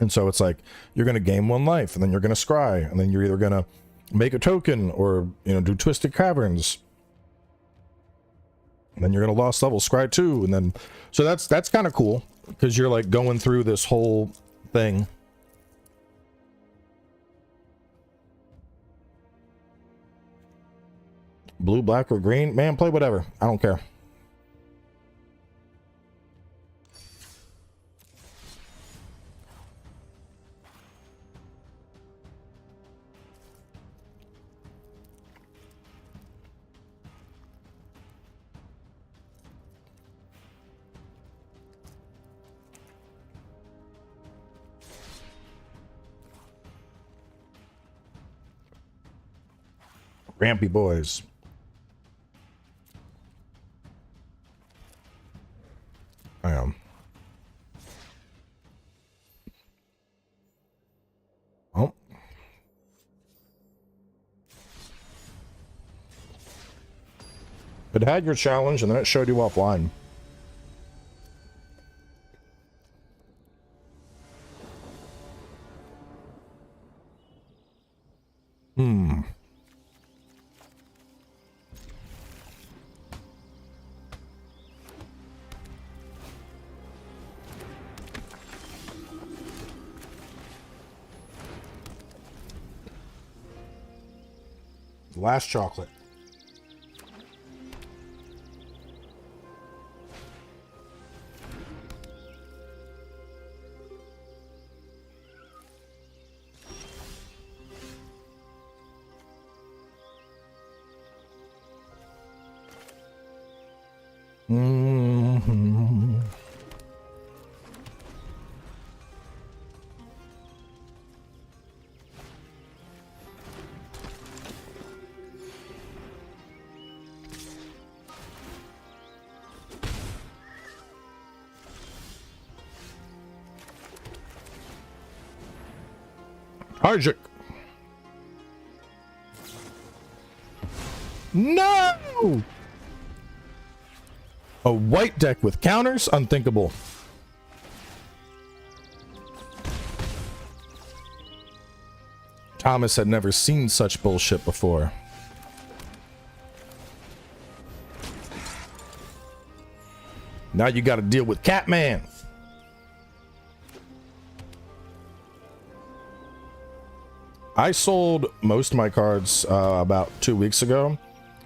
And so it's like, you're going to gain 1 life, and then you're going to scry, and then you're either going to make a token or, you know, do Twisted Caverns. And then you're going to lost level scry 2, and then, so that's kind of cool, because you're like going through this whole thing. Blue, black, or green, man, play whatever. I don't care. Rampy boys. I am. Oh. It had your challenge and then it showed you offline. Last chocolate. Hydra. No! A white deck with counters? Unthinkable. Thomas had never seen such bullshit before. Now you gotta deal with Catman. I sold most of my cards about 2 weeks ago,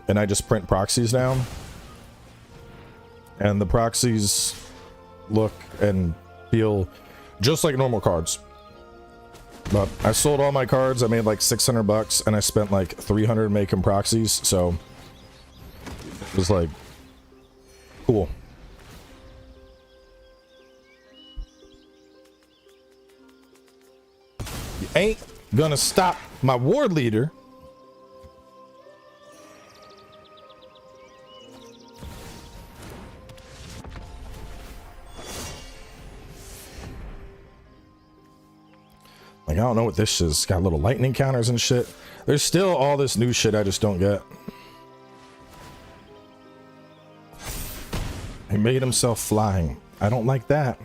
and I just print proxies now. And the proxies look and feel just like normal cards. But I sold all my cards, I made like $600, and I spent like 300 making proxies, so it was like, cool. You ain't gonna stop my ward leader. Like, I don't know what this is. It's got little lightning counters and shit. There's still all this new shit I just don't get. He made himself flying. I don't like that.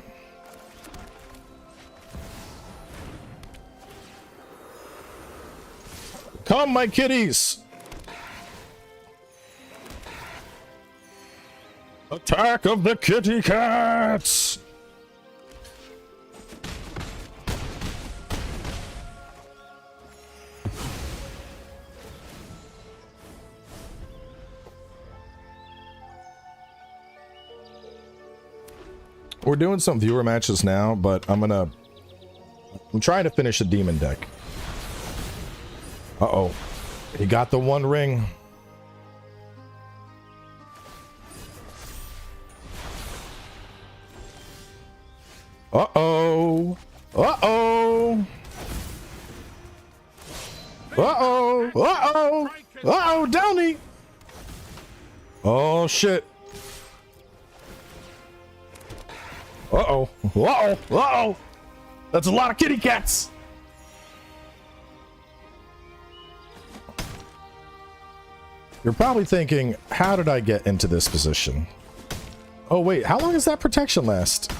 Come, my kitties! Attack of the kitty cats! We're doing some viewer matches now, but I'm trying to finish a demon deck. Uh-oh. He got the one ring. Uh-oh. Uh-oh. Uh-oh. Uh-oh. Uh-oh, Downey. Oh, shit. Uh-oh. Uh-oh. Uh-oh. That's a lot of kitty cats. You're probably thinking, how did I get into this position? Oh, wait. How long does that protection last?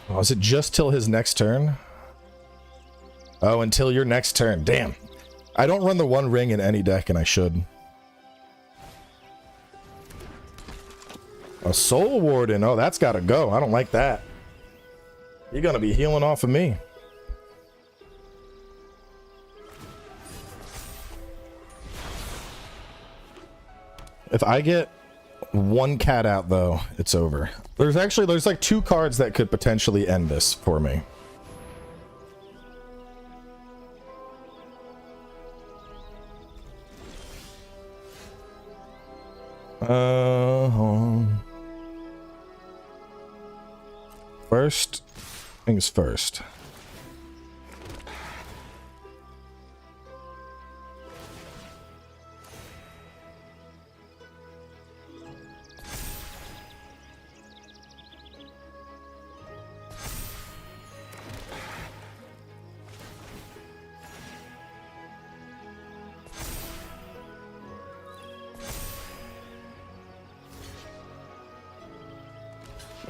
Oh, is it just till his next turn? Oh, until your next turn. Damn. I don't run the one ring in any deck, and I should. A Soul Warden. Oh, that's got to go. I don't like that. You're going to be healing off of me. If I get one cat out, though, it's over. There's like 2 cards that could potentially end this for me. First things first.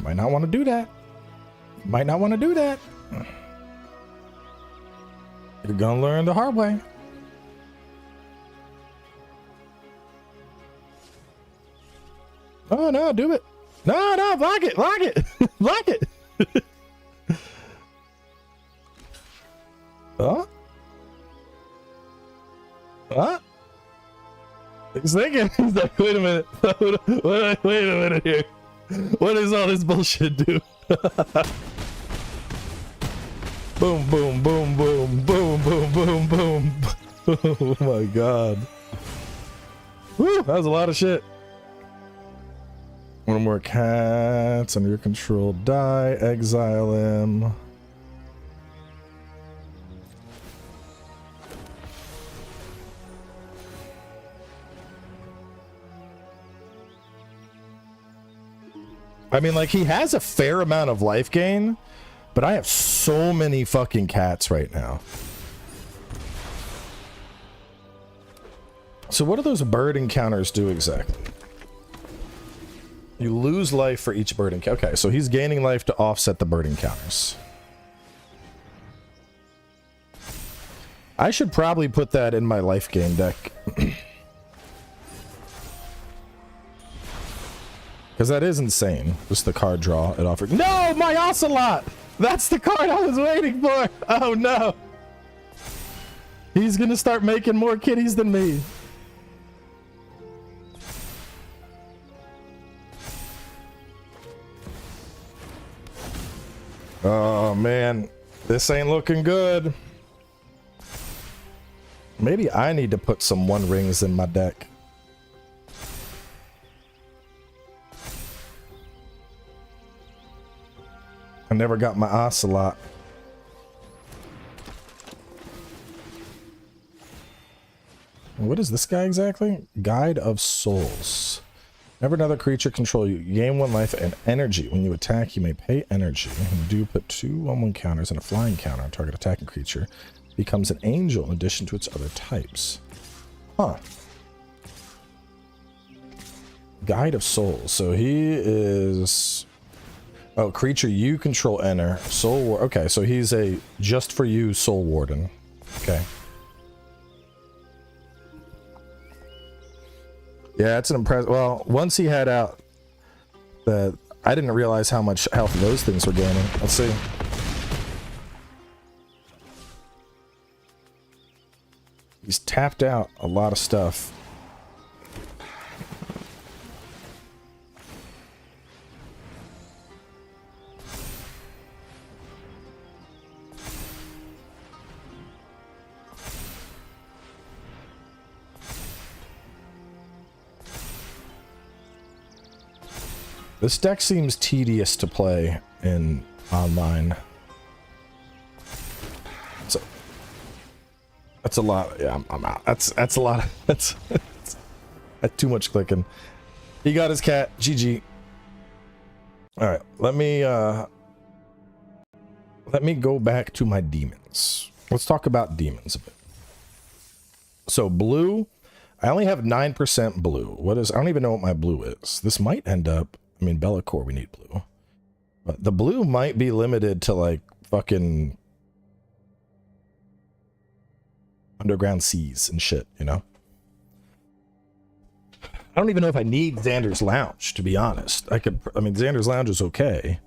Might not want to do that. Might not want to do that. You're gonna learn the hard way. Oh no, do it. No, block it, block it, block it. Huh? Huh? He's thinking, he's like, wait a minute. Wait a minute here. What does all this bullshit do? Boom, boom, boom, boom, boom, boom, boom, boom. Oh my god. Woo, that was a lot of shit. One more cats under your control. Die, exile him. I mean, like, he has a fair amount of life gain, but I have so many fucking cats right now. So what do those bird encounters do exactly? You lose life for each bird encounter. Okay, so he's gaining life to offset the bird encounters. I should probably put that in my life gain deck. Because that is insane. Just the card draw it offered. No, my Ocelot! That's the card I was waiting for! Oh no! He's gonna start making more kitties than me. Oh man, this ain't looking good. Maybe I need to put some one rings in my deck. I never got my ocelot. What is this guy exactly? Guide of Souls. Whenever another creature control you, you gain 1 life and energy. When you attack, you may pay energy. You do put 2 1/1 counters and a flying counter on target attacking creature. Becomes an angel in addition to its other types. Huh. Guide of Souls. So he is... Oh, creature you control enter. Soul War. Okay, so he's a just for you Soul Warden. Okay. Yeah, it's an impressive. Well, once he had out the... I didn't realize how much health those things were gaining. Let's see. He's tapped out a lot of stuff. This deck seems tedious to play in online. So that's a lot. Yeah, I'm out. That's a lot. That's too much clicking. He got his cat. GG. All right, let me go back to my demons. Let's talk about demons a bit. So blue, I only have 9% blue. What is? I don't even know what my blue is. This might end up. I mean, Bellacore, we need blue. But the blue might be limited to, like, fucking underground seas and shit, you know? I don't even know if I need Xander's Lounge, to be honest. I mean, Xander's Lounge is okay.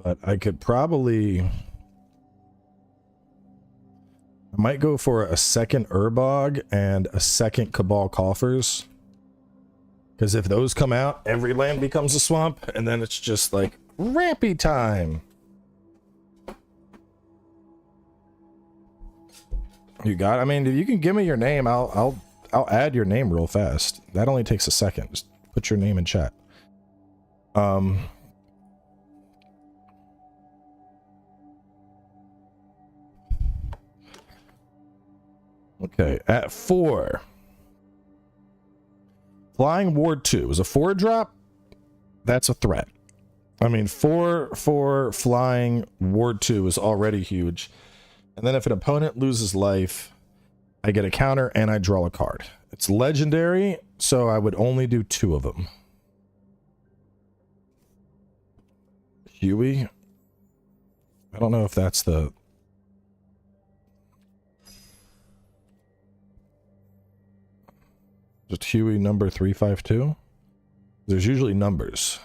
But I could probably... I might go for a second Urbog and a second Cabal Coffers. Because if those come out, every land becomes a swamp, and then it's just like rampy time. You got? I mean, if you can give me your name, I'll add your name real fast. That only takes a second. Just put your name in chat. Okay, at 4. Flying Ward 2 is a 4-drop. That's a threat. I mean, 4 flying Ward 2 is already huge. And then if an opponent loses life, I get a counter and I draw a card. It's legendary, so I would only do 2 of them. Huey. I don't know if that's the... Just Huey number 352? There's usually numbers.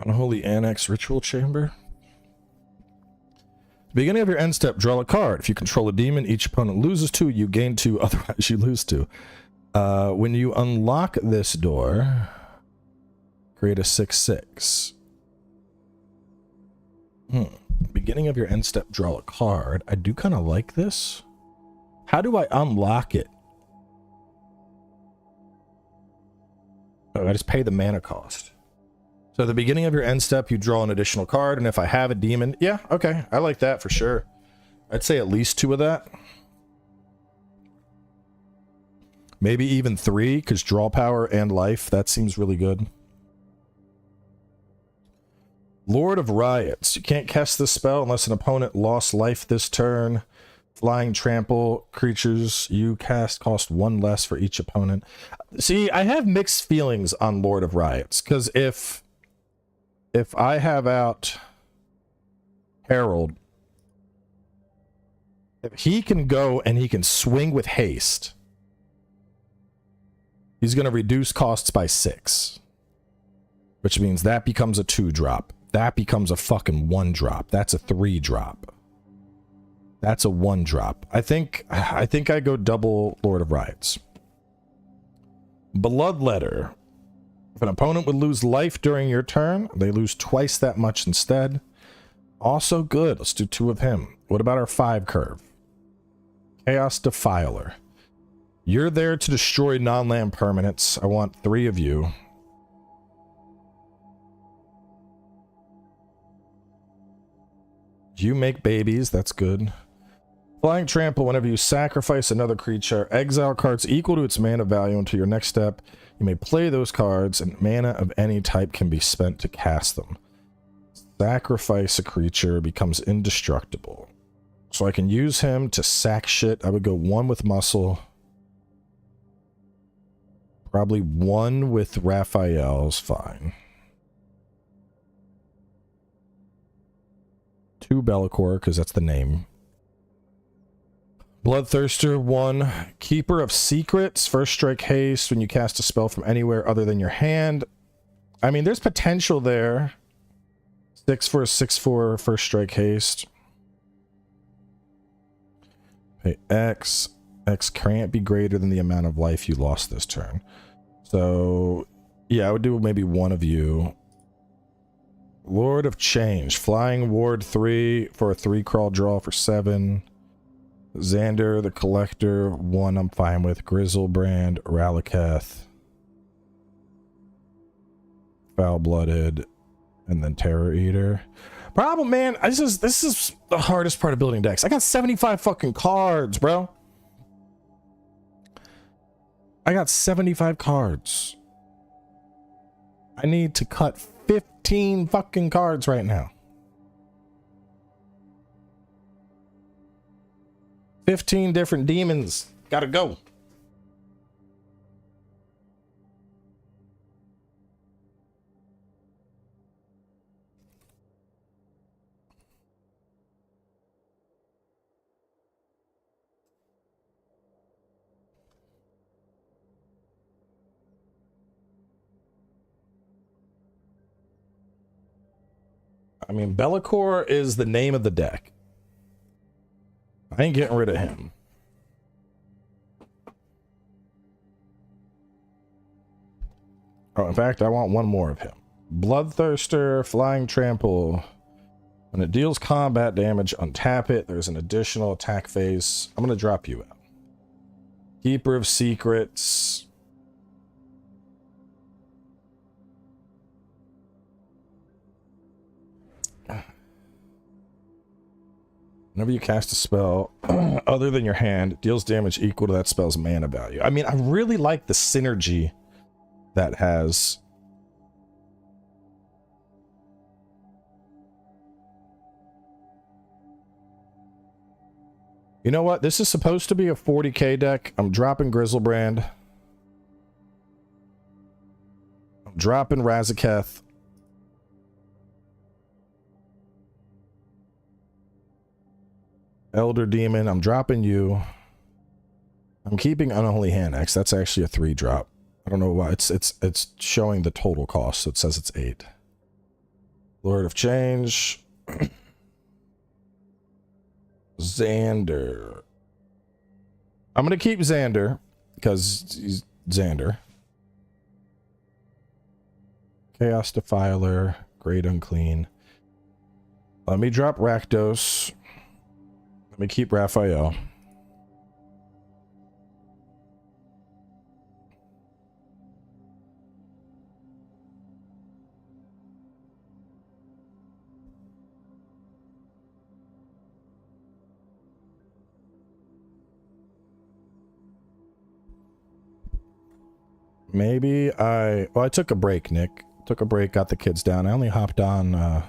Unholy Annex Ritual Chamber. Beginning of your end step, draw a card. If you control a demon, each opponent loses 2, you gain 2, otherwise you lose 2. When you unlock this door, create a 6/6. Beginning of your end step, draw a card. I do kind of like this. How do I unlock it? Oh, I just pay the mana cost. So at the beginning of your end step, you draw an additional card, and if I have a demon, yeah, okay, I like that for sure. I'd say at least 2 of that. Maybe even 3, because draw power and life, that seems really good. Lord of Riots. You can't cast this spell unless an opponent lost life this turn. Flying Trample. Creatures you cast cost 1 less for each opponent. See, I have mixed feelings on Lord of Riots, because if I have out Herald, if he can go and he can swing with haste, he's going to reduce costs by 6. Which means that becomes a 2-drop. That becomes a fucking 1-drop. That's a 3-drop. That's a 1-drop. I think I go double Lord of Riots. Bloodletter. If an opponent would lose life during your turn, they lose twice that much instead. Also good. Let's do 2 of him. What about our 5 curve? Chaos Defiler. You're there to destroy non-land permanents. I want 3 of you. You make babies, that's good. Flying Trample, whenever you sacrifice another creature, exile cards equal to its mana value until your next step. You may play those cards, and mana of any type can be spent to cast them. Sacrifice a creature, becomes indestructible. So I can use him to sack shit. I would go 1 with Muscle. Probably 1 with Raphael's fine. 2 Bellicor, because that's the name. Bloodthirster, 1. Keeper of Secrets, first strike haste when you cast a spell from anywhere other than your hand. I mean, there's potential there. 6 for a 6/4 first strike haste. Pay X. X can't be greater than the amount of life you lost this turn. So, yeah, I would do maybe 1 of you. Lord of Change. Flying Ward 3 for a 3 crawl draw for 7. Xander the Collector, 1 I'm fine with. Grizzlebrand, Ralaketh, Foul-Blooded, and then Terror Eater. Problem, man, this is the hardest part of building decks. I got 75 fucking cards, bro. I got 75 cards. I need to cut 15 fucking cards right now. 15 different demons. Gotta go. I mean, Bellicor is the name of the deck. I ain't getting rid of him. Oh, in fact, I want 1 more of him. Bloodthirster, Flying Trample. When it deals combat damage, untap it. There's an additional attack phase. I'm going to drop you out. Keeper of Secrets. Whenever you cast a spell other than your hand, it deals damage equal to that spell's mana value. I mean, I really like the synergy that has. You know what? This is supposed to be a 40k deck. I'm dropping Grizzlebrand. I'm dropping Razaketh. Elder Demon, I'm dropping you. I'm keeping Unholy Hand X. That's actually a 3 drop. I don't know why. It's showing the total cost, so it says it's 8. Lord of Change. Xander. I'm gonna keep Xander because he's Xander. Chaos Defiler, Great Unclean. Let me drop Rakdos. Let me keep Raphael. Maybe I took a break, Nick. Took a break, got the kids down. I only hopped on an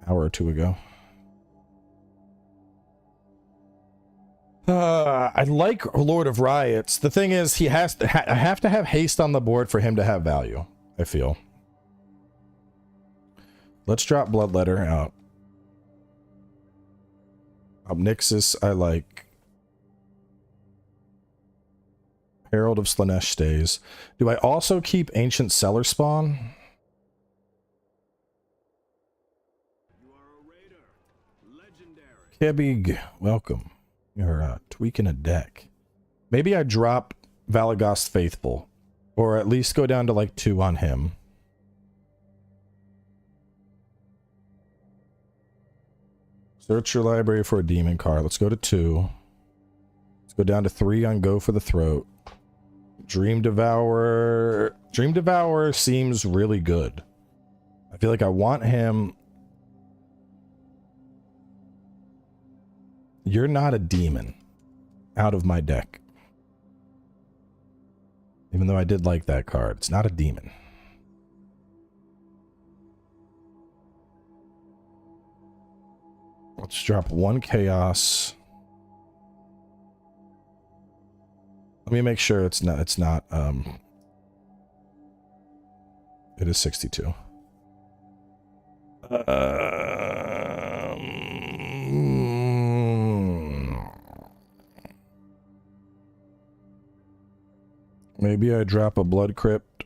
hour or 2 ago. I like Lord of Riots. The thing is, he has to I have to have haste on the board for him to have value, I feel. Let's drop Bloodletter out. Obnixis, I like. Herald of Slanesh stays. Do I also keep Ancient Cellar Spawn? Kebig, welcome. You're tweaking a deck. Maybe I drop Valagost Faithful. Or at least go down to like 2 on him. Search your library for a demon card. Let's go to 2. Let's Go down to 3 on Go for the Throat. Dream Devourer. Dream Devourer seems really good. I feel like I want him. You're not a demon. Out of my deck. Even though I did like that card. It's not a demon. Let's drop 1 chaos. Let me make sure it's not it is 62. Maybe I drop a Blood Crypt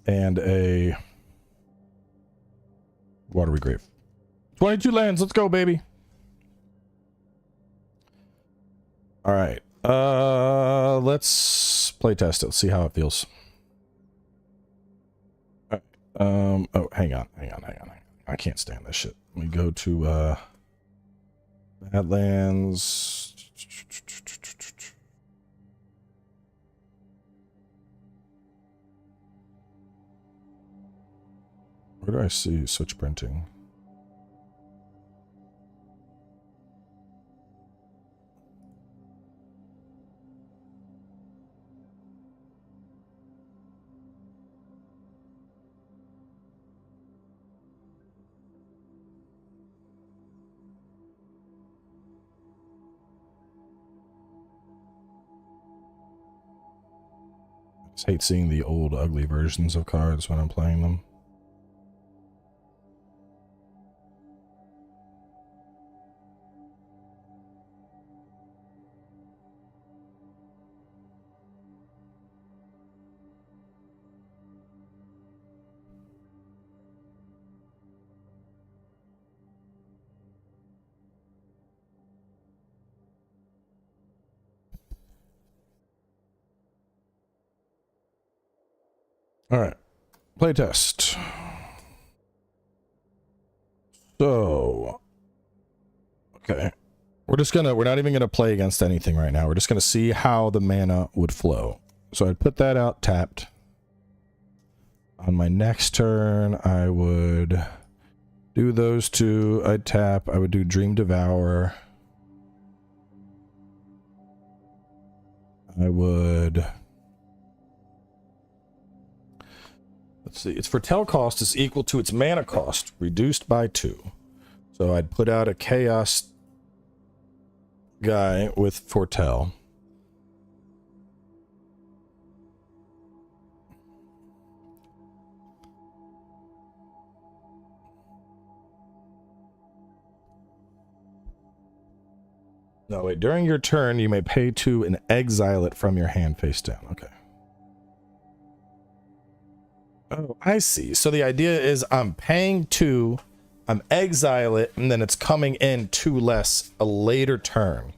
and a Watery Grave. 22 lands, let's go, baby. All right. Let's play test it. Let's see how it feels. All right. Oh, hang on. I can't stand this shit. Let me go to Badlands. Where do I see switch printing? I just hate seeing the old ugly versions of cards when I'm playing them. All right, playtest. So, okay, we're not even gonna play against anything right now. We're just gonna see how the mana would flow. So I'd put that out tapped. On my next turn, I would do those 2. I'd tap. I would do Dream Devourer. I would. Let's see, its foretell cost is equal to its mana cost, reduced by 2. So I'd put out a chaos guy with foretell. No, wait, during your turn, you may pay 2 and exile it from your hand face down. Okay. Oh, I see. So the idea is I'm paying 2, I'm exile it, and then it's coming in 2 less a later turn.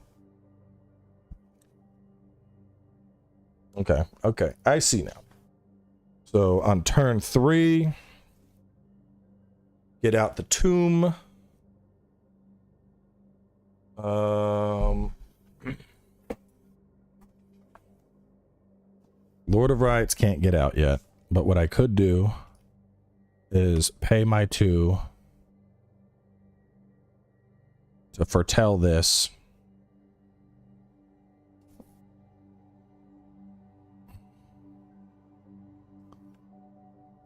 Okay, okay, I see now. So on turn 3, get out the tomb. Lord of Rights can't get out yet. But what I could do is pay my 2 to foretell this.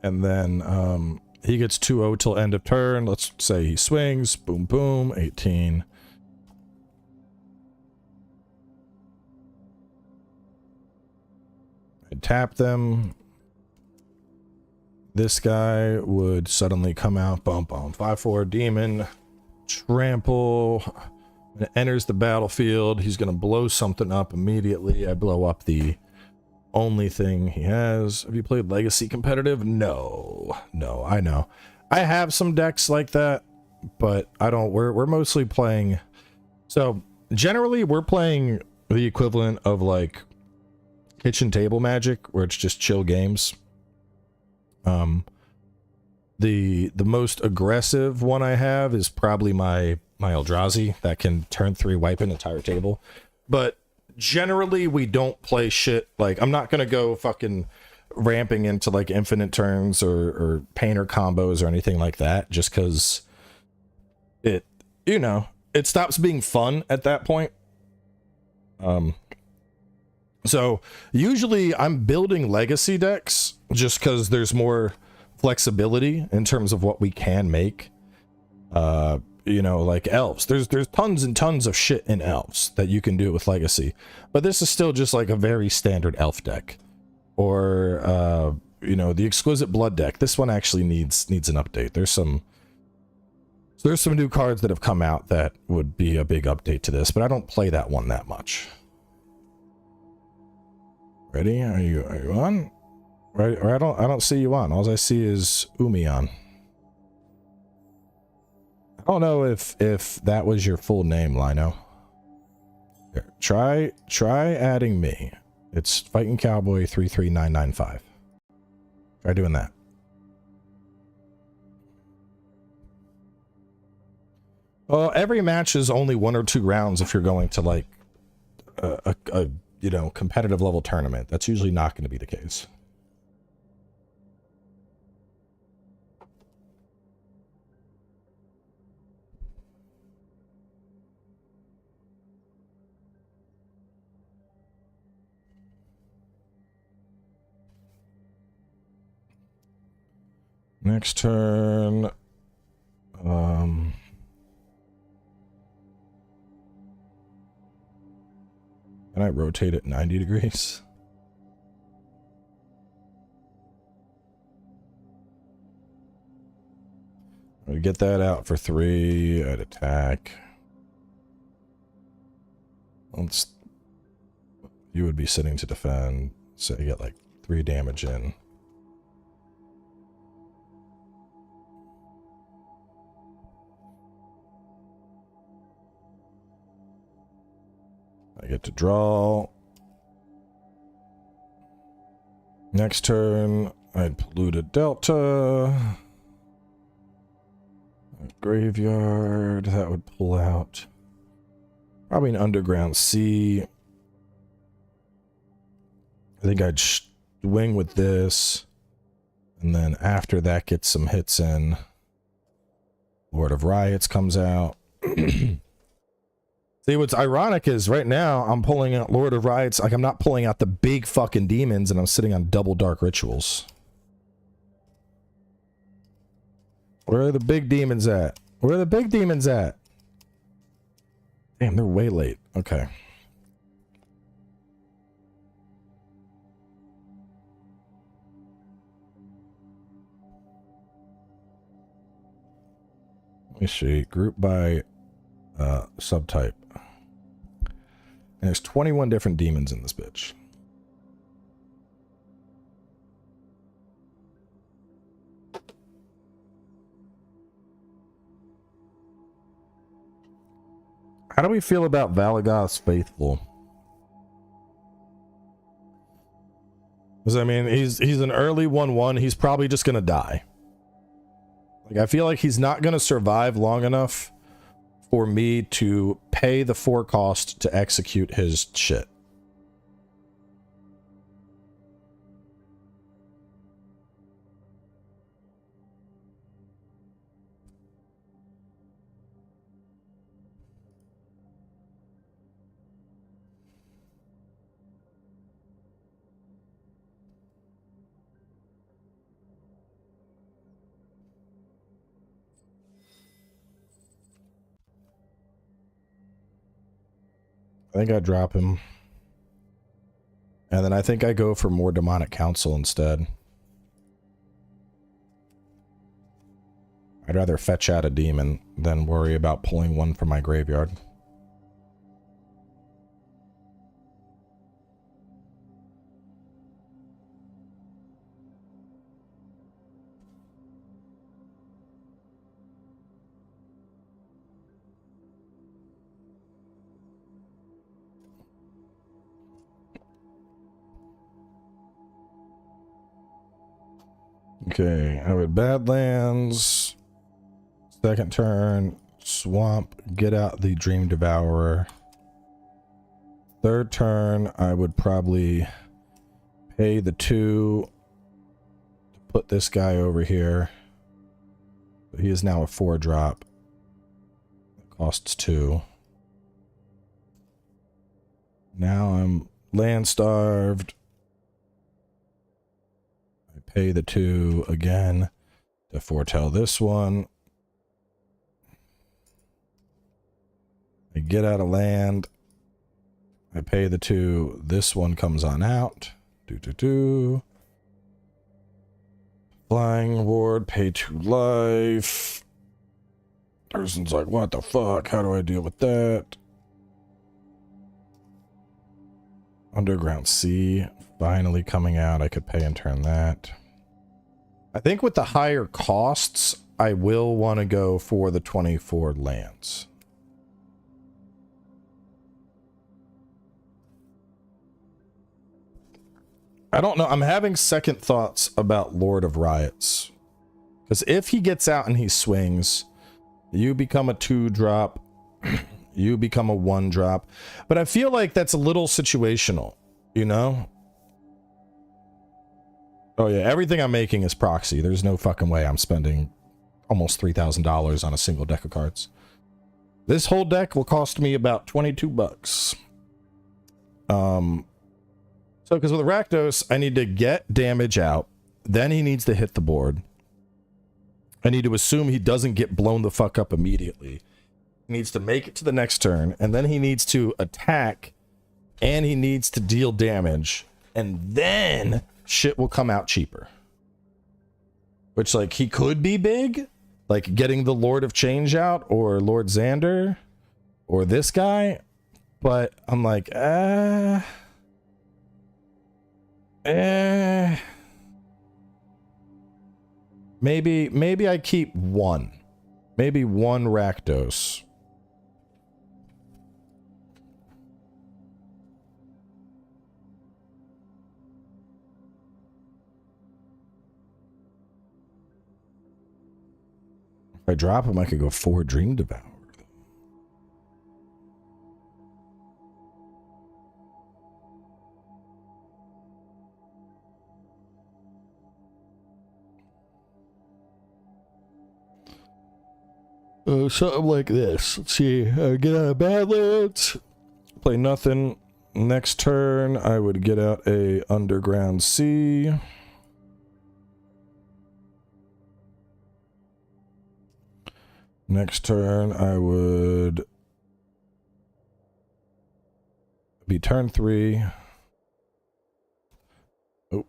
And then he gets 2-0 till end of turn. Let's say he swings. Boom, boom. 18. I tap them. This guy would suddenly come out, bump on 5/4 demon, trample. When it enters the battlefield, he's going to blow something up immediately. I blow up the only thing he has. Have you played Legacy competitive? No, I know. I have some decks like that, but I don't. We're mostly playing. So generally, we're playing the equivalent of like kitchen table Magic, where it's just chill games. The most aggressive one I have is probably my Eldrazi that can turn 3 wipe an entire table. But generally we don't play shit like, I'm not gonna go fucking ramping into like infinite turns or painter combos or anything like that, just because it, you know, it stops being fun at that point. So usually I'm building legacy decks just because there's more flexibility in terms of what we can make. You know, like elves, there's tons and tons of shit in elves that you can do with legacy, but this is still just like a very standard elf deck. Or you know, the exquisite blood deck, this one actually needs an update. There's some new cards that have come out that would be a big update to this, but I don't play that one that much. Ready? Are you on? Right? Or I don't see you on. All I see is Umi on. I don't know if that was your full name, Lino. Here, try adding me. It's FightinCowboy 33995. Try doing that. Well, every match is only 1 or 2 rounds if you're going to like a you know, competitive level tournament. That's usually not going to be the case. Next turn, can I rotate it 90 degrees? I'm gonna get that out for 3. I'd attack. You would be sitting to defend, so you get like 3 damage in. I get to draw. Next turn, I'd pollute a delta. A graveyard, that would pull out. Probably an underground sea. I think I'd swing with this. And then after that gets some hits in. Lord of Riots comes out. See, what's ironic is right now I'm pulling out Lord of Riots. Like, I'm not pulling out the big fucking demons, and I'm sitting on double dark rituals. Where are the big demons at? Where are the big demons at? Damn, they're way late. Okay. Let me see. Group by subtype. And there's 21 different demons in this bitch. How do we feel about Valagoth's Faithful? Because I mean, he's an early 1/1. He's probably just gonna die. Like, I feel like he's not gonna survive long enough for me to pay the 4 cost to execute his shit. I think I drop him. And then I think I go for more Demonic Council instead. I'd rather fetch out a demon than worry about pulling one from my graveyard. Okay, I would Badlands. Second turn, Swamp, get out the Dream Devourer. Third turn, I would probably pay the 2 to put this guy over here. He is now a 4-drop. Costs 2. Now I'm land starved. I pay the 2 again to foretell this one. I get out of land. I pay the 2. This one comes on out. Flying ward, pay 2 life. Person's like, what the fuck? How do I deal with that? Underground Sea finally coming out. I could pay and turn that. I think with the higher costs, I will want to go for the 24 lands. I don't know. I'm having second thoughts about Lord of Riots. Because if he gets out and he swings, you become a 2-drop, you become a 1-drop. But I feel like that's a little situational, you know? Oh yeah, everything I'm making is proxy. There's no fucking way I'm spending almost $3,000 on a single deck of cards. This whole deck will cost me about 22 bucks. So, because with Rakdos, I need to get damage out. Then he needs to hit the board. I need to assume he doesn't get blown the fuck up immediately. He needs to make it to the next turn. And then he needs to attack. And he needs to deal damage. And then shit will come out cheaper. Which, like, he could be big. Like, getting the Lord of Change out. Or Lord Xander. Or this guy. But I'm like, Maybe I keep 1. Maybe 1 Rakdos. If I drop him, I could go 4 Dream Devour. Something like this. Let's see. Get out of Badlands. Play nothing. Next turn, I would get out a Underground Sea. Next turn, I would be turn 3. Oh,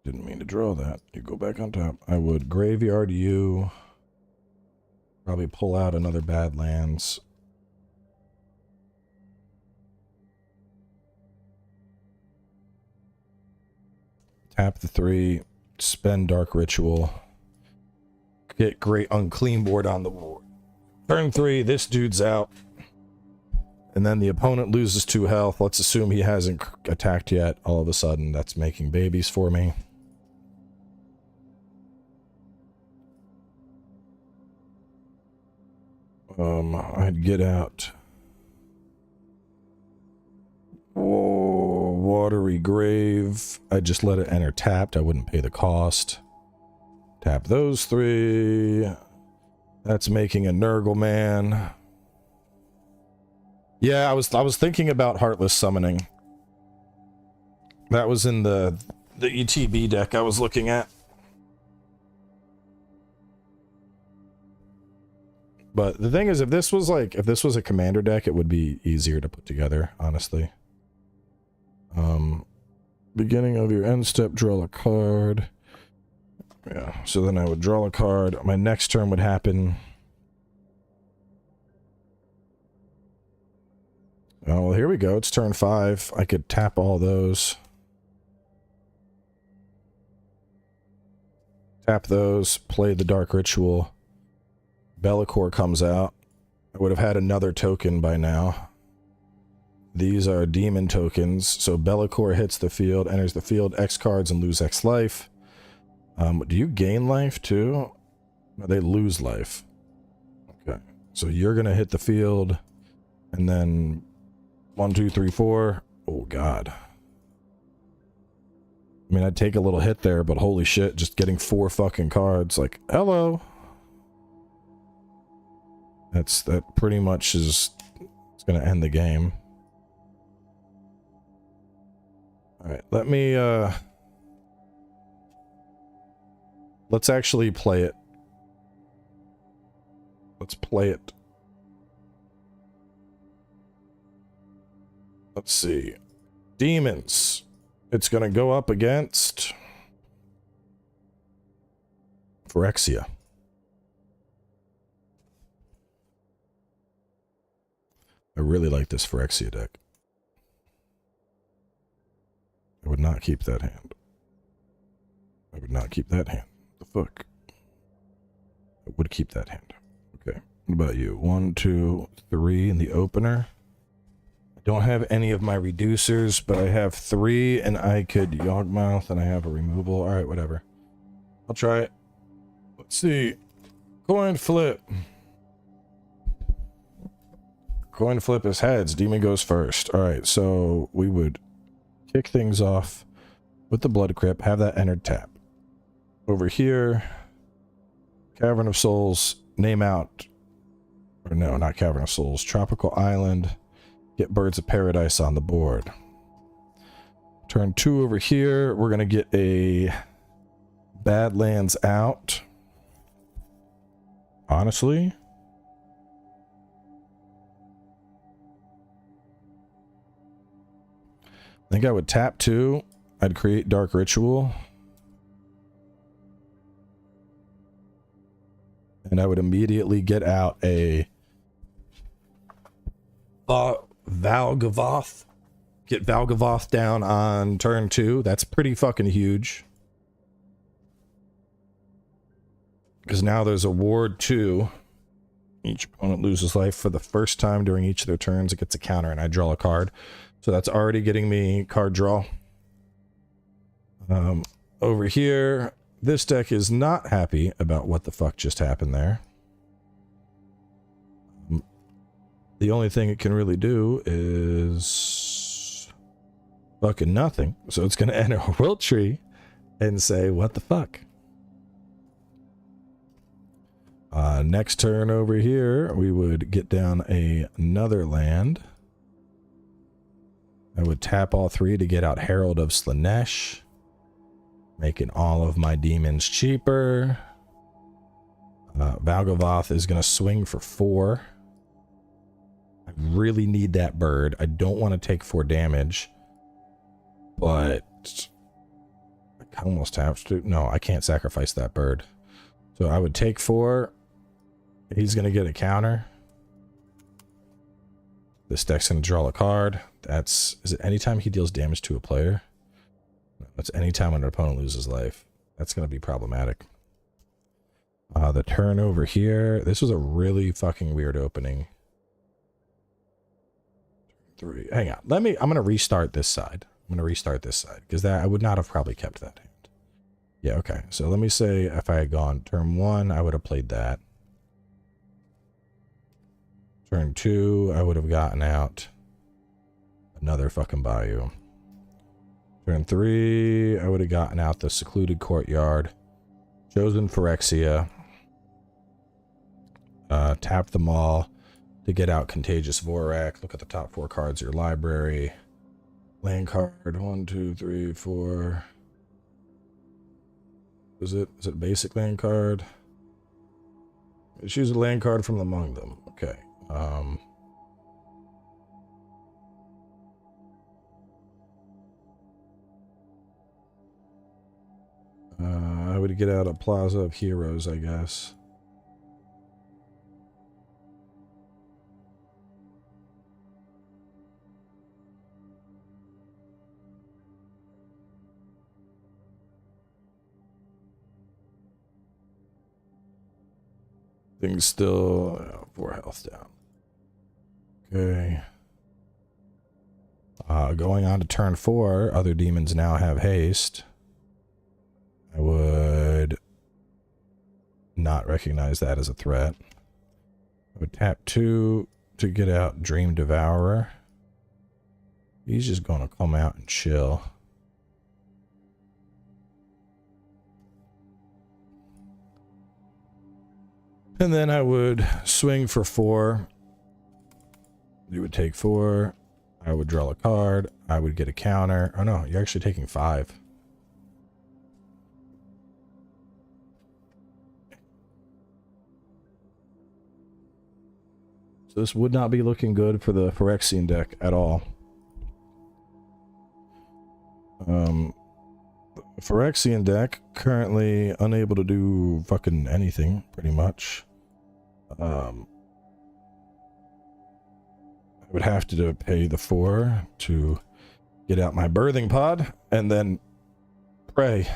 didn't mean to draw that. You go back on top. I would graveyard you. Probably pull out another Badlands. Tap the 3. Spend Dark Ritual. Get Great Unclean board on the board. Turn 3, this dude's out. And then the opponent loses 2 health. Let's assume he hasn't attacked yet. All of a sudden, that's making babies for me. I'd get out. Oh, Watery Grave. I'd just let it enter tapped. I wouldn't pay the cost. Tap those 3. That's making a Nurgle Man. Yeah, I was thinking about Heartless Summoning. That was in the ETB deck I was looking at. But the thing is, if this was a commander deck, it would be easier to put together, honestly. Beginning of your end step, draw a card. Yeah, so then I would draw a card. My next turn would happen. Oh, well, here we go. It's turn 5. I could tap all those. Tap those, play the Dark Ritual. Be'lakor comes out. I would have had another token by now. These are demon tokens. So Be'lakor hits the field, enters the field, X cards, and lose X life. Do you gain life too? No, they lose life. Okay. So you're going to hit the field, and then 1, 2, 3, 4. Oh, God. I mean, I'd take a little hit there, but holy shit, just getting 4 fucking cards. Like, hello. That pretty much is... It's gonna end the game. Alright, let me, let's actually play it. Let's play it. Let's see. Demons. It's gonna go up against Phyrexia. I really like this Phyrexia deck. I would not keep that hand. I would not keep that hand. The fuck? I would keep that hand. Okay. What about you? 1, 2, 3 in the opener. I don't have any of my reducers, but I have 3 and I could Yawgmoth and I have a removal. Alright, whatever. I'll try it. Let's see. Coin flip. Coin flip is heads. Demon goes first. Alright, so we would kick things off with the Blood Crypt. Have that entered tap. Over here, Cavern of Souls. Name out. Or no, not Cavern of Souls. Tropical Island. Get Birds of Paradise on the board. Turn 2 over here. We're going to get a Badlands out. Honestly, I think I would tap 2. I'd create Dark Ritual. And I would immediately get out a Valgavoth. Get Valgavoth down on turn 2. That's pretty fucking huge. Because now there's a ward 2. Each opponent loses life for the first time during each of their turns. It gets a counter and I draw a card. So that's already getting me card draw. Over here, this deck is not happy about what the fuck just happened there. The only thing it can really do is fucking nothing. So it's going to enter a Wilt Tree and say, what the fuck? Next turn over here, we would get down another land. I would tap all 3 to get out Herald of Slanesh, making all of my demons cheaper. Valgavoth is going to swing for 4. I really need that bird. I don't want to take 4 damage, but I almost have to. No, I can't sacrifice that bird. So I would take 4. He's going to get a counter. This deck's going to draw a card. Is it anytime he deals damage to a player? No, that's anytime when an opponent loses life. That's going to be problematic. The turn over here. This was a really fucking weird opening. 3. Hang on. I'm going to restart this side. Because I would not have probably kept that hand. Yeah, okay. So let me say if I had gone turn 1, I would have played that. Turn 2, I would have gotten out another fucking Bayou. Turn 3, I would have gotten out the Secluded Courtyard, chosen Phyrexia, tapped them all to get out Contagious Vorak. Look at the top 4 cards of your library. Land card 1, 2, 3, 4. Is it basic land card? Choose a land card from among them. Okay. I would get out a Plaza of Heroes, I guess. Things still 4 health down. Okay. Going on to turn 4, other demons now have haste. I would not recognize that as a threat. I would tap 2 to get out Dream Devourer. He's just gonna come out and chill. And then I would swing for 4. You would take 4. I would draw a card. I would get a counter. Oh no, you're actually taking 5. So this would not be looking good for the Phyrexian deck at all. Phyrexian deck currently unable to do fucking anything, pretty much. I would have to pay the 4 to get out my birthing pod, and then pray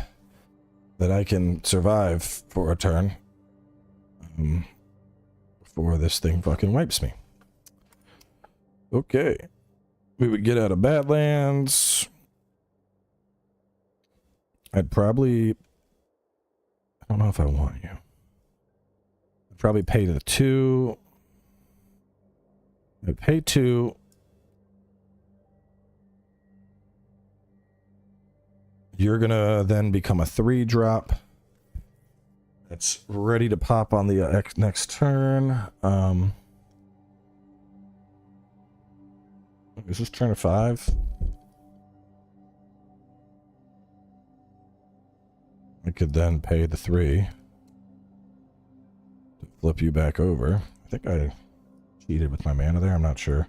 that I can survive for a turn before this thing fucking wipes me. Okay. We would get out of Badlands. I'd probably... I don't know if I want you. I'd probably pay the 2. I'd pay 2. You're gonna then become a 3-drop. That's ready to pop on the next turn. Is this turn 5? I could then pay the 3 to flip you back over. I think I cheated with my mana there, I'm not sure.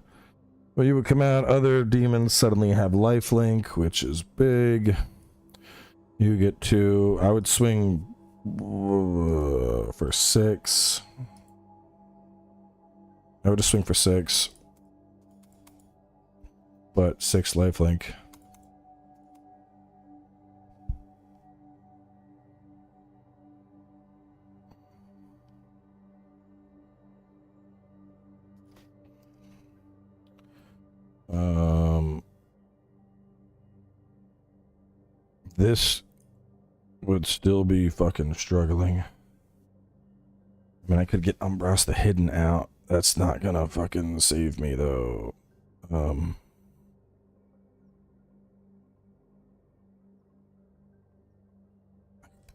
But you would come out, other demons suddenly have lifelink, which is big. You get 2. I would swing for 6. I would just swing for 6. But 6 lifelink. This would still be fucking struggling. I mean, I could get Umbras the Hidden out. That's not gonna fucking save me, though.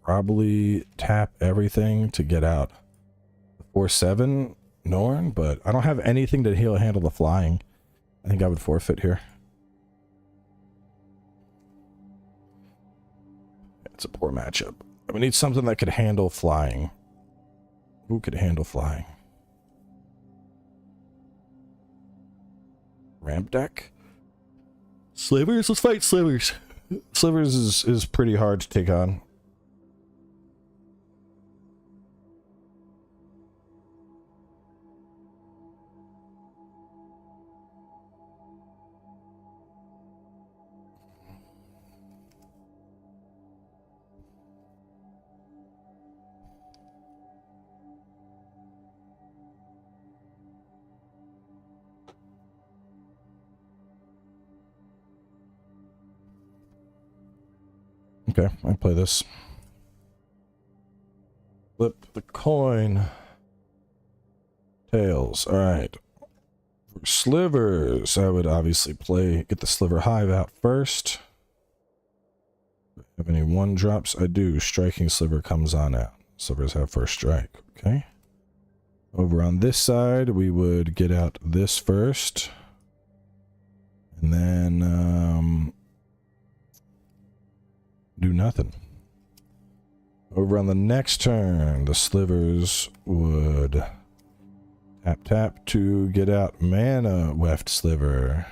Probably tap everything to get out 4/7 Norn, but I don't have anything to handle the flying. I think I would forfeit here. It's a poor matchup. We need something that could handle flying. Who could handle flying? Ramp deck? Slivers? Let's fight Slivers. Slivers is pretty hard to take on. Okay, I play this. Flip the coin. Tails. Alright. For slivers, I would obviously get the sliver hive out first. Have any 1-drops? I do. Striking sliver comes on out. Slivers have first strike. Okay. Over on this side, we would get out this first. And then, do nothing. Over on the next turn, the slivers would tap to get out mana weft sliver.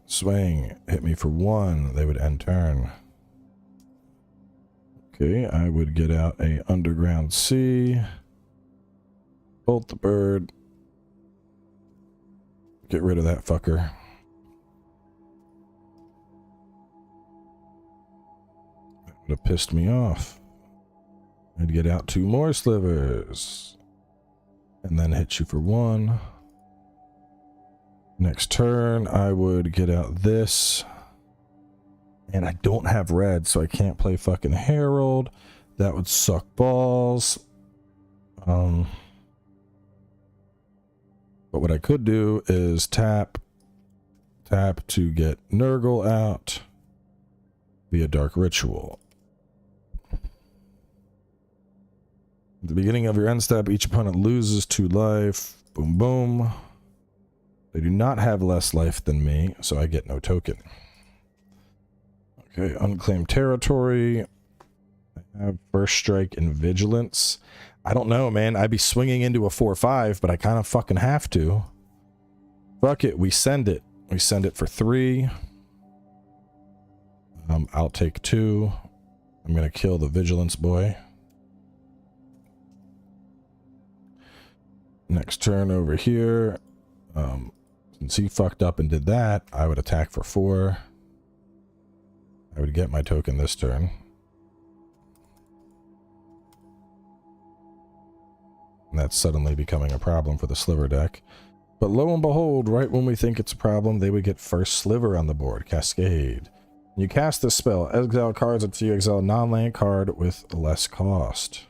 Swing, hit me for 1. They would end turn. Okay, I would get out a underground sea. Bolt the bird. Get rid of that fucker. Would have pissed me off. I'd get out 2 more slivers and then hit you for 1. Next turn I would get out this, and I don't have red, so I can't play fucking Herald. That would suck balls. But what I could do is tap Tap to get Nurgle out via Dark Ritual. At the beginning of your end step, each opponent loses 2 life. Boom, boom. They do not have less life than me, so I get no token. Okay, unclaimed territory. I have first strike and vigilance. I don't know, man. I'd be swinging into a 4-5, but I kind of fucking have to. Fuck it, we send it. We send it for 3. I'll take 2. I'm gonna kill the vigilance boy. Next turn over here. Since he fucked up and did that, I would attack for 4. I would get my token this turn. And that's suddenly becoming a problem for the sliver deck. But lo and behold, right when we think it's a problem, they would get first sliver on the board. Cascade. When you cast this spell, exile cards until you exile a non-land card with less cost.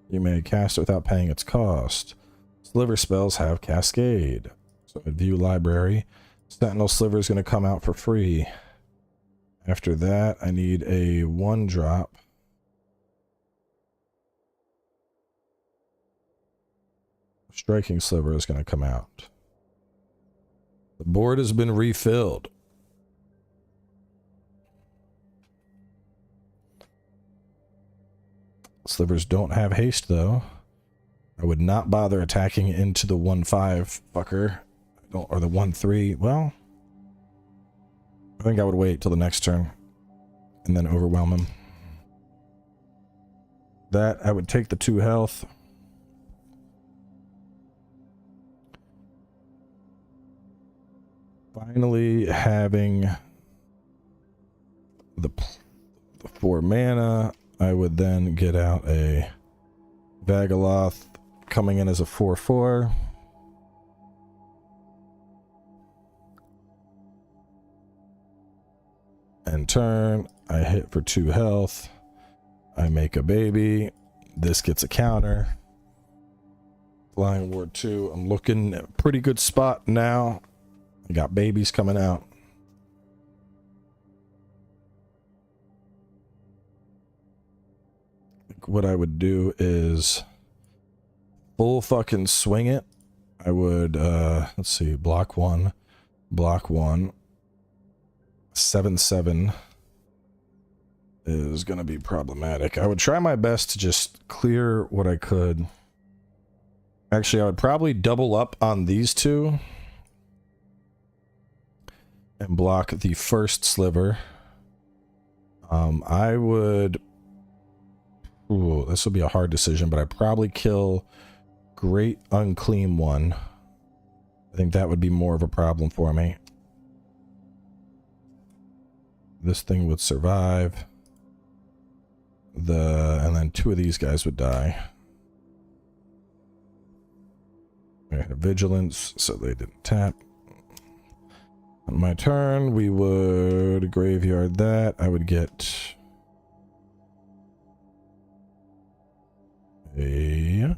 You may cast it without paying its cost. Sliver spells have Cascade. So I view library. Sentinel Sliver is going to come out for free. After that, I need a 1-drop. Striking Sliver is going to come out. The board has been refilled. Slivers don't have haste, though. I would not bother attacking into the 1-5 fucker. Or the 1-3. Well, I think I would wait till the next turn and then overwhelm him. That, I would take the 2 health. Finally having the 4 mana, I would then get out a Vagaloth coming in as a 4/4. And turn, I hit for 2 health. I make a baby. This gets a counter. Flying Ward 2. I'm looking at a pretty good spot now. I got babies coming out. What I would do is full fucking swing it. I would, let's see, block 1. 7/7 is going to be problematic. I would try my best to just clear what I could. Actually, I would probably double up on these 2 and block the first sliver. I would... Ooh, this would be a hard decision, but I'd probably kill Great Unclean One. I think that would be more of a problem for me. This thing would survive. And then 2 of these guys would die. I had a vigilance, so they didn't tap. On my turn, we would graveyard that. I would get a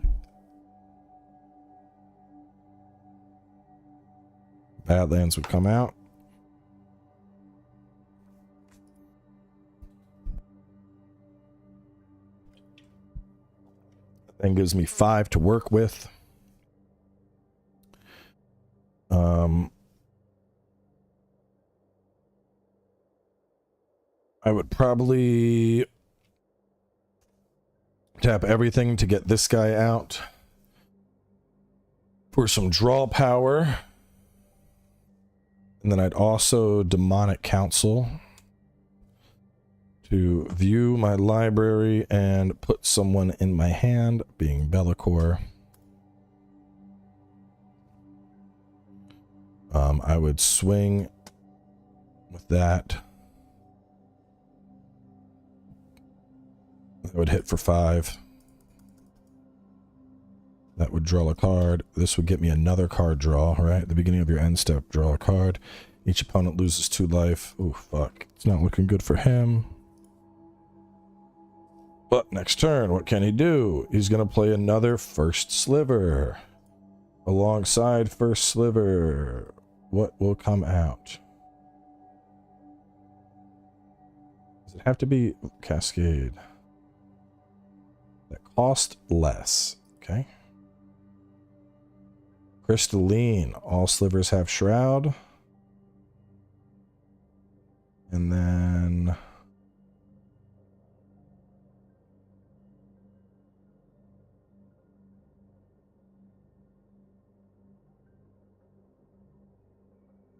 Badlands would come out. That gives me 5 to work with. I would probably tap everything to get this guy out for some draw power. And then I'd also Demonic Council to view my library and put someone in my hand, being Bellicor. I would swing with that. I would hit for 5. That would draw a card. This would get me another card draw, right? At the beginning of your end step, draw a card. Each opponent loses 2 life. Ooh, fuck. It's not looking good for him. But next turn, what can he do? He's going to play another first sliver. Alongside first sliver, what will come out? Does it have to be Cascade? That cost less. Okay. Crystalline. All slivers have Shroud. And then...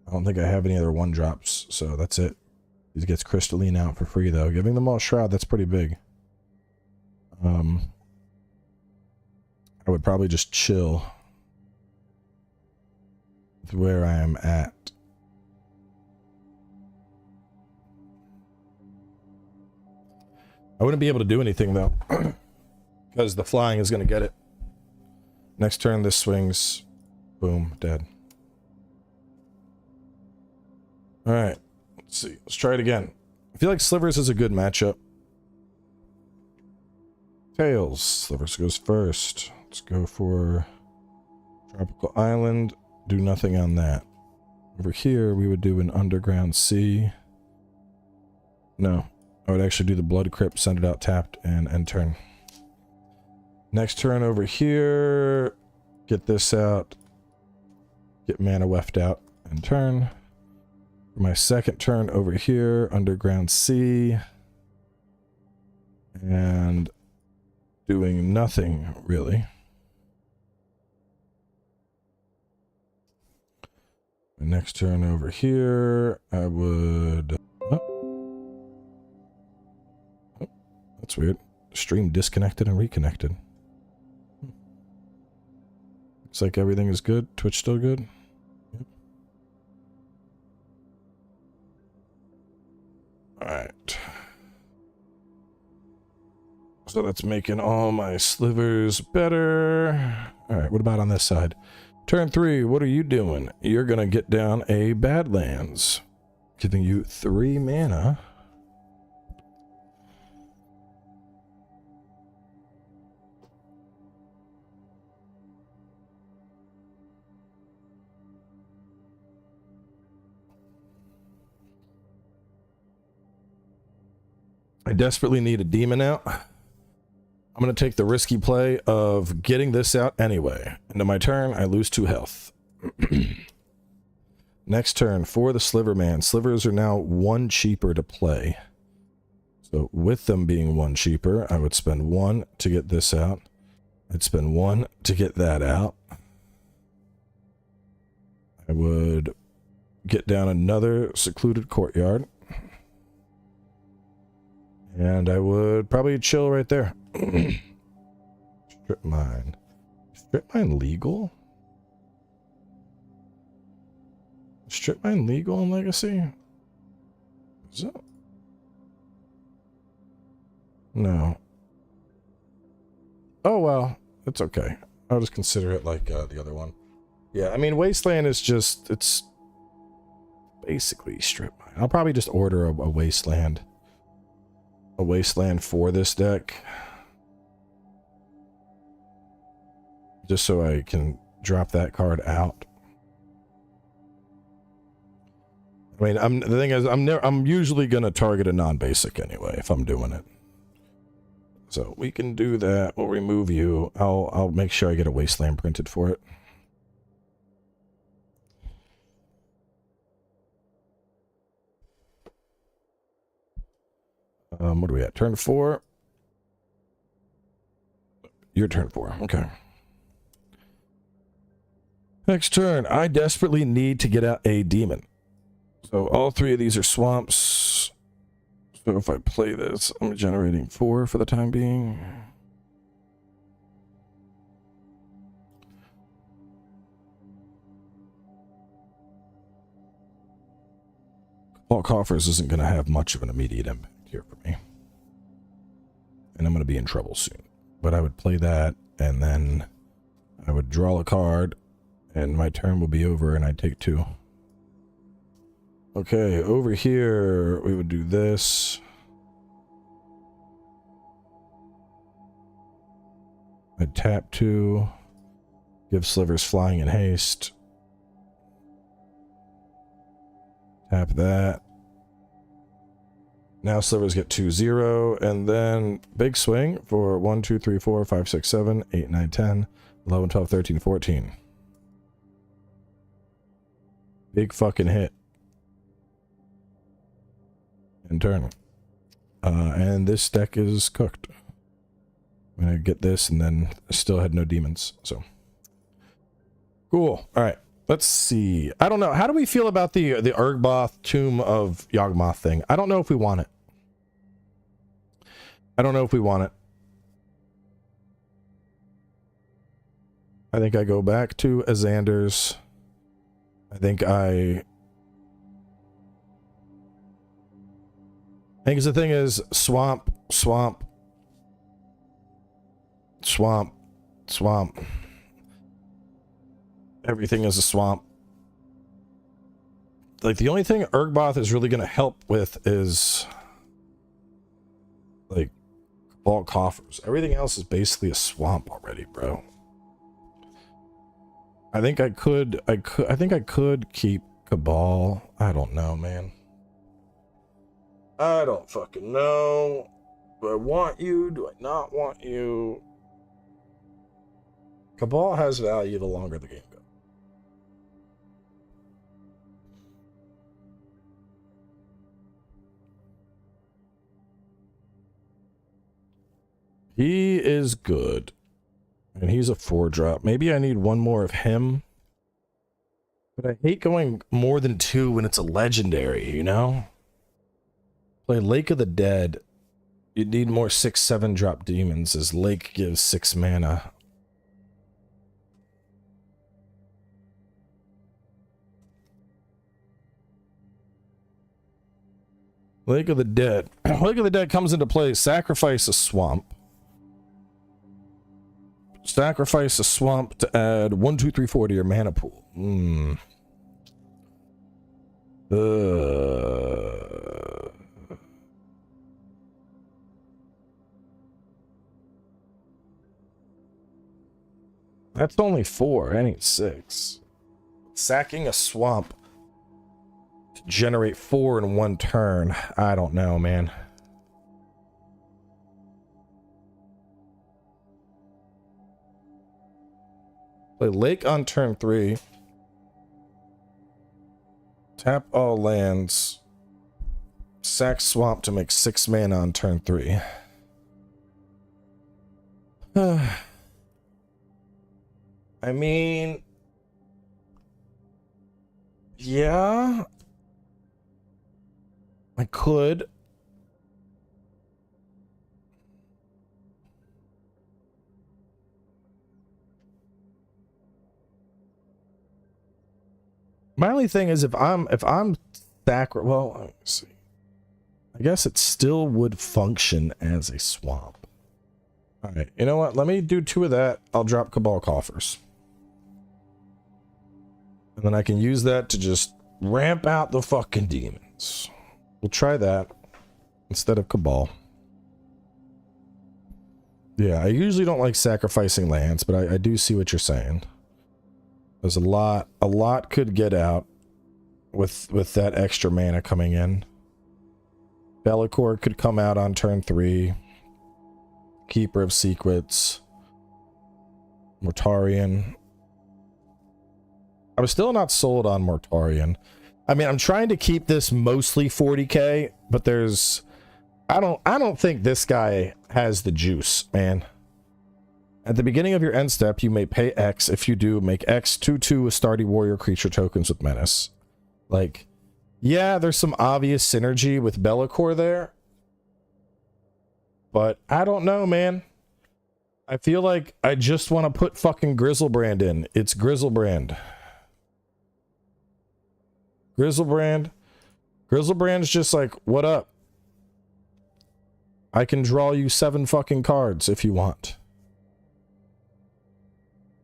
I don't think I have any other one drops, so that's it. He gets Crystalline out for free, though. Giving them all Shroud, that's pretty big. I would probably just chill with where I am at. I wouldn't be able to do anything, though, because the flying is going to get it. Next turn, this swings. Boom, dead. Alright, let's see. Let's try it again. I feel like Slivers is a good matchup. Tails. Slivers goes first. Let's go for Tropical Island. Do nothing on that. Over here, we would do an Underground Sea. No. I would actually do the Blood Crypt, send it out tapped, and end turn. Next turn over here. Get this out. Get mana weft out, and turn. My second turn over here, Underground Sea, and doing nothing really. My next turn over here, I would... Oh, that's weird. Stream disconnected and reconnected. Looks like everything is good. Twitch still good. Alright. So that's making all my slivers better. Alright, what about on this side? Turn 3, what are you doing? You're gonna get down a Badlands. Giving you 3 mana. I desperately need a demon out. I'm going to take the risky play of getting this out anyway. Into my turn, I lose 2 health. Next turn, for the Sliver Man. Slivers are now 1 cheaper to play. So with them being 1 cheaper, I would spend 1 to get this out. I'd spend 1 to get that out. I would get down another Secluded Courtyard. And I would probably chill right there. Strip mine. Strip mine legal? Strip mine legal in Legacy? Is it? No. Oh well, it's okay. I'll just consider it like the other one. Yeah, I mean, Wasteland is just, it's basically strip mine. I'll probably just order a Wasteland. A Wasteland for this deck. Just so I can drop that card out. I mean, the thing is, I'm usually gonna target a non-basic anyway if I'm doing it. So we can do that. We'll remove you. I'll make sure I get a Wasteland printed for it. What are we at? Turn 4? Your turn 4. Okay. Next turn, I desperately need to get out a demon. So all 3 of these are swamps. So if I play this, I'm generating 4 for the time being. Vault Coffers isn't going to have much of an immediate impact here for me. And I'm going to be in trouble soon. But I would play that, and then I would draw a card, and my turn will be over, and I'd take 2. Okay, over here, we would do this. I'd tap 2. Give slivers flying in haste. Tap that. Now slivers get 2-0, and then big swing for 1, 2, 3, 4, 5, 6, 7, 8, 9, 10, 11, 12, 13, 14. Big fucking hit. And turn. And this deck is cooked. I'm gonna get this, and then I still had no demons, so. Cool. Alright. Let's see. I don't know. How do we feel about the Urgboth Tomb of Yawgmoth thing? I don't know if we want it. I don't know if we want it. I think I go back to Azander's. I think the thing is swamp, swamp, swamp, swamp. Everything is a swamp. Like, the only thing Urgboth is really going to help with is like vault coffers. Everything else is basically a swamp already, bro. I think I could keep Cabal. I don't know, man. I don't fucking know. Do I want you? Do I not want you? Cabal has value the longer the game goes. He is good. And he's a 4-drop. Maybe I need one more of him. But I hate going more than 2 when it's a legendary, you know? Play Lake of the Dead. You need more 6/7 drop demons, as Lake gives 6 mana. Lake of the Dead. Lake of the Dead comes into play. Sacrifice a swamp. Sacrifice a swamp to add 1, 2, 3, 4 to your mana pool. That's only 4. I need 6. Sacking a swamp to generate 4 in 1 turn. I don't know, man. Play Lake on turn 3. Tap all lands. Sack swamp to make 6 mana on turn 3. I mean, yeah, I could. My only thing is if I'm well, let me see. I guess it still would function as a swamp. All right, you know what? Let me do 2 of that. I'll drop Cabal Coffers. And then I can use that to just ramp out the fucking demons. We'll try that instead of Cabal. Yeah, I usually don't like sacrificing lands, but I do see what you're saying. There's a lot could get out with that extra mana coming in. Bellicor could come out on turn 3. Keeper of Secrets. Mortarion. I'm still not sold on Mortarion. I mean, I'm trying to keep this mostly 40k, but there's I don't think this guy has the juice, man. At the beginning of your end step, you may pay X. If you do, make X 2/2 Astartes Warrior creature tokens with Menace. Like, yeah, there's some obvious synergy with Bellicor there. But I don't know, man. I feel like I just want to put fucking Grizzlebrand in. It's Grizzlebrand. Grizzlebrand's just like, what up? I can draw you 7 fucking cards if you want.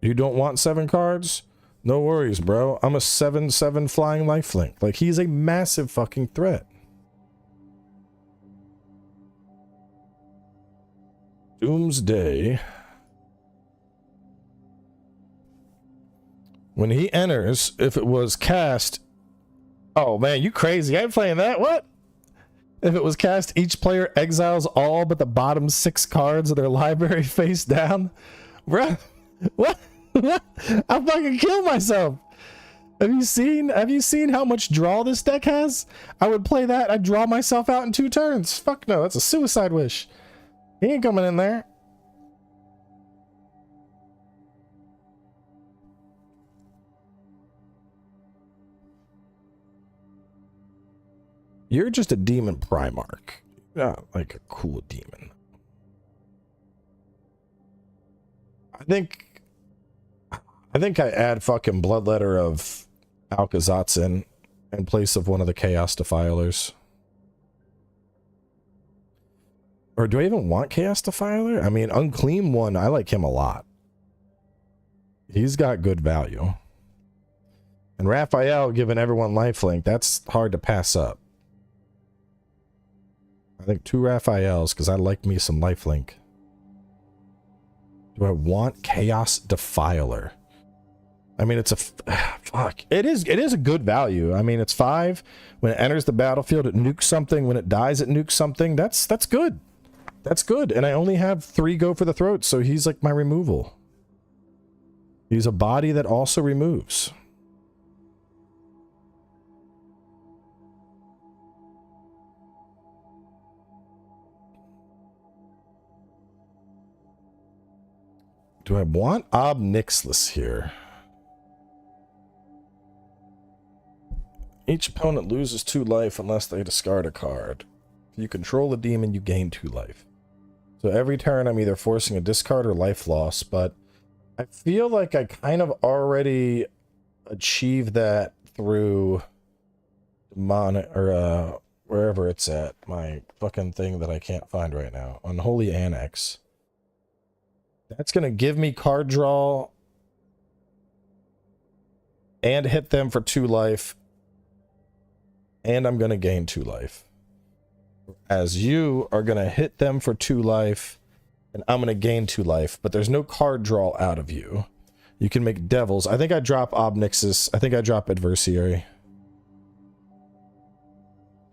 You don't want 7 cards? No worries, bro. I'm a 7/7 flying lifelink. Like, he's a massive fucking threat. Doomsday. When he enters, if it was cast... Oh man, you crazy. I ain't playing that. What? If it was cast, each player exiles all but the bottom 6 cards of their library face down. Bruh, what? I'll fucking kill myself. Have you seen how much draw this deck has? I would play that. I'd draw myself out in 2 turns. Fuck no, that's a suicide wish. He ain't coming in there. You're just a demon Primarch. Not like a cool demon. I think I add fucking Bloodletter of Alkazatzin in place of one of the Chaos Defilers. Or do I even want Chaos Defiler? I mean, Unclean One, I like him a lot. He's got good value. And Raphael giving everyone lifelink, that's hard to pass up. I think 2 Raphaels, because I like me some lifelink. Do I want Chaos Defiler? I mean, it's a fuck. It is a good value. I mean, it's 5. When it enters the battlefield, it nukes something. When it dies, it nukes something. That's good. That's good. And I only have 3 go for the throat, so he's like my removal. He's a body that also removes. Do I want Ob Nixilis here? Each opponent loses 2 life unless they discard a card. If you control the demon, you gain 2 life. So every turn I'm either forcing a discard or life loss, but I feel like I kind of already achieved that through wherever it's at. My fucking thing that I can't find right now. Unholy Annex. That's going to give me card draw and hit them for 2 life. And I'm going to gain 2 life. As you are going to hit them for 2 life and I'm going to gain 2 life, but there's no card draw out of you. You can make devils. I think I drop Ob Nixilis. I think I drop Adversary.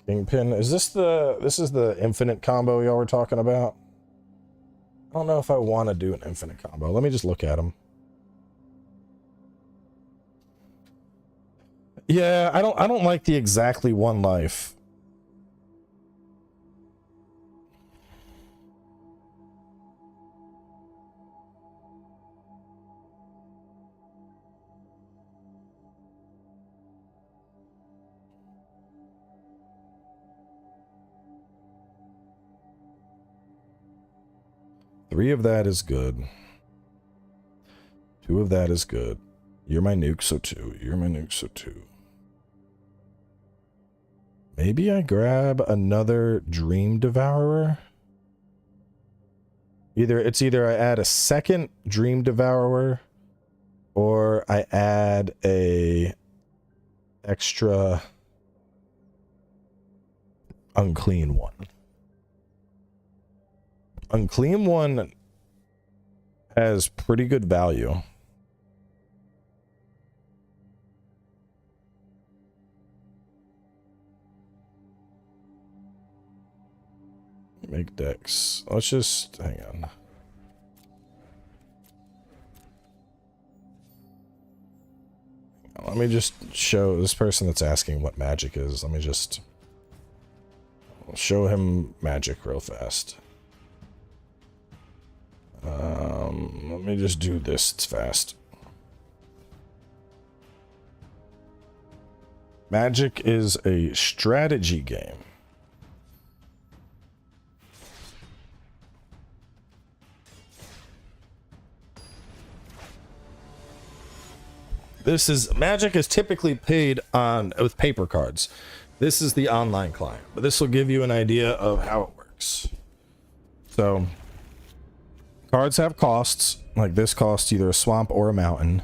Kingpin. Is this the infinite combo y'all were talking about? I don't know if I want to do an infinite combo. Let me just look at them. Yeah, I don't like the exactly 1 life. Three of that is good. 2 of that is good. You're my nuke, so 2. You're my nuke, so 2. Maybe I grab another Dream Devourer. It's either I add a second Dream Devourer or I add a extra Unclean One. Unclean One has pretty good value. Make decks. Let's just hang on. Let me just show this person that's asking what magic is. Let me just show him magic real fast. Let me just do this. It's fast. Magic is a strategy game. Magic is typically played with paper cards. This is the online client, but this will give you an idea of how it works. So, cards have costs. Like this costs either a swamp or a mountain.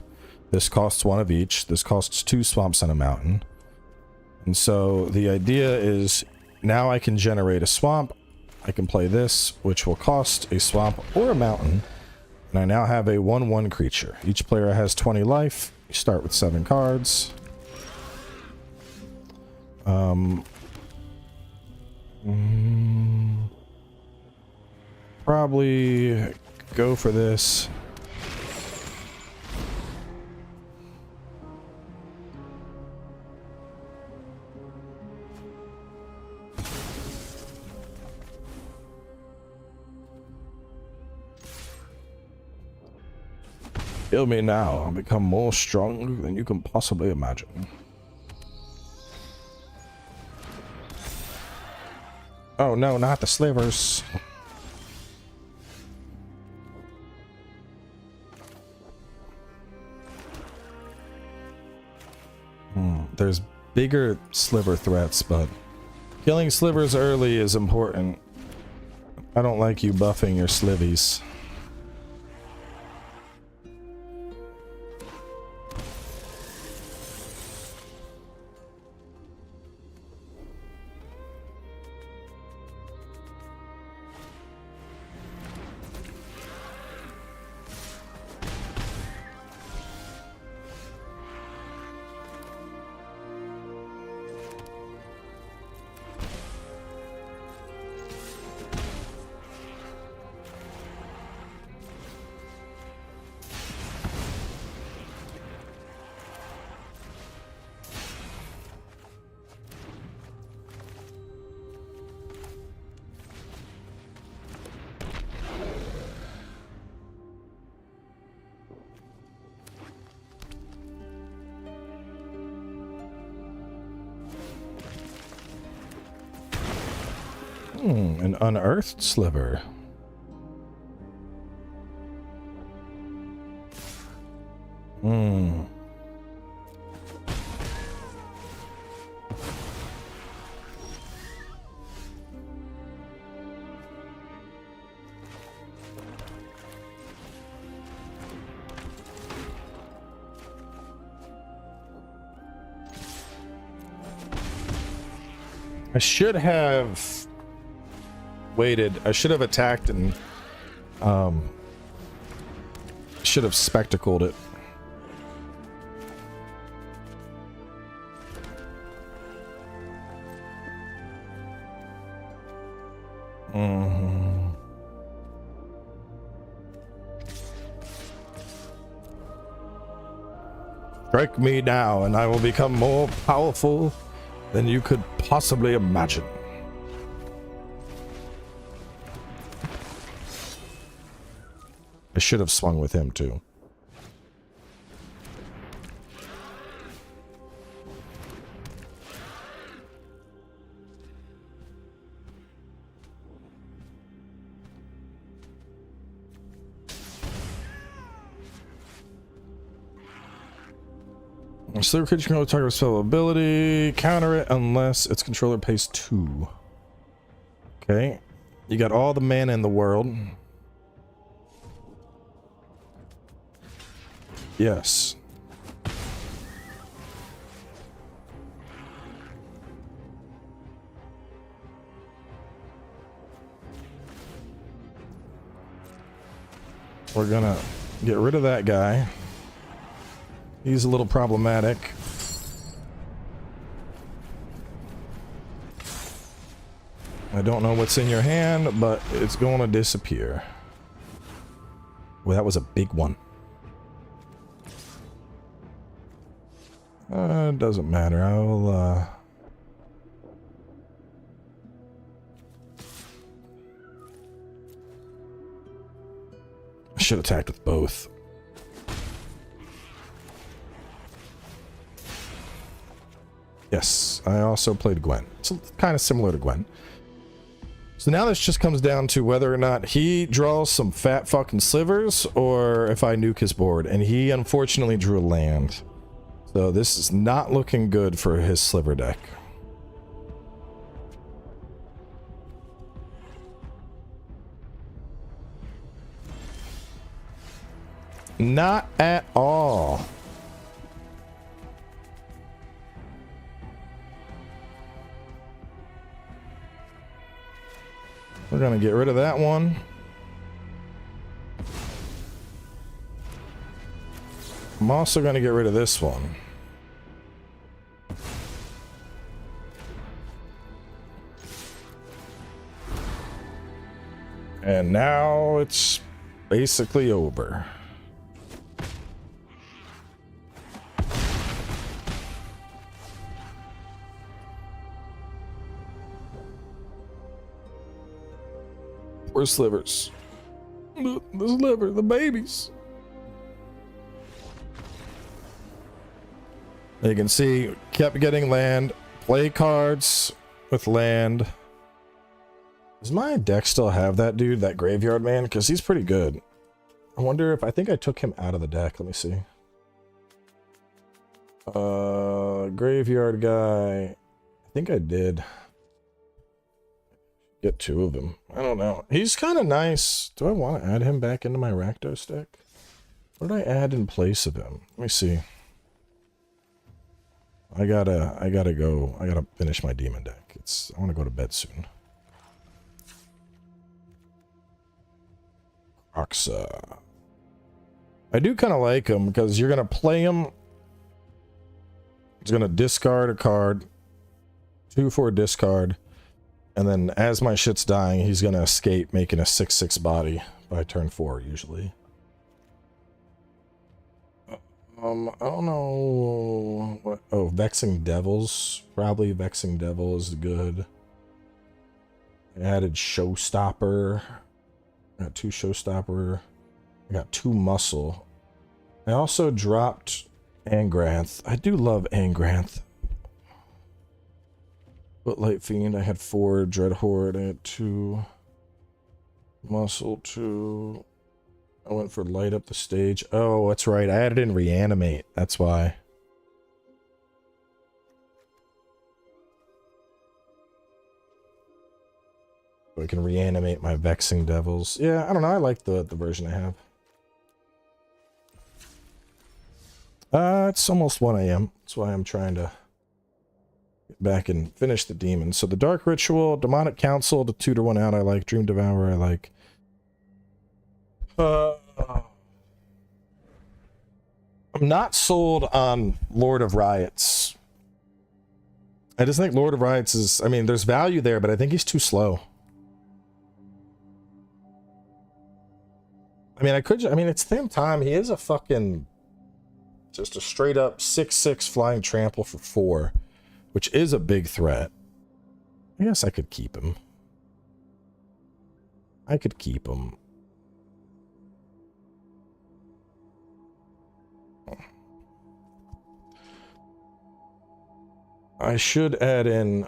This costs 1 of each. This costs 2 swamps and a mountain. And so the idea is now I can generate a swamp. I can play this, which will cost a swamp or a mountain. And I now have a 1/1 creature. Each player has 20 life. You start with 7 cards. Probably go for this. Kill me now. I'll become more strong than you can possibly imagine. Oh no, not the slivers. There's bigger sliver threats, but killing slivers early is important. I don't like you buffing your slivies. An unearthed sliver. I should have waited. I should have attacked and should have spectacled it. Strike me now and I will become more powerful than you could possibly imagine. I should have swung with him too. Sliver creature controller target with spell ability. Counter it unless its controller pays 2. Okay. You got all the mana in the world. Yes. We're gonna get rid of that guy. He's a little problematic. I don't know what's in your hand, but it's going to disappear. Well, that was a big one. It doesn't matter. I should attack with both. Yes, I also played Gwen. It's kind of similar to Gwen. So now this just comes down to whether or not he draws some fat fucking slivers or if I nuke his board. And he unfortunately drew a land. So this is not looking good for his sliver deck. Not at all. We're gonna get rid of that one. I'm also going to get rid of this one. And now it's basically over. Poor slivers. The sliver, the babies. You can see, kept getting land. Play cards with land. Does my deck still have that dude, that graveyard man? Because he's pretty good. I wonder if, I think I took him out of the deck. Let me see. Graveyard guy. I think I did. Get 2 of them. I don't know. He's kind of nice. Do I want to add him back into my Rakdos deck? What did I add in place of him? Let me see. I gotta go. I gotta finish my demon deck. I want to go to bed soon. Oxa. I do kind of like him because you're gonna play him. He's gonna discard a card. 2 for a discard. And then as my shit's dying, he's gonna escape, making a 6/6 body by turn 4 usually. I don't know what. Oh, Vexing Devils. Probably Vexing Devil is good. I added Showstopper. I got 2 Showstopper. I got 2 Muscle. I also dropped Angranth. I do love Angranth. Footlight Fiend. I had 4 Dread Horde. I had 2 Muscle, 2. I went for Light Up the Stage. Oh, that's right. I added in Reanimate. That's why. So I can reanimate my Vexing Devils. Yeah, I don't know. I like the version I have. It's almost 1 AM. That's why I'm trying to get back and finish the demons. So the Dark Ritual, Demonic Council, to tutor 1 out I like. Dream Devourer I like. I'm not sold on Lord of Riots. I just think Lord of Riots is, I mean, there's value there, but I think he's too slow. I mean, at the same time, he is a fucking, just a straight up 6/6 flying trample for 4, which is a big threat. I guess I could keep him. I could keep him. I should add in,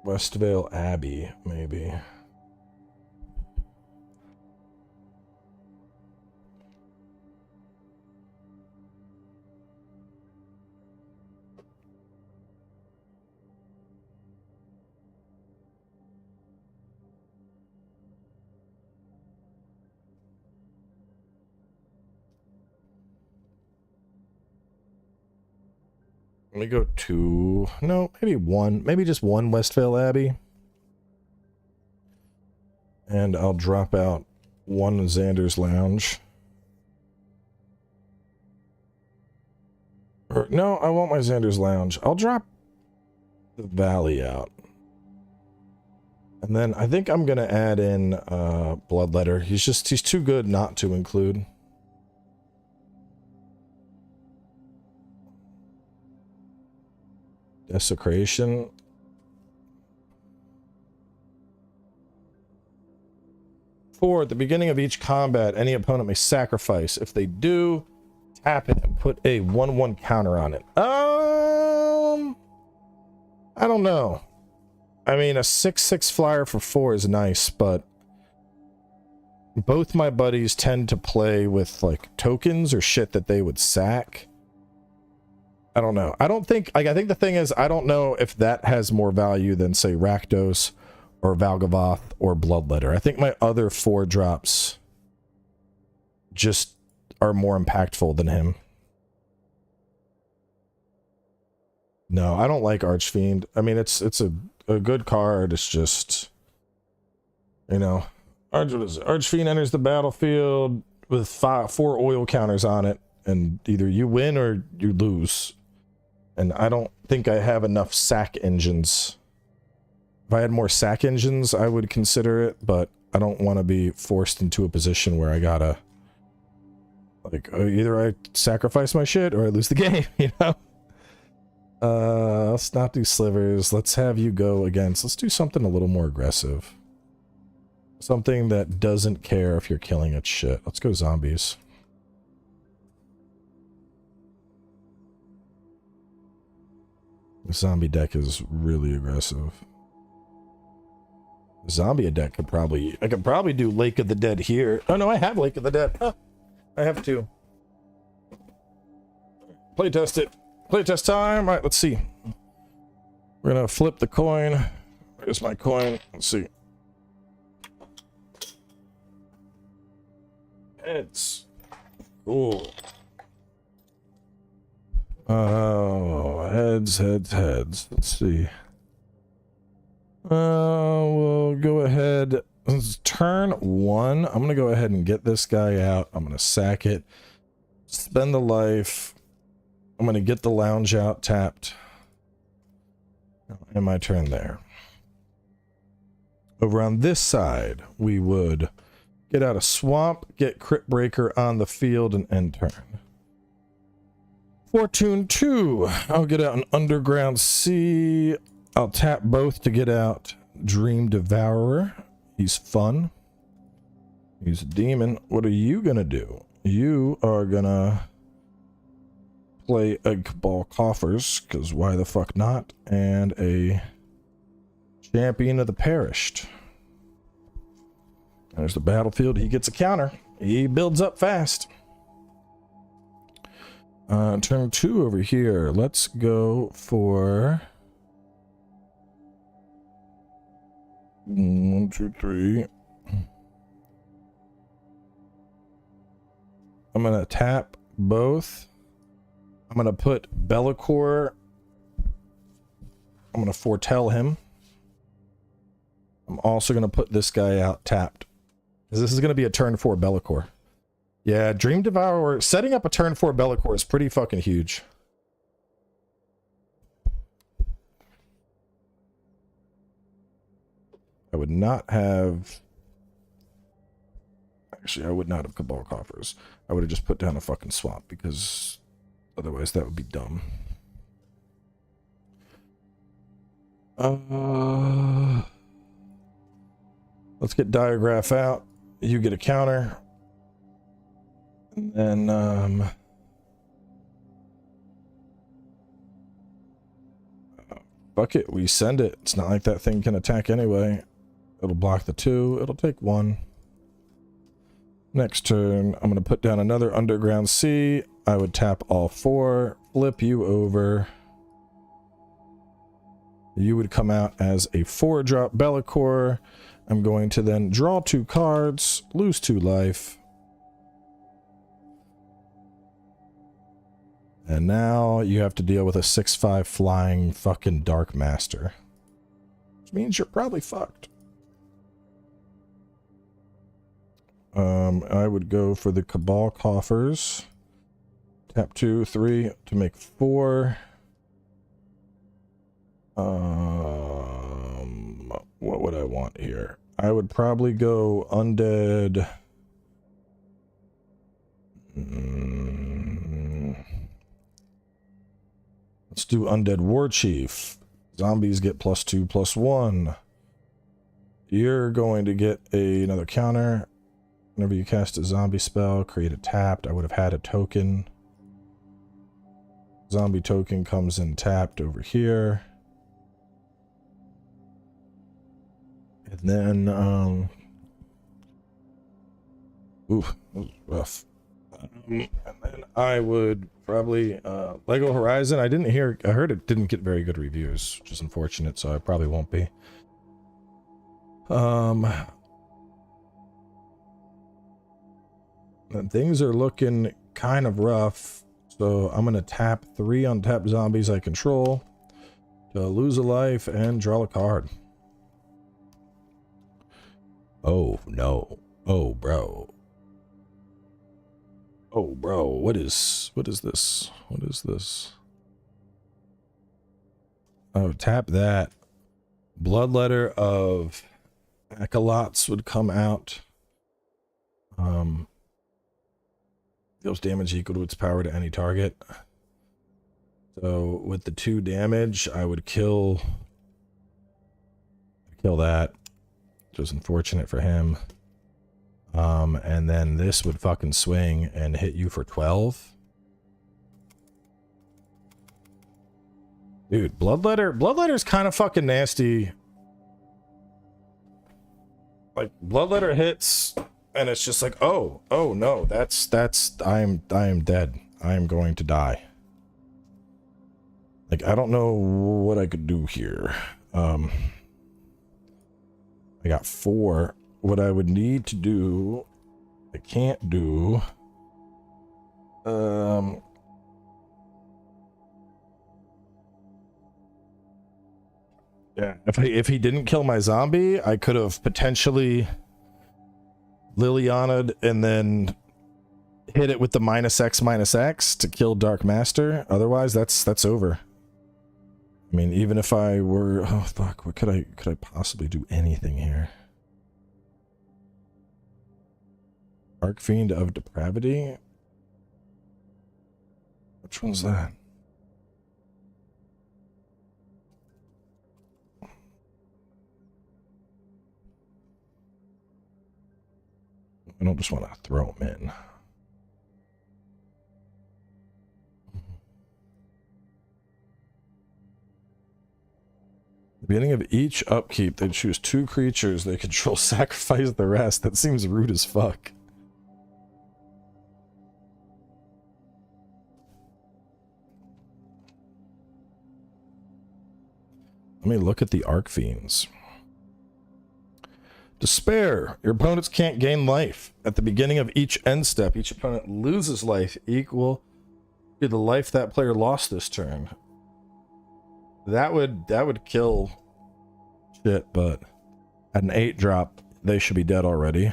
Westvale Abbey, maybe. Let me go 2. No, maybe 1. Maybe just 1 Westvale Abbey. And I'll drop out 1 Xander's Lounge. Or, no, I want my Xander's Lounge. I'll drop the Valley out. And then I think I'm going to add in Bloodletter. He's too good not to include. Desecration. At the beginning of each combat, any opponent may sacrifice. If they do, tap it and put a 1/1 counter on it. I don't know. I mean, a 6/6 flyer for 4 is nice, but both my buddies tend to play with like tokens or shit that they would sack. I don't know. I think the thing is, I don't know if that has more value than, say, Rakdos or Valgavoth or Bloodletter. I think my other 4 drops just are more impactful than him. No, I don't like Archfiend. I mean, it's a good card. It's just You know, Archfiend enters the battlefield with 4 oil counters on it, and either you win or you lose. And I don't think I have enough sack engines. If I had more sack engines, I would consider it, but I don't want to be forced into a position where I gotta, like, either I sacrifice my shit or I lose the game, you know? Let's not do slivers. Let's have you go against. Let's do something a little more aggressive. Something that doesn't care if you're killing its shit. Let's go zombies. The zombie deck is really aggressive. Zombie deck could probably... I could probably do Lake of the Dead here. Oh no, I have Lake of the Dead. Huh. I have 2. Playtest it. Playtest time. Alright, let's see. We're gonna flip the coin. Where's my coin? Let's see. Heads. Cool. Oh, heads. Let's see. We'll go ahead. It's turn 1. I'm gonna go ahead and get this guy out. I'm gonna sack it. Spend the life. I'm gonna get the lounge out tapped. And my turn there. Over on this side, we would get out a swamp, get Crypt Breaker on the field, and end turn. Fortune 2. I'll get out an Underground Sea. I'll tap both to get out Dream Devourer. He's fun. He's a demon. What are you gonna do? You are gonna play a Cabal Coffers, because why the fuck not? And a Champion of the Perished. There's the battlefield. He gets a counter. He builds up fast. Turn 2 over here. Let's go for 1, 2, 3. I'm gonna tap both. I'm gonna put Be'lakor. I'm gonna foretell him. I'm also gonna put this guy out tapped. This is gonna be a turn 4 Be'lakor. Yeah, Dream Devourer. Setting up a turn 4 Be'lakor is pretty fucking huge. I would not have... Actually, I would not have Cabal Coffers. I would have just put down a fucking swamp, because otherwise that would be dumb. Let's get Diagraph out. You get a counter. And then, fuck it, we send it. It's not like that thing can attack anyway. It'll block the 2. It'll take 1. Next turn, I'm going to put down another Underground Sea. I would tap all 4, flip you over. You would come out as a 4-drop Be'lakor. I'm going to then draw 2 cards, lose 2 life. And now you have to deal with a 6/5 flying fucking Dark Master. Which means you're probably fucked. I would go for the Cabal Coffers. Tap 2, 3 to make 4. What would I want here? I would probably go Undead. Let's do Undead War Chief. Zombies get +2, +1. You're going to get another counter. Whenever you cast a zombie spell, create a tapped. I would have had a token. Zombie token comes in tapped over here. And then, ooh, that was rough. And then I would probably, Lego Horizon. I heard it didn't get very good reviews, which is unfortunate, so I probably won't be. And things are looking kind of rough, so I'm going to tap 3 untapped zombies I control to lose a life and draw a card. Oh no. Oh bro. Oh bro, what is this? What is this? Oh, tap that. Bloodletter of Acolytes would come out. Deals damage equal to its power to any target. So with the 2 damage, I would kill that, which was unfortunate for him. And then this would fucking swing and hit you for 12. Dude, Bloodletter's kind of fucking nasty. Like, Bloodletter hits, and it's just like, oh no, I am dead. I am going to die. Like, I don't know what I could do here. I got 4. What I would need to do, I can't do. Yeah, if he didn't kill my zombie, I could have potentially Liliana'd and then hit it with the -X to kill Dark Master. Otherwise, that's over. I mean, even if I were, oh fuck, what could I possibly do anything here? Archfiend of Depravity? Which one's that? I don't just want to throw him in. The beginning of each upkeep, they choose 2 creatures they control, sacrifice the rest. That seems rude as fuck. Let me look at the Archfiends. Despair. Your opponents can't gain life. At the beginning of each end step, each opponent loses life equal to the life that player lost this turn. That would kill shit, but at an 8-drop, they should be dead already.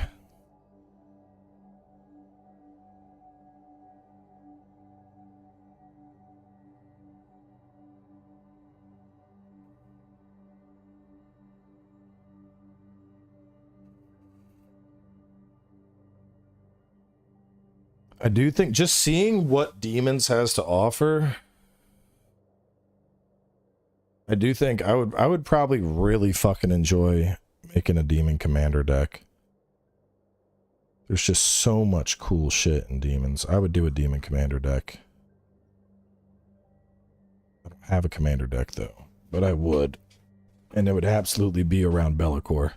I do think just seeing what Demons has to offer, I do think I would probably really fucking enjoy making a Demon Commander deck. There's just so much cool shit in Demons. I would do a Demon Commander deck. I don't have a Commander deck though, but I would. And it would absolutely be around Be'lakor.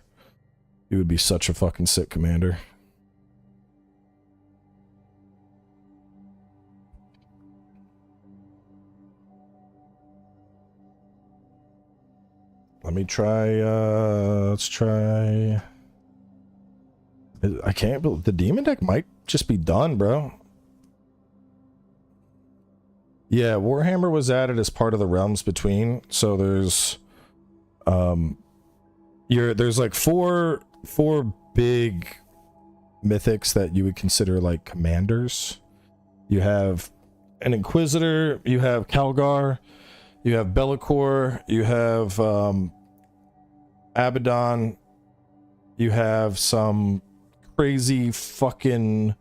He would be such a fucking sick commander. Let me try, let's try... I can't believe... The Demon deck might just be done, bro. Yeah, Warhammer was added as part of the Realms Between, so there's... there's like four big mythics that you would consider like commanders. You have an Inquisitor, you have Calgar, you have Be'lakor, you have Abaddon, you have some crazy fucking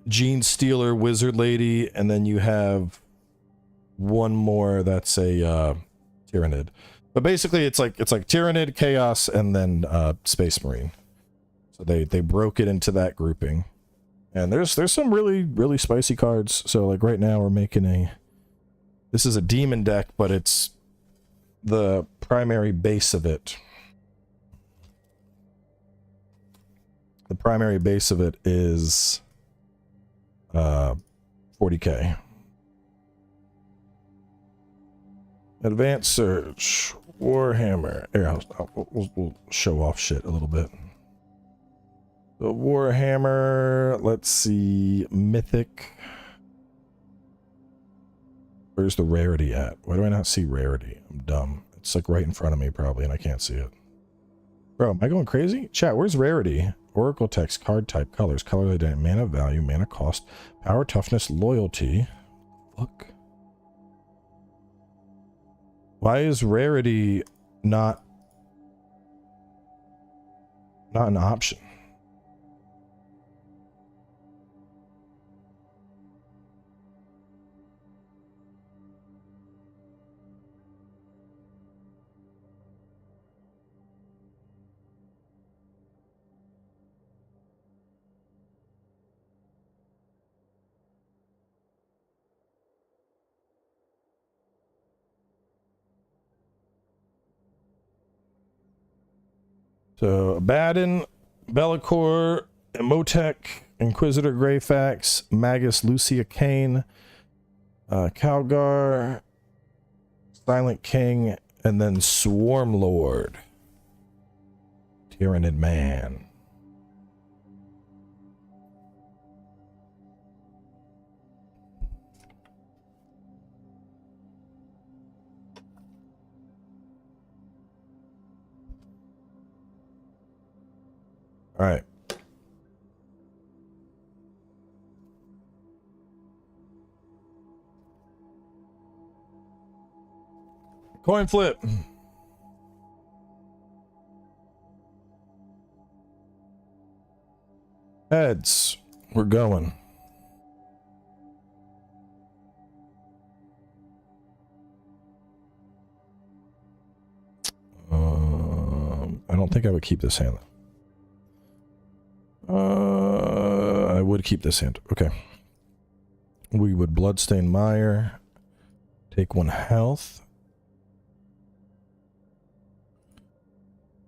Gene Stealer Wizard Lady, and then you have one more that's a Tyrannid. But basically it's like Tyrannid, Chaos, and then Space Marine. So they broke it into that grouping. And there's some really spicy cards. So like right now we're making this is a demon deck, but it's the primary base of it. The primary base of it is 40k. Advanced Search, Warhammer. Here, we'll show off shit a little bit. The Warhammer, let's see, Mythic. Where's the rarity at? Why do I not see rarity? I'm dumb. It's like right in front of me probably and I can't see it. Bro, am I going crazy? Chat, where's rarity? Oracle text, card type, colors, color identity, mana value, mana cost, power, toughness, loyalty. Fuck. Why is rarity not an option? So, Abaddon, Bellicor, Emotech, Inquisitor Greyfax, Magus, Lucia Kane, Calgar, Silent King, and then Swarm Lord. Tyrannid Man. All right. Coin flip. Heads. We're going. I don't think I would keep this hand. I would keep this hand. Okay. We would Bloodstain Mire. Take 1 health.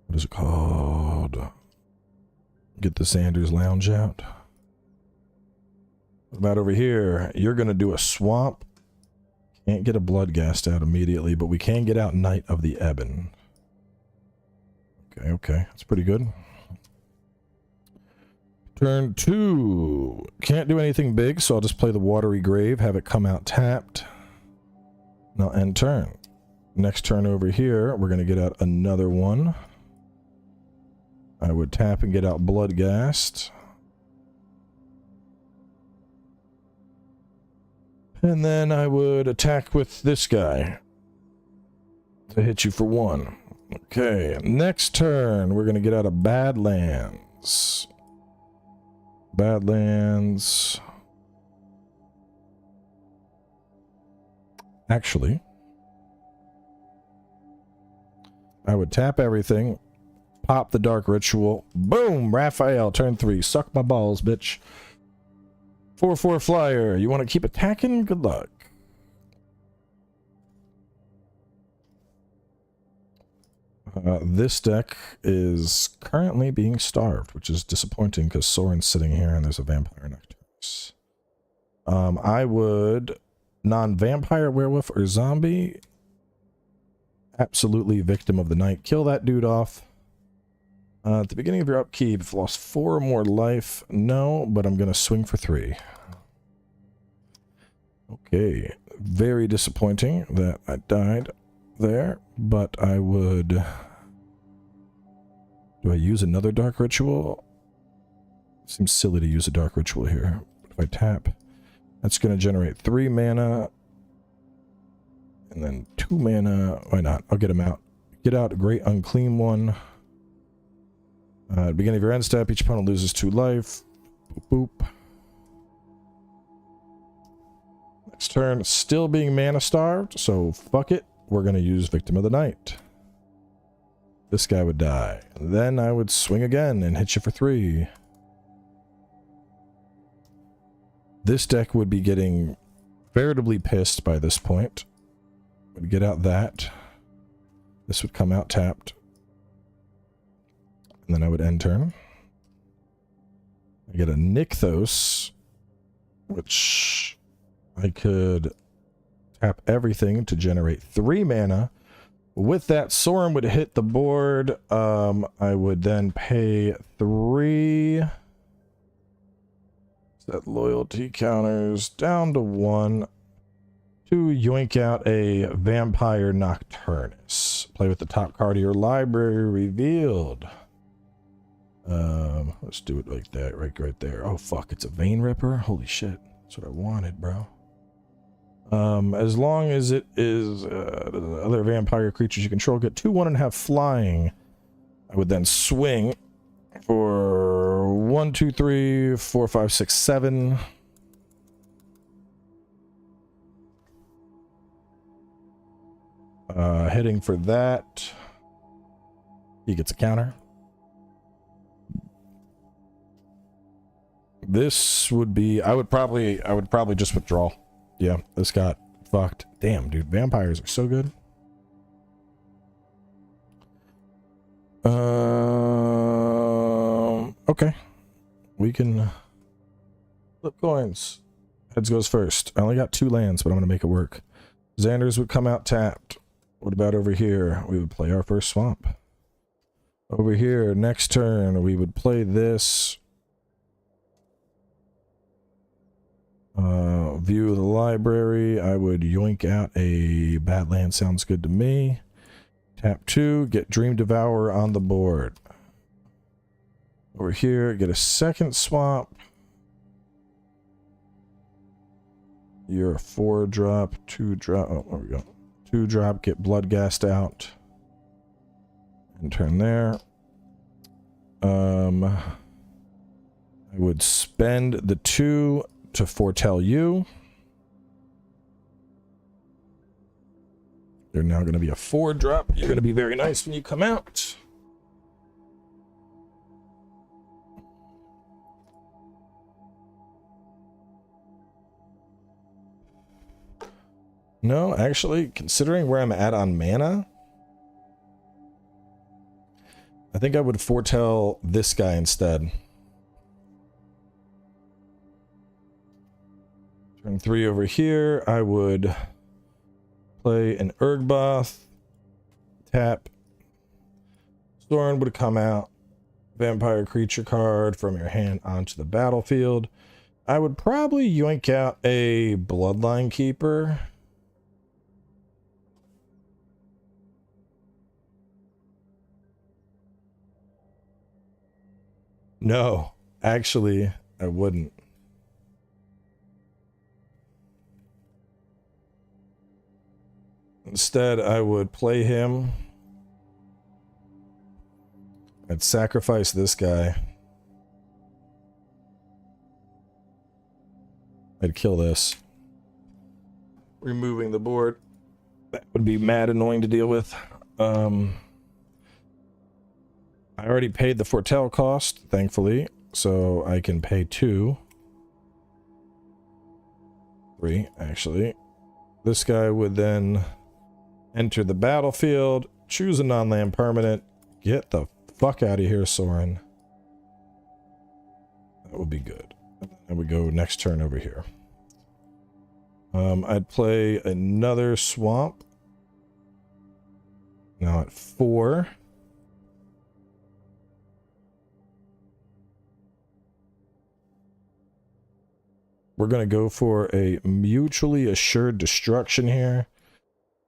What is it called? Get the Sanders Lounge out. What about over here? You're going to do a swamp. Can't get a Bloodghast out immediately, but we can get out Knight of the Ebon. Okay, okay. That's pretty good. Turn 2. Can't do anything big, so I'll just play the Watery Grave, have it come out tapped. Now end turn. Next turn over here, we're going to get out another one. I would tap and get out Bloodghast. And then I would attack with this guy to hit you for 1. Okay, next turn, we're going to get out of Badlands. Badlands. Actually, I would tap everything, pop the Dark Ritual, boom, Raphael, turn 3, suck my balls, bitch. 4/4 flyer, you want to keep attacking? Good luck. This deck is currently being starved, which is disappointing because Soren's sitting here and there's a Vampire Nocturnus. I would non-vampire, werewolf, or zombie. Absolutely Victim of the Night. Kill that dude off. At the beginning of your upkeep, if lost 4 or more life, no, but I'm going to swing for 3. Okay. Very disappointing that I died there, but I would... Do I use another Dark Ritual? Seems silly to use a Dark Ritual here. If I tap, that's going to generate 3 mana, and then 2 mana. Why not? I'll get him out. Get out a Great Unclean One. At the beginning of your end step, each opponent loses 2 life. Boop, boop. Next turn, still being mana starved, so fuck it. We're going to use Victim of the Night. This guy would die. Then I would swing again and hit you for 3. This deck would be getting veritably pissed by this point. Would get out that. This would come out tapped. And then I would end turn. I get a Nykthos, which I could tap everything to generate 3 mana. With that, Sorin would hit the board. I would then pay 3. Set loyalty counters down to 1 to yoink out a Vampire Nocturnus. Play with the top card of your library revealed. Let's do it like that, right there. Oh fuck, it's a vein ripper. Holy shit, that's what I wanted, bro. As long as it is other vampire creatures you control get 2 1.5 flying, I would then swing for 1 2 3 4 5 6 7. Hitting for that, he gets a counter. This would be, I would probably just withdraw. Yeah, this got fucked. Damn, dude, vampires are so good. Okay, we can flip coins. Heads goes first. I only got 2 lands, but I'm gonna make it work. Xander's would come out tapped. What about over here? We would play our first swamp. Over here, next turn, we would play this. View of the library. I would yoink out a Badland. Sounds good to me. Tap 2, get Dream Devourer on the board. Over here, get a second swamp. You're a 4-drop, 2-drop. Oh, there we go. 2-drop, get Bloodghast out. And turn there. I would spend the 2 to foretell you. You're now going to be a 4-drop. You're going to be very nice when you come out. No, actually, considering where I'm at on mana, I think I would foretell this guy instead. Turn 3 over here, I would play an Urgboth, tap, Sorin would come out, vampire creature card from your hand onto the battlefield. I would probably yoink out a Bloodline Keeper. No, actually, I wouldn't. Instead, I would play him. I'd sacrifice this guy. I'd kill this. Removing the board. That would be mad annoying to deal with. I already paid the foretell cost, thankfully, so I can pay 2. 3, actually. This guy would then enter the battlefield, choose a non-land permanent, get the fuck out of here, Sorin. That would be good. And we go next turn over here. I'd play another swamp. Now at 4. We're going to go for a mutually assured destruction here.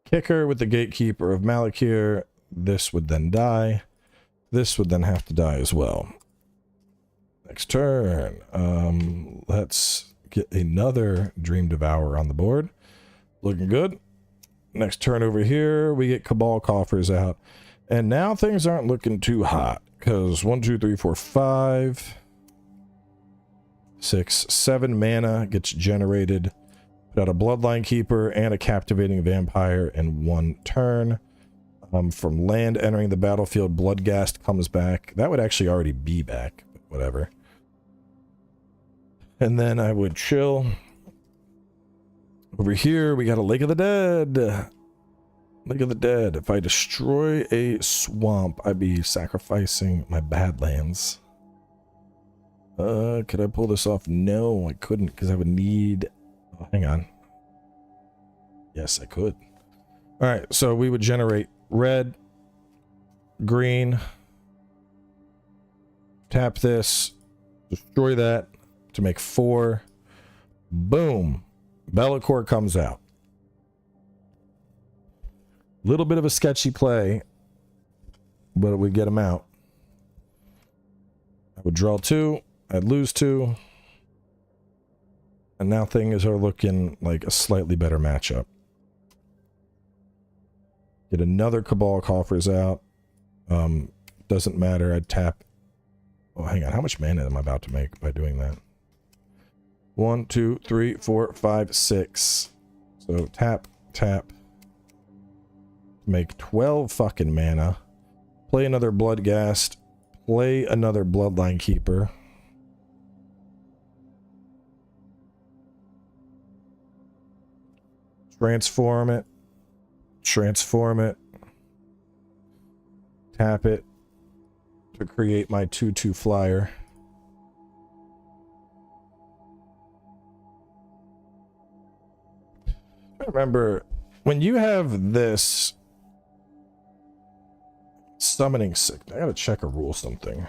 Kicker with the Gatekeeper of Malakir. This would then die. This would then have to die as well. Next turn. Let's get another Dream Devourer on the board. Looking good. Next turn over here, we get Cabal Coffers out. And now things aren't looking too hot. Because 1, 2, 3, 4, 5... 6, 7 mana gets generated. Put out a Bloodline Keeper and a Captivating Vampire in 1 turn. From land entering the battlefield, Bloodghast comes back. That would actually already be back, but whatever. And then I would chill. Over here, we got a Lake of the Dead. Lake of the Dead. If I destroy a swamp, I'd be sacrificing my Badlands. Could I pull this off? No, I couldn't, because I would need... Oh, hang on. Yes, I could. Alright, so we would generate red, green, tap this, destroy that to make 4. Boom. Be'lakor comes out. Little bit of a sketchy play, but we get him out. Would draw 2. I'd lose 2. And now things are looking like a slightly better matchup. Get another Cabal Coffers out. Doesn't matter. I'd tap. Oh, hang on. How much mana am I about to make by doing that? 1, 2, 3, 4, 5, 6. So tap, tap. Make 12 fucking mana. Play another Bloodghast. Play another Bloodline Keeper. Transform it. Transform it. Tap it to create my 2/2 flyer. I remember when you have this summoning sick. I gotta check a rule something.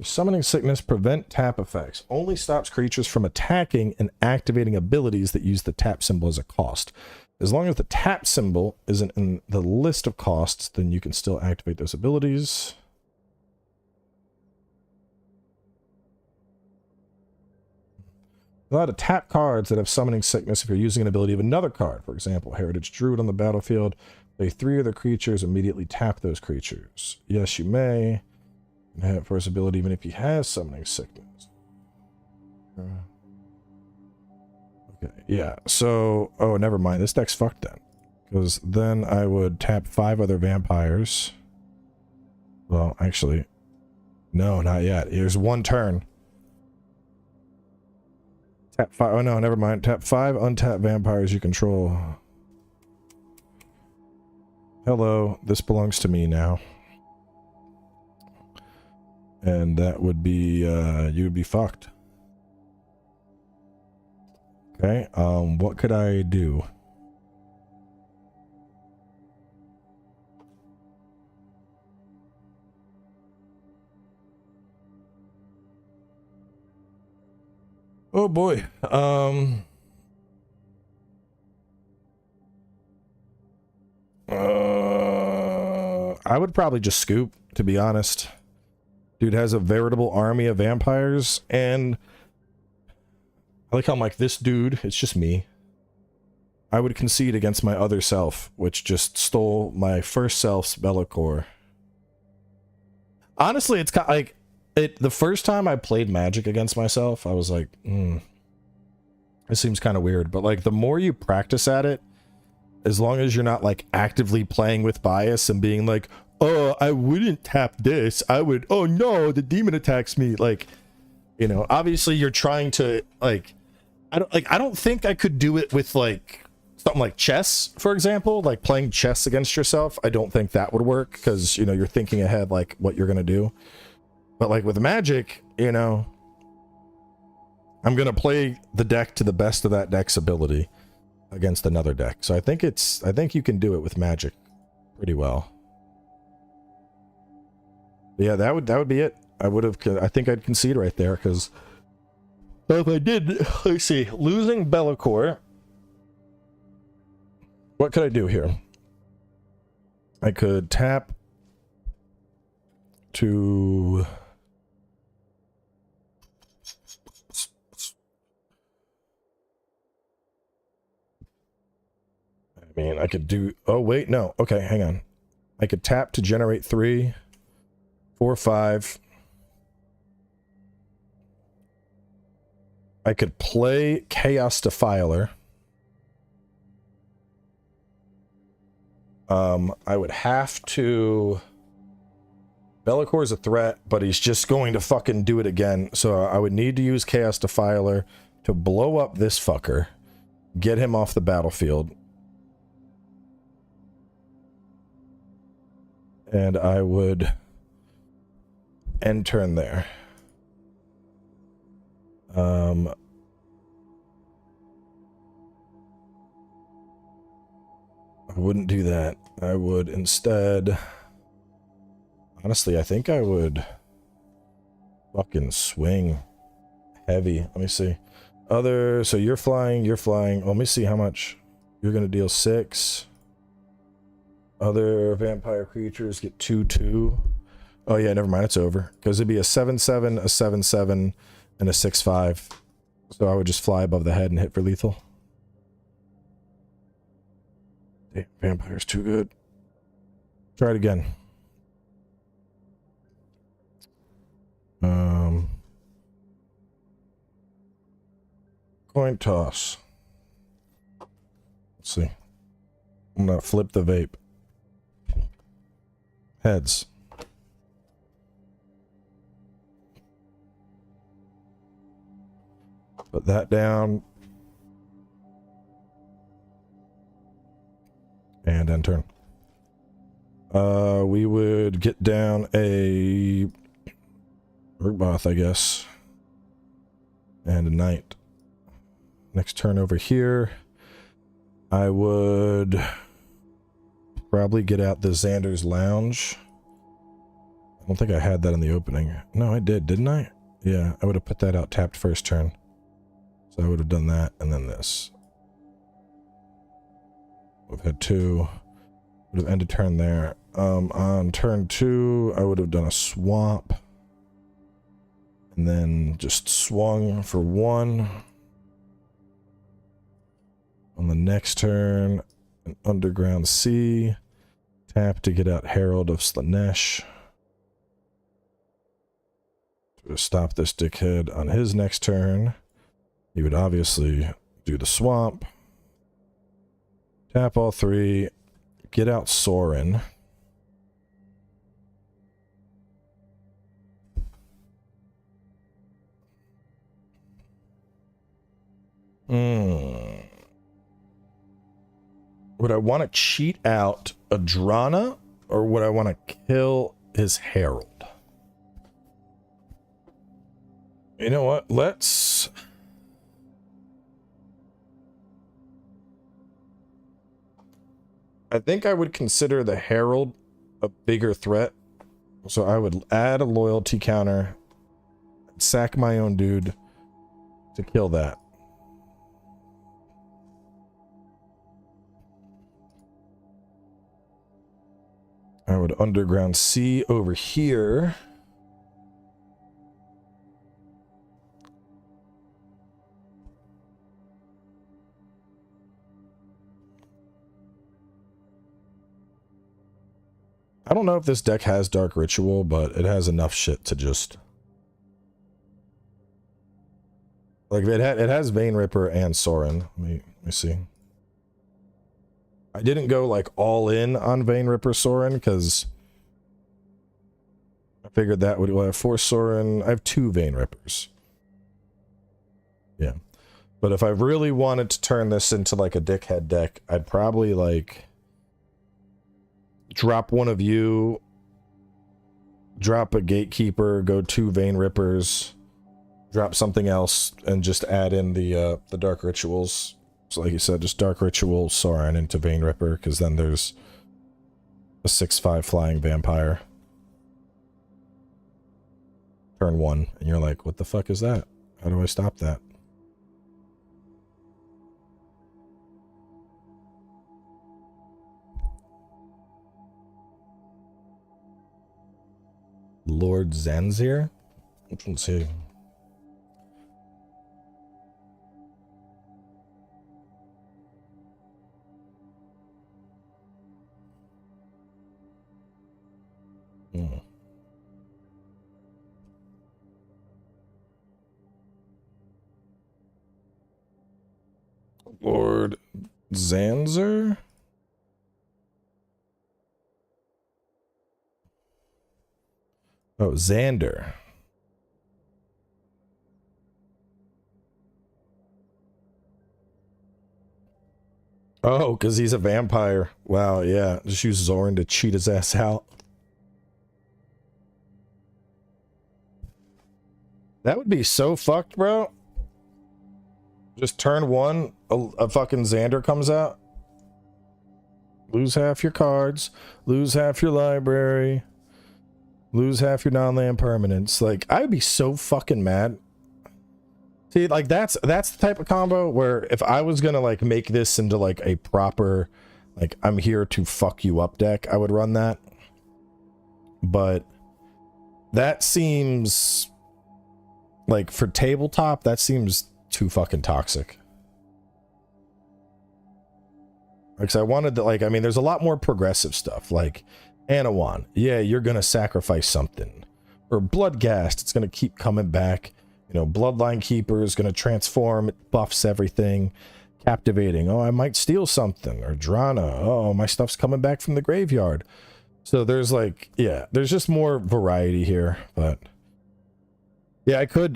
Summoning sickness, prevent tap effects. Only stops creatures from attacking and activating abilities that use the tap symbol as a cost. As long as the tap symbol isn't in the list of costs, then you can still activate those abilities. Allow to tap cards that have summoning sickness if you're using an ability of another card. For example, Heritage Druid on the battlefield. Play 3 other creatures, immediately tap those creatures. Yes, you may. Have for his ability even if he has summoning sickness. Okay, yeah, so... Oh, never mind. This deck's fucked then. Because then I would tap 5 other vampires. Well, actually... No, not yet. Here's 1 turn. Tap 5... Oh, no, never mind. Tap 5 untapped vampires you control. Hello, this belongs to me now. And that would be, you would be fucked. Okay, what could I do? Oh boy, I would probably just scoop, to be honest. Dude has a veritable army of vampires, and I like how I'm like, this dude, it's just me. I would concede against my other self, which just stole my first self's Bellacore. Honestly, it's kind of like, the first time I played Magic against myself, I was like, it seems kind of weird, but like, the more you practice at it, as long as you're not like actively playing with bias and being like, oh, I wouldn't tap this. I would, oh no, the demon attacks me. Like, you know, obviously you're trying to like, I don't think I could do it with like something like chess, for example, like playing chess against yourself. I don't think that would work because, you know, you're thinking ahead like what you're going to do. But like with Magic, you know, I'm going to play the deck to the best of that deck's ability against another deck. So I think you can do it with Magic pretty well. Yeah, that would be it. I think I'd concede right there, because if I did, let's see, losing Bellacore, what could I do here? I could tap to... I mean, I could do... Oh, wait, no. Okay, hang on. I could tap to generate 3... 4, 5. I could play Chaos Defiler. I would have to... Bellacore is a threat, but he's just going to fucking do it again. So I would need to use Chaos Defiler to blow up this fucker. Get him off the battlefield. And I would... end turn there. I wouldn't do that. I would instead... Honestly, I think I would fucking swing heavy. Let me see. Other, so you're flying. Let me see how much. You're gonna deal 6. Other vampire creatures get 2/2. Oh yeah, never mind, it's over. Because it'd be a 7/7, a 7/7, and a 6/5. So I would just fly above the head and hit for lethal. Damn, vampire's too good. Try it again. Coin toss. Let's see. I'm gonna flip the vape. Heads. Put that down. And end turn. We would get down a Urboth, I guess. And a knight. Next turn over here, I would probably get out the Xander's Lounge. I don't think I had that in the opening. No, I did, didn't I? Yeah, I would have put that out tapped first turn. So I would have done that and then this. We've had 2. Would have ended turn there. On turn 2, I would have done a swap. And then just swung for 1. On the next turn, an Underground Sea. Tap to get out Herald of Slanesh. To stop this dickhead on his next turn. He would obviously do the swamp. Tap all 3. Get out Sorin. Would I want to cheat out Adrana, or would I want to kill his Herald? You know what? Let's... I think I would consider the Herald a bigger threat. So I would add a loyalty counter, sack my own dude to kill that. I would Underground Sea over here. I don't know if this deck has Dark Ritual, but it has enough shit to just... Like, it has Vein Ripper and Sorin. Let me see. I didn't go, like, all in on Vein Ripper Sorin, because I figured that would... Well, I have 4 Sorin. I have 2 Vein Rippers. Yeah. But if I really wanted to turn this into, like, a dickhead deck, I'd probably, like... drop one of you, drop a Gatekeeper, go 2 Vein Rippers, drop something else, and just add in the Dark Rituals. So like you said, just Dark Ritual, Sorin into Vein Ripper, because then there's a 6/5 flying vampire. Turn 1, and you're like, what the fuck is that? How do I stop that? Lord Zanzir? Which one's he? Lord Zanzir? Oh, Xander. Oh, because he's a vampire. Wow, yeah. Just use Zorin to cheat his ass out. That would be so fucked, bro. Just turn 1, a fucking Xander comes out. Lose half your cards. Lose half your library. Lose half your non-land permanents. Like, I'd be so fucking mad. See, like that's the type of combo where if I was gonna like make this into like a proper, like I'm here to fuck you up deck, I would run that. But that seems like for tabletop, that seems too fucking toxic. Because I wanted to, like, I mean, there's a lot more progressive stuff, like Anawan. Yeah, you're gonna sacrifice something. Or Bloodghast, it's gonna keep coming back. You know, Bloodline Keeper is gonna transform, it buffs everything. Captivating, oh, I might steal something. Or Drana, oh, my stuff's coming back from the graveyard. So there's like, yeah, there's just more variety here, but yeah, I could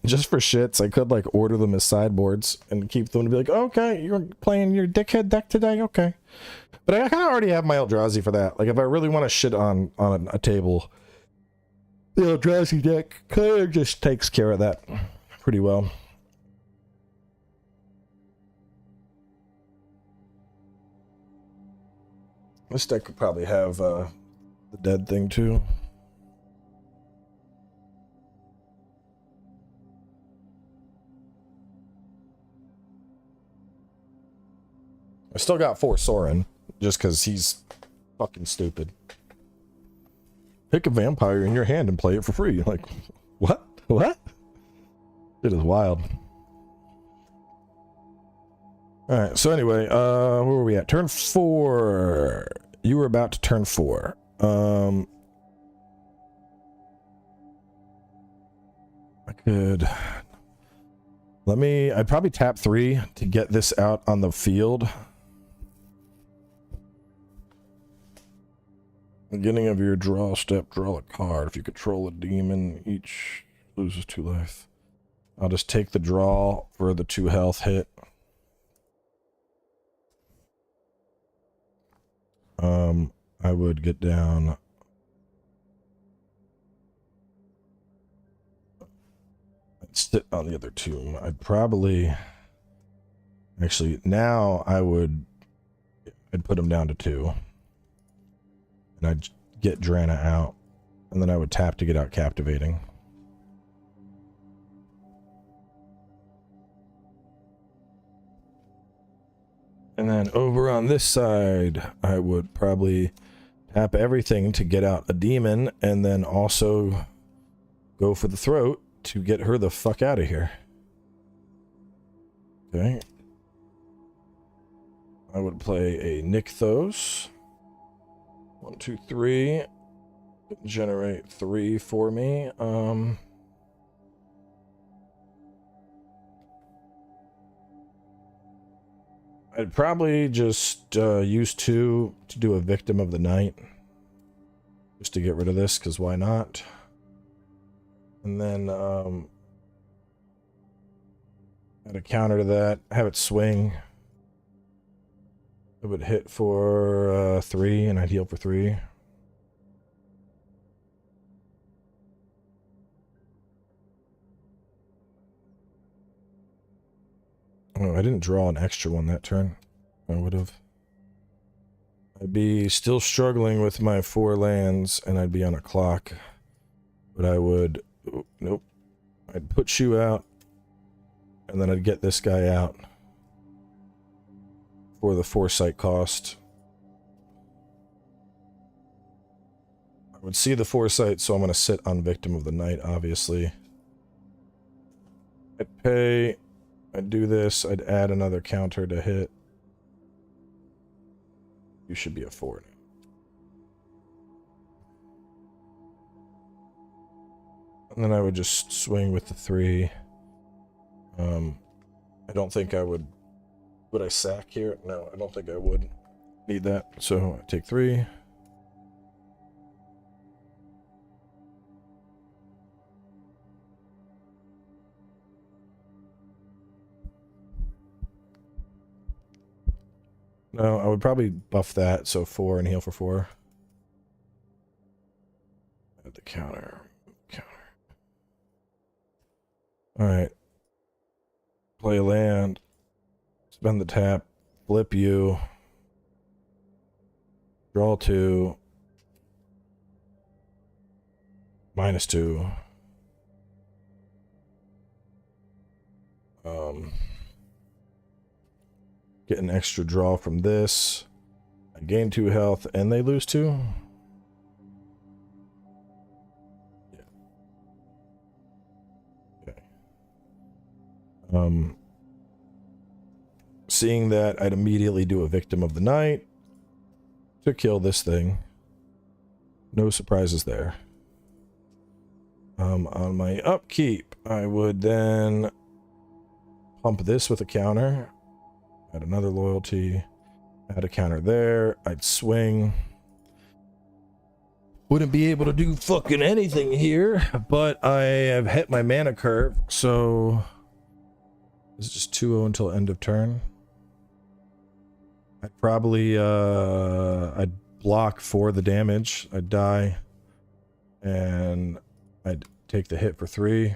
just for shits, I could like order them as sideboards and keep them to be like, okay, you're playing your dickhead deck today, okay. But I kind of already have my Eldrazi for that. Like if I really want to shit on a table, the Eldrazi deck kind of just takes care of that pretty well. This deck could probably have the dead thing too. I still got 4 Sorin, just because he's fucking stupid. Pick a vampire in your hand and play it for free. Like, what? What? It is wild. Alright, so anyway, where were we at? Turn 4. You were about to turn 4. I could... I'd probably tap 3 to get this out on the field. Beginning of your draw step, draw a card. If you control a demon, each loses 2 life. I'll just take the draw for the 2 health hit. I would get down. I'd sit on the other 2. I'd probably actually now I'd put him down to 2. And I'd get Drana out, and then I would tap to get out Captivating. And then over on this side, I would probably tap everything to get out a demon, and then also go for the throat to get her the fuck out of here. Okay. I would play a Nykthos. 1, 2, 3. Generate 3 for me. I'd probably just use 2 to do a Victim of the Night. Just to get rid of this, because why not? And then add a counter to that. Have it swing. It would hit for 3, and I'd heal for 3. Oh, I didn't draw an extra one that turn. I would have. I'd be still struggling with my 4 lands, and I'd be on a clock. But I would... Oh, nope. I'd put you out, and then I'd get this guy out for the foresight cost. I would see the foresight, so I'm going to sit on Victim of the Night, obviously. I'd pay... I'd do this, I'd add another counter to hit. You should be a 4 now. And then I would just swing with the 3. I don't think I would... Would I sack here? No, I don't think I would need that. So I take 3. No, I would probably buff that, so 4 and heal for 4. Add the counter. Alright. Play a land. Spend the tap. Flip you. Draw 2. -2. Get an extra draw from this. I gain 2 health and they lose 2. Yeah. Okay. Seeing that, I'd immediately do a victim of the night to kill this thing. No surprises there. On my upkeep, I would then pump this with a counter. Add another loyalty. Add a counter there. I'd swing. Wouldn't be able to do fucking anything here, but I have hit my mana curve, so this is just 2-0 until end of turn. I'd probably I'd block for the damage. I'd die, and I'd take the hit for 3.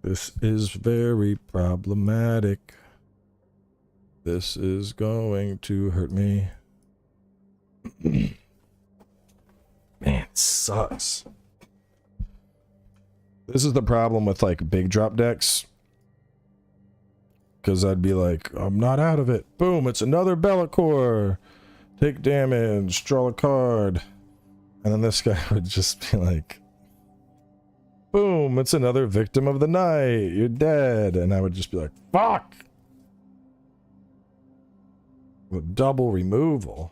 This is very problematic. This is going to hurt me. Man, it sucks. This is the problem with like big drop decks. Because I'd be like, I'm not out of it. Boom, it's another Bellacore. Take damage, draw a card. And then this guy would just be like, boom, it's another victim of the night. You're dead. And I would just be like, fuck. With double removal.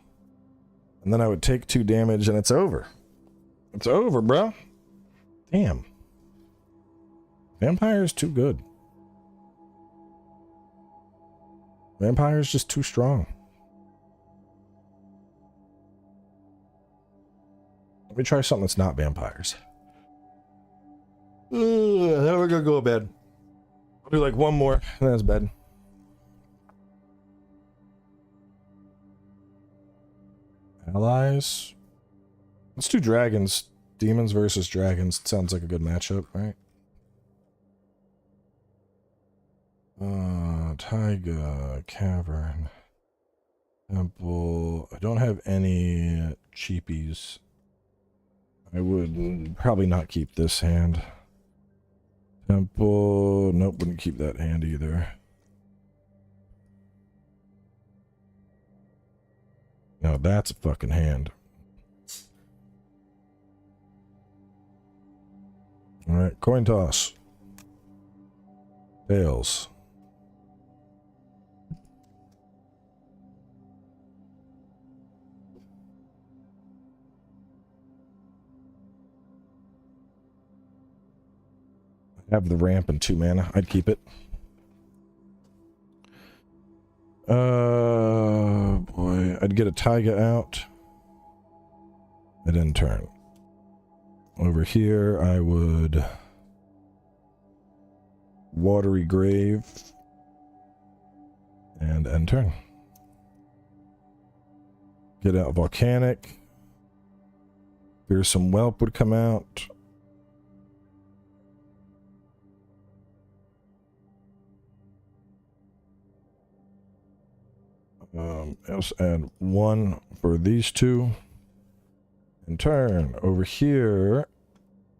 And then I would take 2 damage and it's over. It's over, bro. Damn. Vampire is too good. Vampire is just too strong. Let me try something that's not vampires. Now we're gonna go to bed. I'll do like one more, and then that's bed. Allies. Let's do dragons. Demons versus dragons. Sounds like a good matchup, right? Taiga, Cavern, Temple. I don't have any cheapies. I would probably not keep this hand. Temple. Nope, wouldn't keep that hand either. No, that's a fucking hand. Alright, coin toss. Tails. I have the ramp and 2 mana. I'd keep it. Boy, I'd get a Taiga out. I'd end turn. Over here, I would Watery Grave and end turn. Get out Volcanic. Fearsome Whelp would come out. Let's add 1 for these 2. And turn. Over here,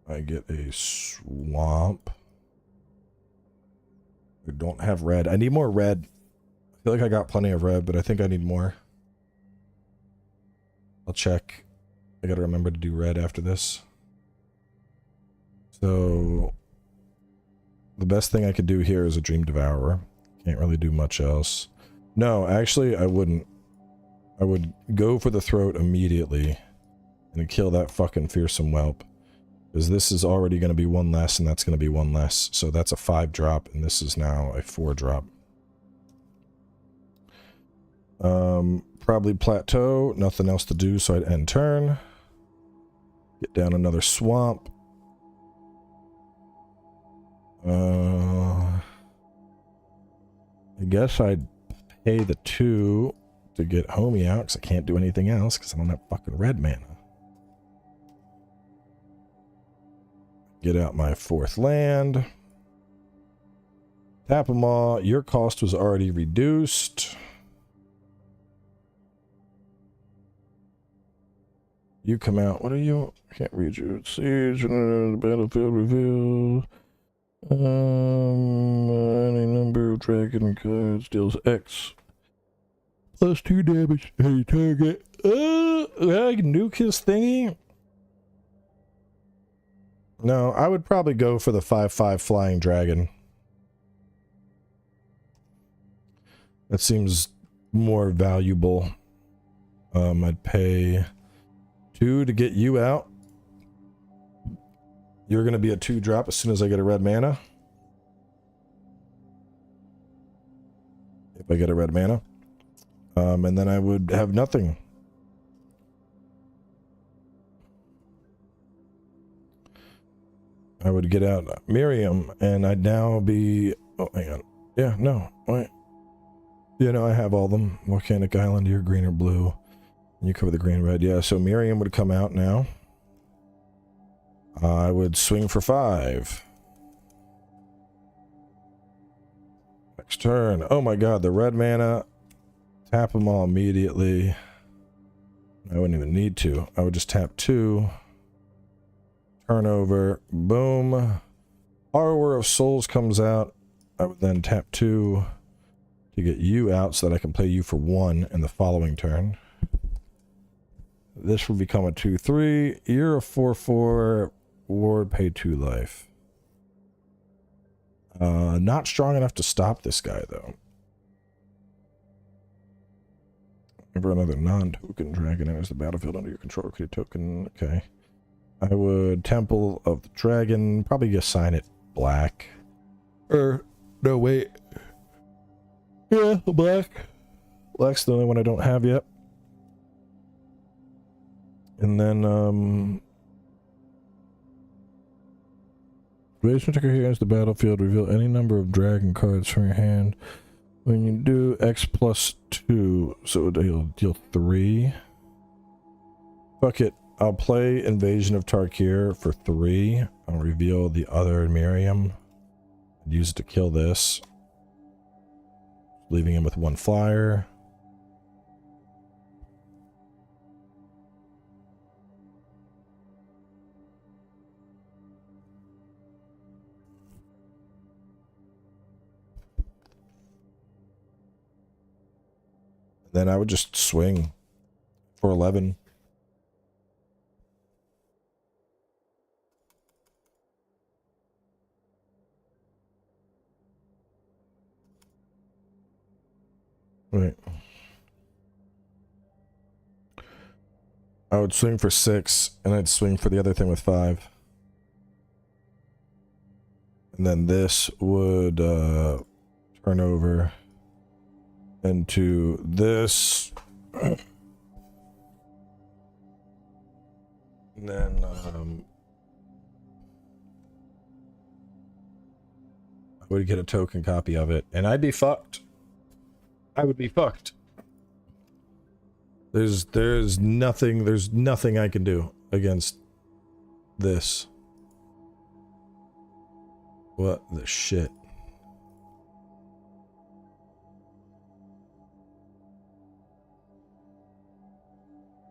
I get a Swamp. We don't have red. I need more red. I feel like I got plenty of red, but I think I need more. I'll check. I gotta remember to do red after this. So, the best thing I could do here is a Dream Devourer. Can't really do much else. No, actually, I wouldn't. I would go for the throat immediately and kill that fucking Fearsome Whelp. Because this is already going to be 1 less, and that's going to be 1 less. So that's a 5 drop, and this is now a 4 drop. Probably plateau. Nothing else to do, so I'd end turn. Get down another swamp. I guess I'd pay the 2 to get homie out, because I can't do anything else, because I don't have fucking red mana. Get out my 4th land. Tap them all. Your cost was already reduced. You come out. What are you? I can't read you. Siege, battlefield reveal. Any number of dragon cards deals X plus 2 damage to any target. I can nuke his thingy. No, I would probably go for the 5/5 flying dragon. That seems more valuable. I'd pay 2 to get you out. You're going to be a 2-drop as soon as I get a red mana. If I get a red mana. And then I would have nothing. I would get out Miriam, and I'd now be... Oh, hang on. Yeah, no. Wait. Yeah, no, I have all of them. Volcanic Island, you're green or blue. You cover the green, red. Yeah, so Miriam would come out now. I would swing for 5. Next turn. Oh my god, the red mana. Tap them all immediately. I wouldn't even need to. I would just tap 2. Turn over. Boom. Borrower of Souls comes out. I would then tap 2 to get you out so that I can play you for 1 in the following turn. This will become a 2/3. You're a 4/4. Ward, pay 2 life. Not strong enough to stop this guy, though. Whenever another non-token dragon enters the battlefield under your control, create a token. Okay. I would Temple of the Dragon. Probably assign it black. No, wait. Yeah, black. Black's the only one I don't have yet. And then, raise your ticker here as the battlefield. Reveal any number of dragon cards from your hand. When you do X plus 2, so it'll deal 3. Fuck it. I'll play Invasion of Tarkir for 3. I'll reveal the other Miriam. And use it to kill this. Leaving him with 1 flyer. Then I would just swing for 11. Right. I would swing for 6, and I'd swing for the other thing with 5. And then this would turn over into this. And then I would get a token copy of it, and I'd be fucked. I would be fucked. There's nothing I can do against this. What the shit?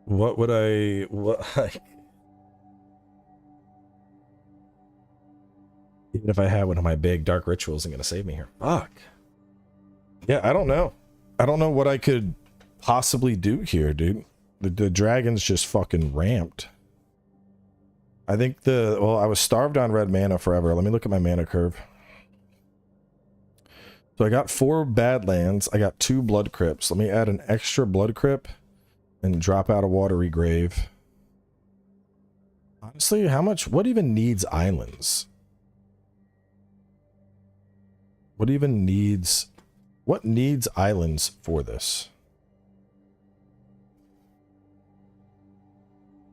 What would I... Even if I had one of my big dark rituals, isn't gonna save me here. Fuck. Yeah, I don't know. I don't know what I could possibly do here, dude. The dragon's just fucking ramped. I think well, I was starved on red mana forever. Let me look at my mana curve. So I got 4 Badlands. I got 2 Blood Crypts. Let me add an extra Blood Crypt and drop out a Watery Grave. Honestly, what even needs islands? What needs islands for this?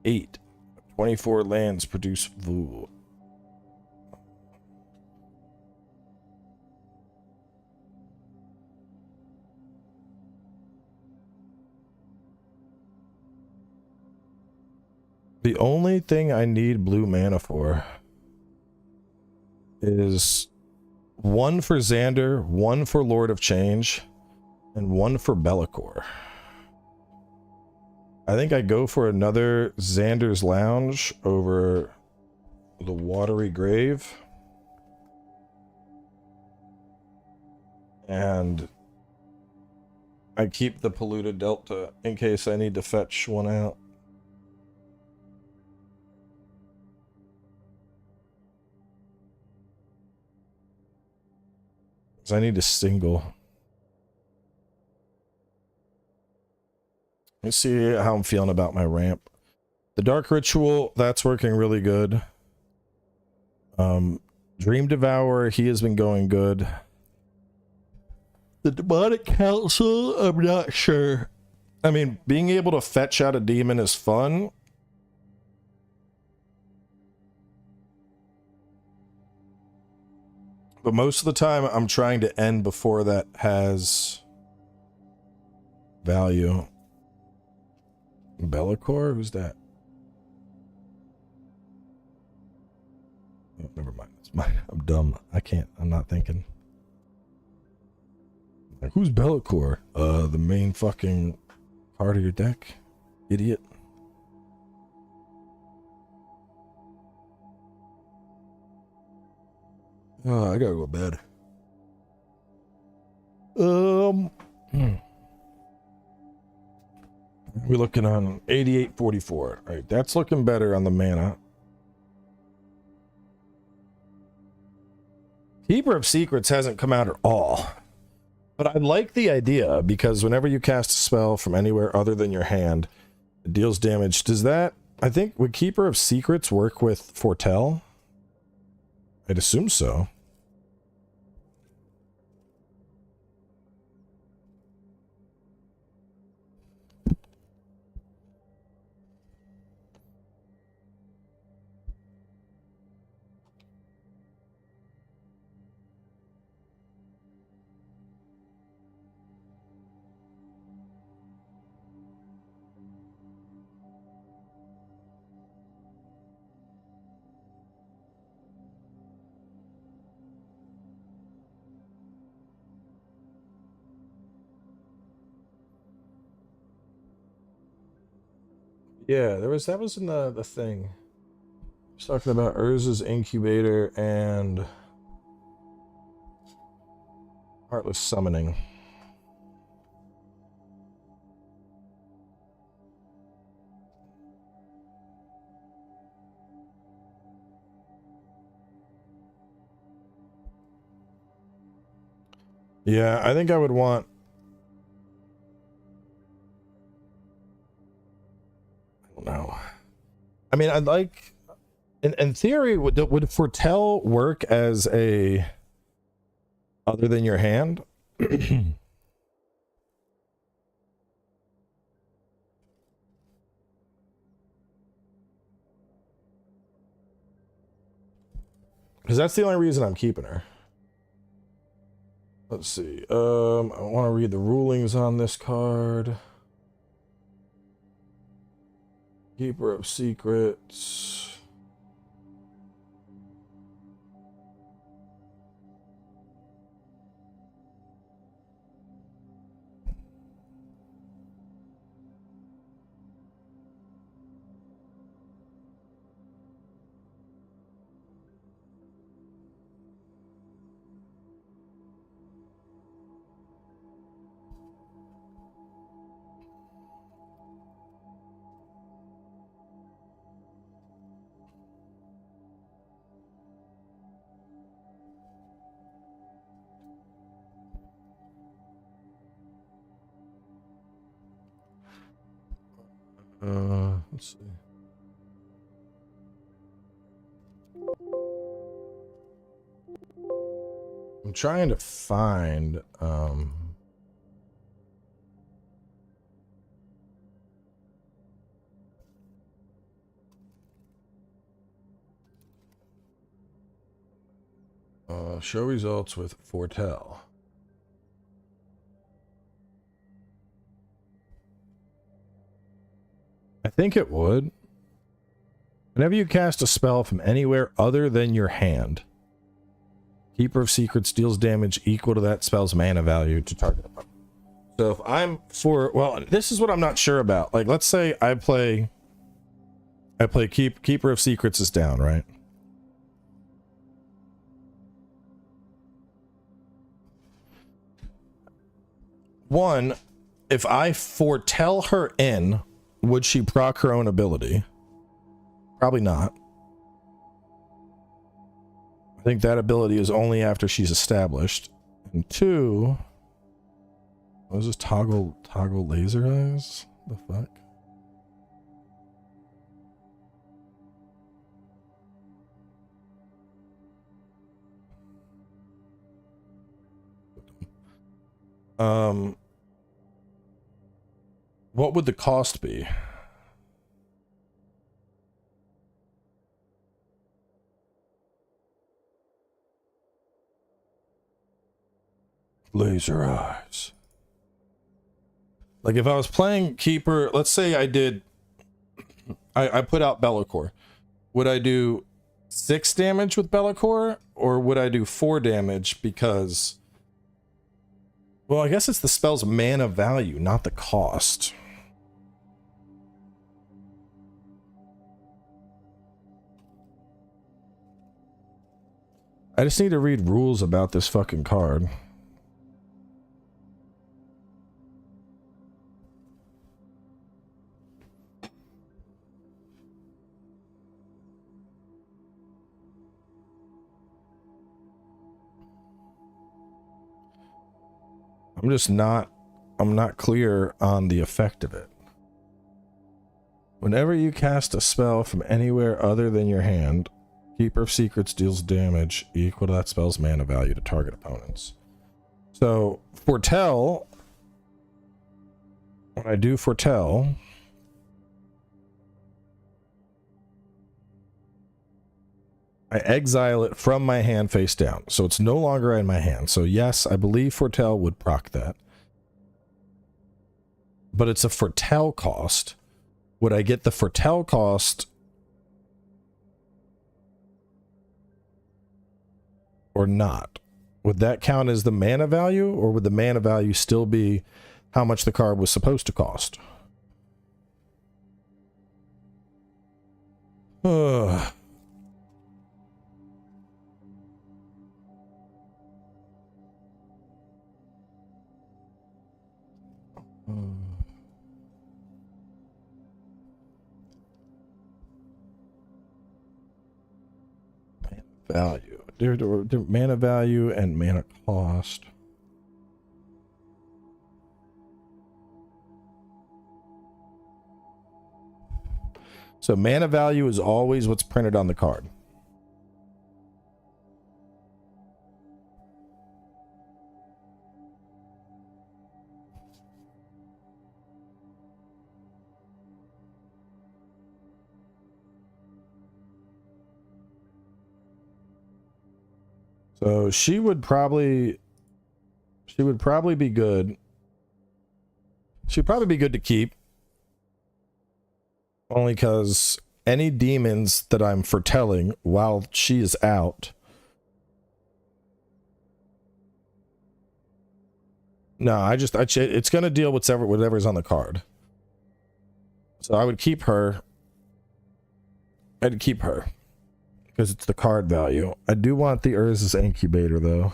8. 24 lands produce Vu. The only thing I need blue mana for is 1 for Xander, 1 for Lord of Change, and 1 for Bellicor. I think I go for another Xander's Lounge over the Watery Grave. And I keep the Polluted Delta in case I need to fetch one out. Because I need a single. Let me see how I'm feeling about my ramp. The Dark Ritual, that's working really good. Dream Devourer, he has been going good. The Demonic Council, I'm not sure. I mean, being able to fetch out a demon is fun. But most of the time, I'm trying to end before that has value. Bellicor? Who's that? Oh, never mind. It's mine. I'm dumb. I can't. I'm not thinking. Like, who's Bellicor? The main fucking part of your deck, idiot. Oh, I gotta go to bed. We're looking on 8844. All right, that's looking better on the mana. Keeper of Secrets hasn't come out at all. But I like the idea, because whenever you cast a spell from anywhere other than your hand, it deals damage. Does that... I think, would Keeper of Secrets work with Foretell? I'd assume so. Yeah, that was in the thing. I was talking about Urza's Incubator and Heartless Summoning. Yeah, I think I would want... No, I mean, I'd like, in theory, would Foretell work as a other than your hand? Because that's the only reason I'm keeping her. Let's see. I want to read the rulings on this card. Keeper of Secrets. Let's see. I'm trying to find show results with Foretell. I think it would. Whenever you cast a spell from anywhere other than your hand, Keeper of Secrets deals damage equal to that spell's mana value to target opponent. So if I'm for, well, this is what I'm not sure about. Like, let's say I play Keeper of Secrets is down, right? One, if I foretell her in, would she proc her own ability? Probably not. I think that ability is only after she's established. And two, what is this, toggle laser eyes? The fuck? What would the cost be? Laser eyes. Like if I was playing Keeper, let's say I did, I put out Bellacore. Would I do 6 damage with Bellacore, or would I do 4 damage because, well, I guess it's the spell's mana value, not the cost. I just need to read rules about this fucking card. I'm not clear on the effect of it. Whenever you cast a spell from anywhere other than your hand, Keeper of Secrets deals damage equal to that spell's mana value to target opponents. So, Foretell, when I do Foretell, I exile it from my hand face down. So it's no longer in my hand. So yes, I believe Foretell would proc that. But it's a Foretell cost. Would I get the Foretell cost or not? Would that count as the mana value, or would the mana value still be how much the card was supposed to cost? Ugh. Value. There mana value and mana cost. So mana value is always what's printed on the card. So she would probably be good. She'd probably be good to keep. Only because any demons that I'm foretelling while she is out. No, it's going to deal with whatever's on the card. So I would keep her. I'd keep her. Because it's the card value. I do want the Urza's Incubator, though.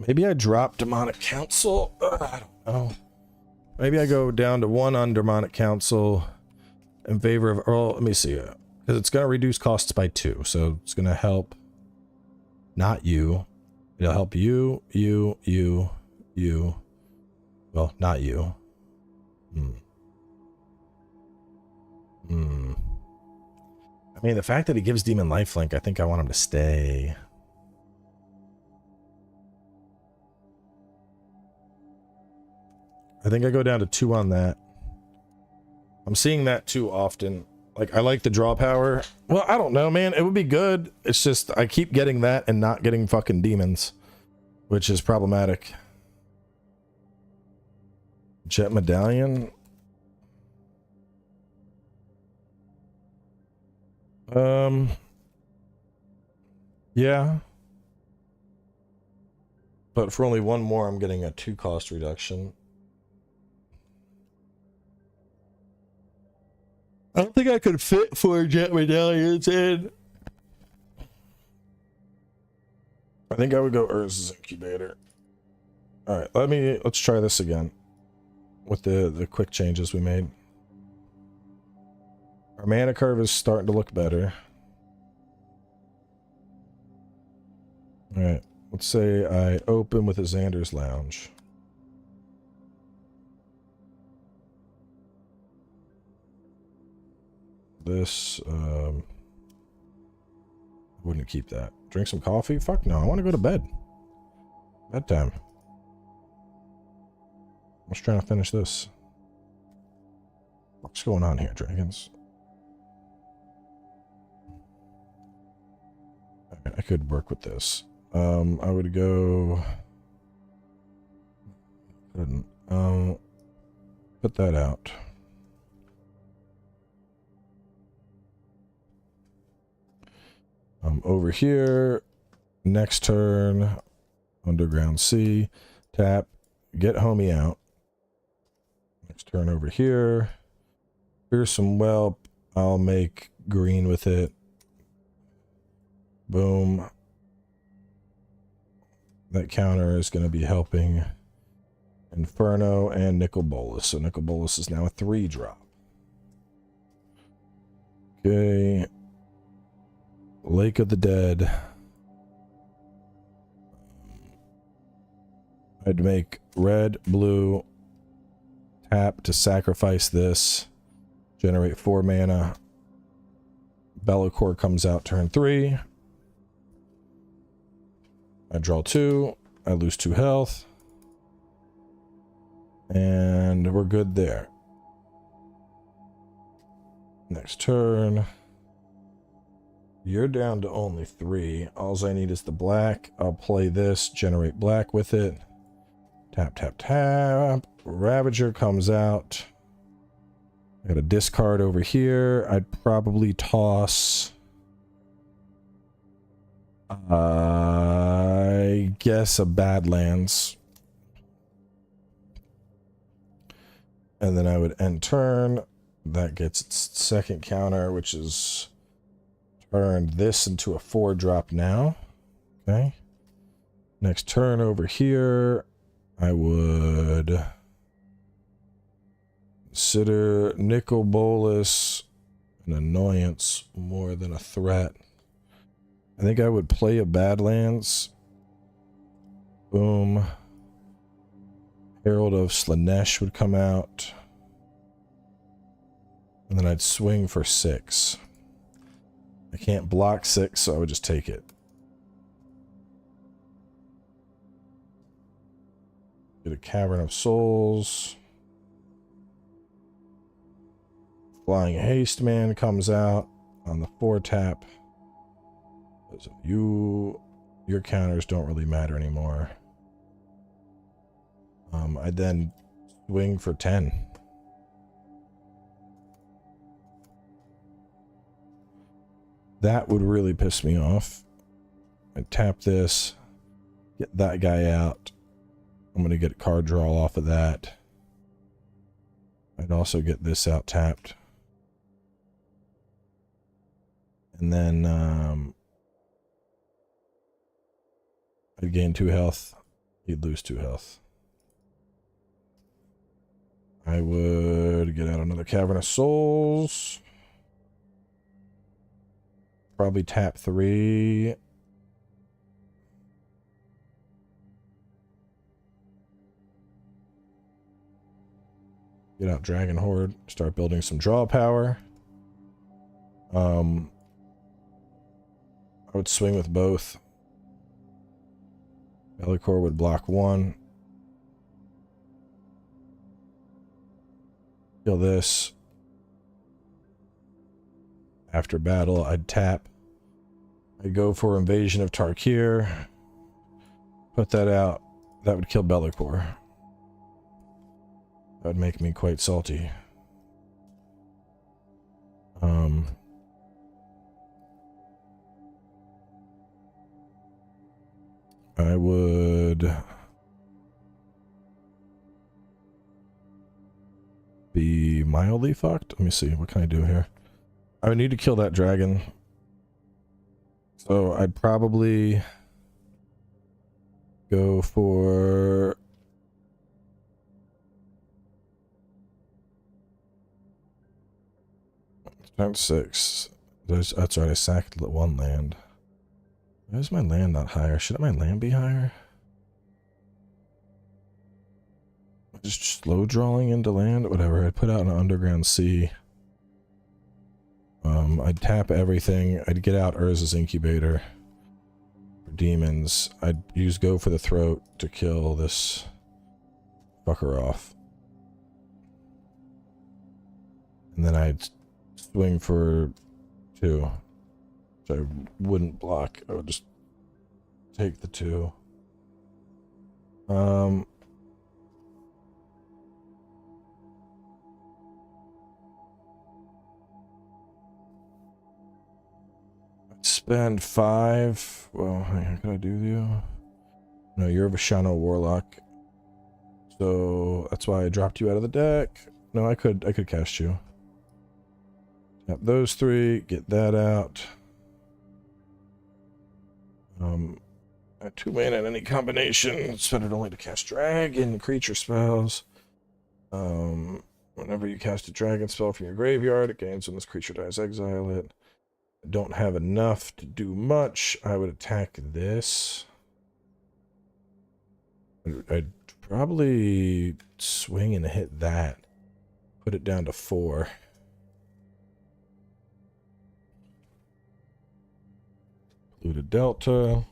Maybe I drop Demonic Council? I don't know. Maybe I go down to 1 on Demonic Council in favor of... Oh, let me see. Because it's going to reduce costs by 2. So it's going to help... Not you. It'll help you. Well, not you. I mean, the fact that he gives Demon Lifelink, I think I want him to stay. I think I go down to 2 on that. I'm seeing that too often. Like, I like the draw power. Well, I don't know, man. It would be good. It's just, I keep getting that and not getting fucking demons, which is problematic. Jet Medallion. Yeah. But for only one more, I'm getting a 2 cost reduction. I don't think I could fit 4 jet medallions in. I think I would go Urza's incubator. All right, let's try this again with the quick changes we made. Our mana curve is starting to look better. All right, let's say I open with a Xander's Lounge. This, wouldn't keep that. Drink some coffee? Fuck no, I want to go to bed. Bedtime. I was trying to finish this. What's going on here, dragons? I could work with this. I would go... Couldn't. Put that out. Over here, next turn, Underground Sea, tap, get homie out. Next turn over here, here's some whelp, I'll make green with it. Boom. That counter is going to be helping Inferno and Nicol Bolas. So Nicol Bolas is now a 3-drop. Okay. Lake of the Dead. I'd make red, blue, tap to sacrifice this, generate 4 mana. Be'lakor comes out turn 3. I draw 2, I lose 2 health, and we're good there. Next turn. You're down to only 3. All I need is the black. I'll play this, generate black with it. Tap, tap, tap. Ravager comes out. I got a discard over here. I'd probably toss... I guess a Badlands. And then I would end turn. That gets its second counter, which is... Turn this into a 4-drop now. Okay. Next turn over here, I would consider Nicol Bolas an annoyance more than a threat. I think I would play a Badlands. Boom. Herald of Slanesh would come out. And then I'd swing for 6. I can't block 6, so I would just take it. Get a Cavern of Souls. Flying Haste Man comes out on the 4-tap. Your counters don't really matter anymore. I then swing for 10. That would really piss me off. I tap this, get that guy out. I'm going to get a card draw off of that. I'd also get this out tapped. And then I'd gain 2 health. He'd lose 2 health. I would get out another Cavern of Souls. Probably tap 3. Get out Dragon Horde. Start building some draw power. I would swing with both. Be'lakor would block 1. Kill this. After battle, I'd tap. I'd go for Invasion of Tarkir. Put that out. That would kill Be'lakor. That would make me quite salty. I would would be mildly fucked. Let me see. What can I do here? I would need to kill that dragon. So I'd probably go for turn 6. That's right, I sacked one land. Why is my land not higher? Shouldn't my land be higher? Just slow drawing into land? Whatever. I'd put out an underground sea. I'd tap everything. I'd get out Urza's incubator for demons. I'd use Go for the Throat to kill this fucker off. And then I'd swing for 2. Which I wouldn't block. I would just take the 2. Spend 5. Well, how can I do you? No, you're a Vishano Warlock. So that's why I dropped you out of the deck. No, I could cast you. Tap those 3, get that out. At 2 mana in any combination, spend it only to cast dragon creature spells. Whenever you cast a dragon spell from your graveyard, it gains when this creature dies, exile it. I don't have enough to do much. I would attack this. I'd probably swing and hit that. Put it down to 4. Blue to Delta.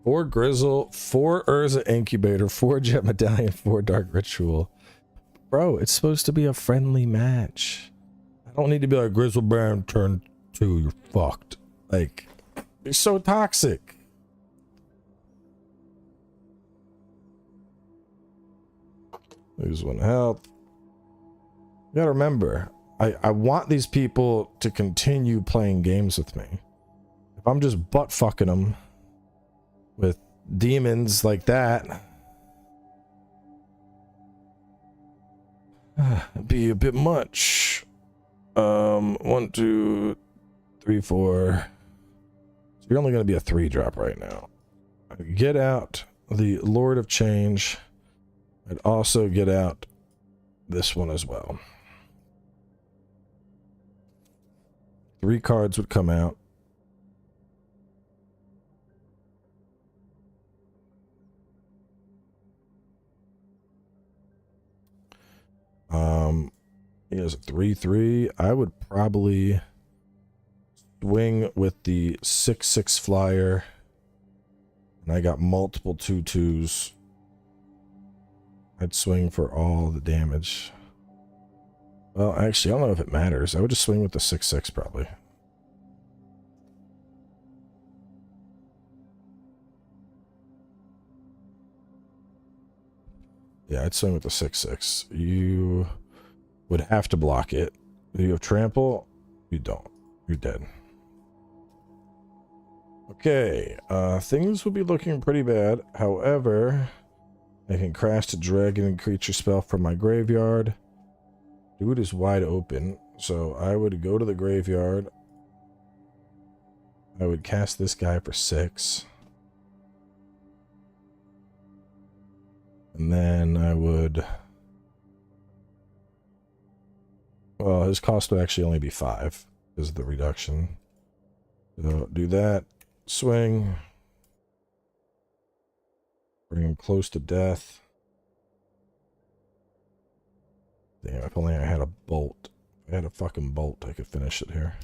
Four Grizzle, 4 Urza Incubator, 4 Jet Medallion, 4 Dark Ritual. Bro, it's supposed to be a friendly match. I don't need to be like, Grizzle Baron turn 2, you're fucked. Like, you're so toxic. Lose 1 health. You gotta remember, I want these people to continue playing games with me. If I'm just butt fucking them with demons like that, it'd be a bit much. 1, 2, 3, 4. So you're only going to be a 3-drop right now. Get out the Lord of Change. I'd also get out this one as well. 3 cards would come out. He has a 3/3. I would probably swing with the 6/6 flyer. And I got multiple 2/2s. I'd swing for all the damage. Well, actually, I don't know if it matters. I would just swing with the 6/6 probably. Yeah, I'd swing with the 6/6. You would have to block it. Do you have trample? You don't. You're dead. Okay, things will be looking pretty bad. However, I can cast a dragon and creature spell from my graveyard. Dude is wide open, so I would go to the graveyard. I would cast this guy for 6. And then I would... Well, his cost would actually only be 5 because of the reduction. So do that. Swing. Bring him close to death. Damn, if only I had a bolt. If I had a fucking bolt, I could finish it here.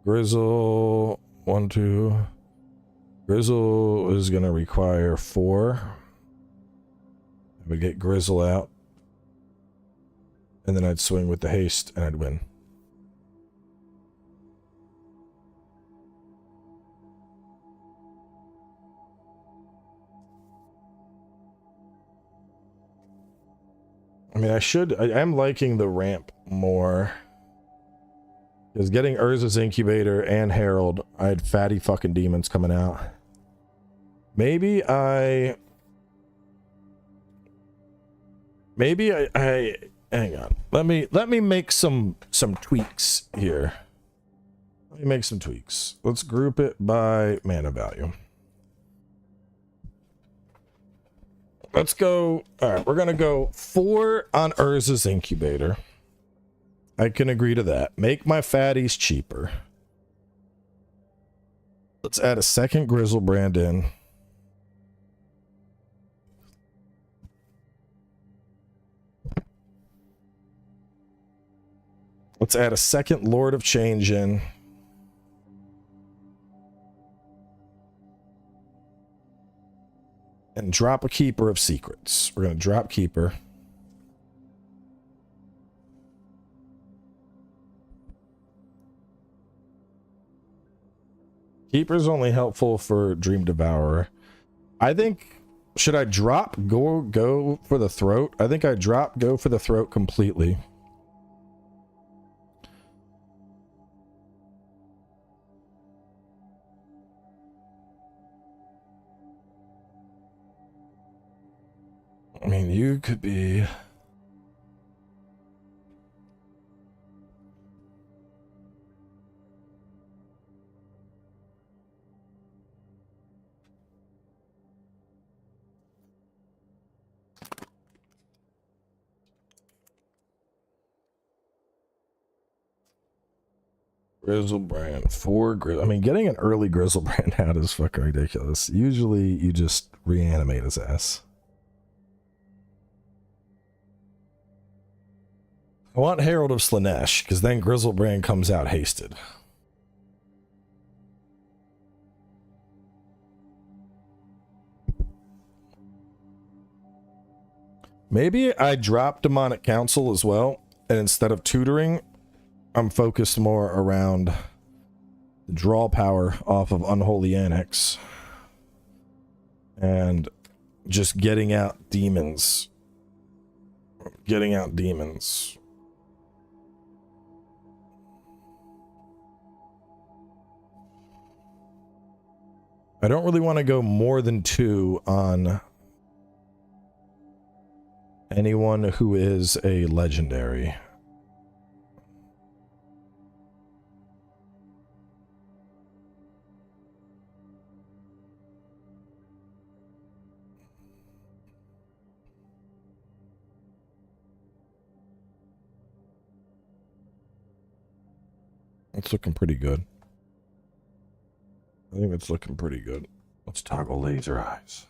Grizzle 1, 2. Grizzle is gonna require 4. I would get Grizzle out. And then I'd swing with the haste and I'd win. I mean, I am liking the ramp more. Because getting Urza's Incubator and Herald, I had fatty fucking demons coming out. Maybe I hang on. Let me make some tweaks here. Let me make some tweaks. Let's group it by mana value. Let's go. All right, we're gonna go 4 on Urza's Incubator. I can agree to that. Make my fatties cheaper. Let's add a second Grizzlebrand in. Let's add a second Lord of Change in. And drop a Keeper of Secrets. We're going to drop Keeper. Keeper's only helpful for Dream Devourer. I think, should I drop go for the Throat? I think I drop go for the Throat completely. I mean, you could be... Grizzlebrand, 4 I mean, getting an early Grizzlebrand out is fucking ridiculous. Usually, you just reanimate his ass. I want Herald of Slanesh, because then Grizzlebrand comes out hasted. Maybe I drop Demonic Council as well, and instead of tutoring, I'm focused more around the draw power off of Unholy Annex. And just getting out demons. Getting out demons. I don't really want to go more than 2 on anyone who is a legendary. It's looking pretty good. I think it's looking pretty good. Let's toggle laser eyes.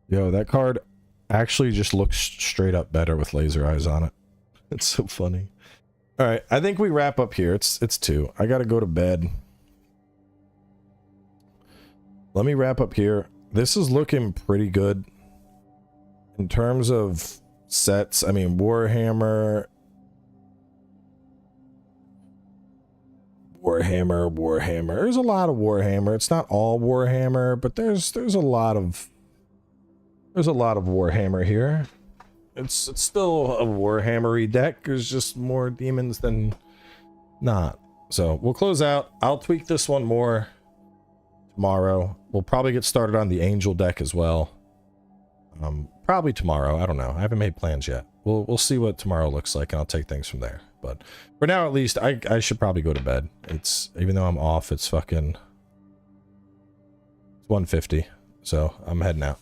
Yo, that card actually just looks straight up better with laser eyes on it. It's so funny. All right, I think we wrap up here. It's 2. I gotta go to bed. Let me wrap up here. This is looking pretty good. In terms of sets, I mean, Warhammer. There's a lot of Warhammer. It's not all Warhammer, but there's a lot of Warhammer here. It's still a Warhammery deck. There's just more demons than not. So we'll close out. I'll tweak this one more tomorrow. We'll probably get started on the Angel deck as well. Probably tomorrow. I don't know. I haven't made plans yet. We'll see what tomorrow looks like, and I'll take things from there. But for now, at least, I should probably go to bed. It's, even though I'm off, it's 1:50. So I'm heading out.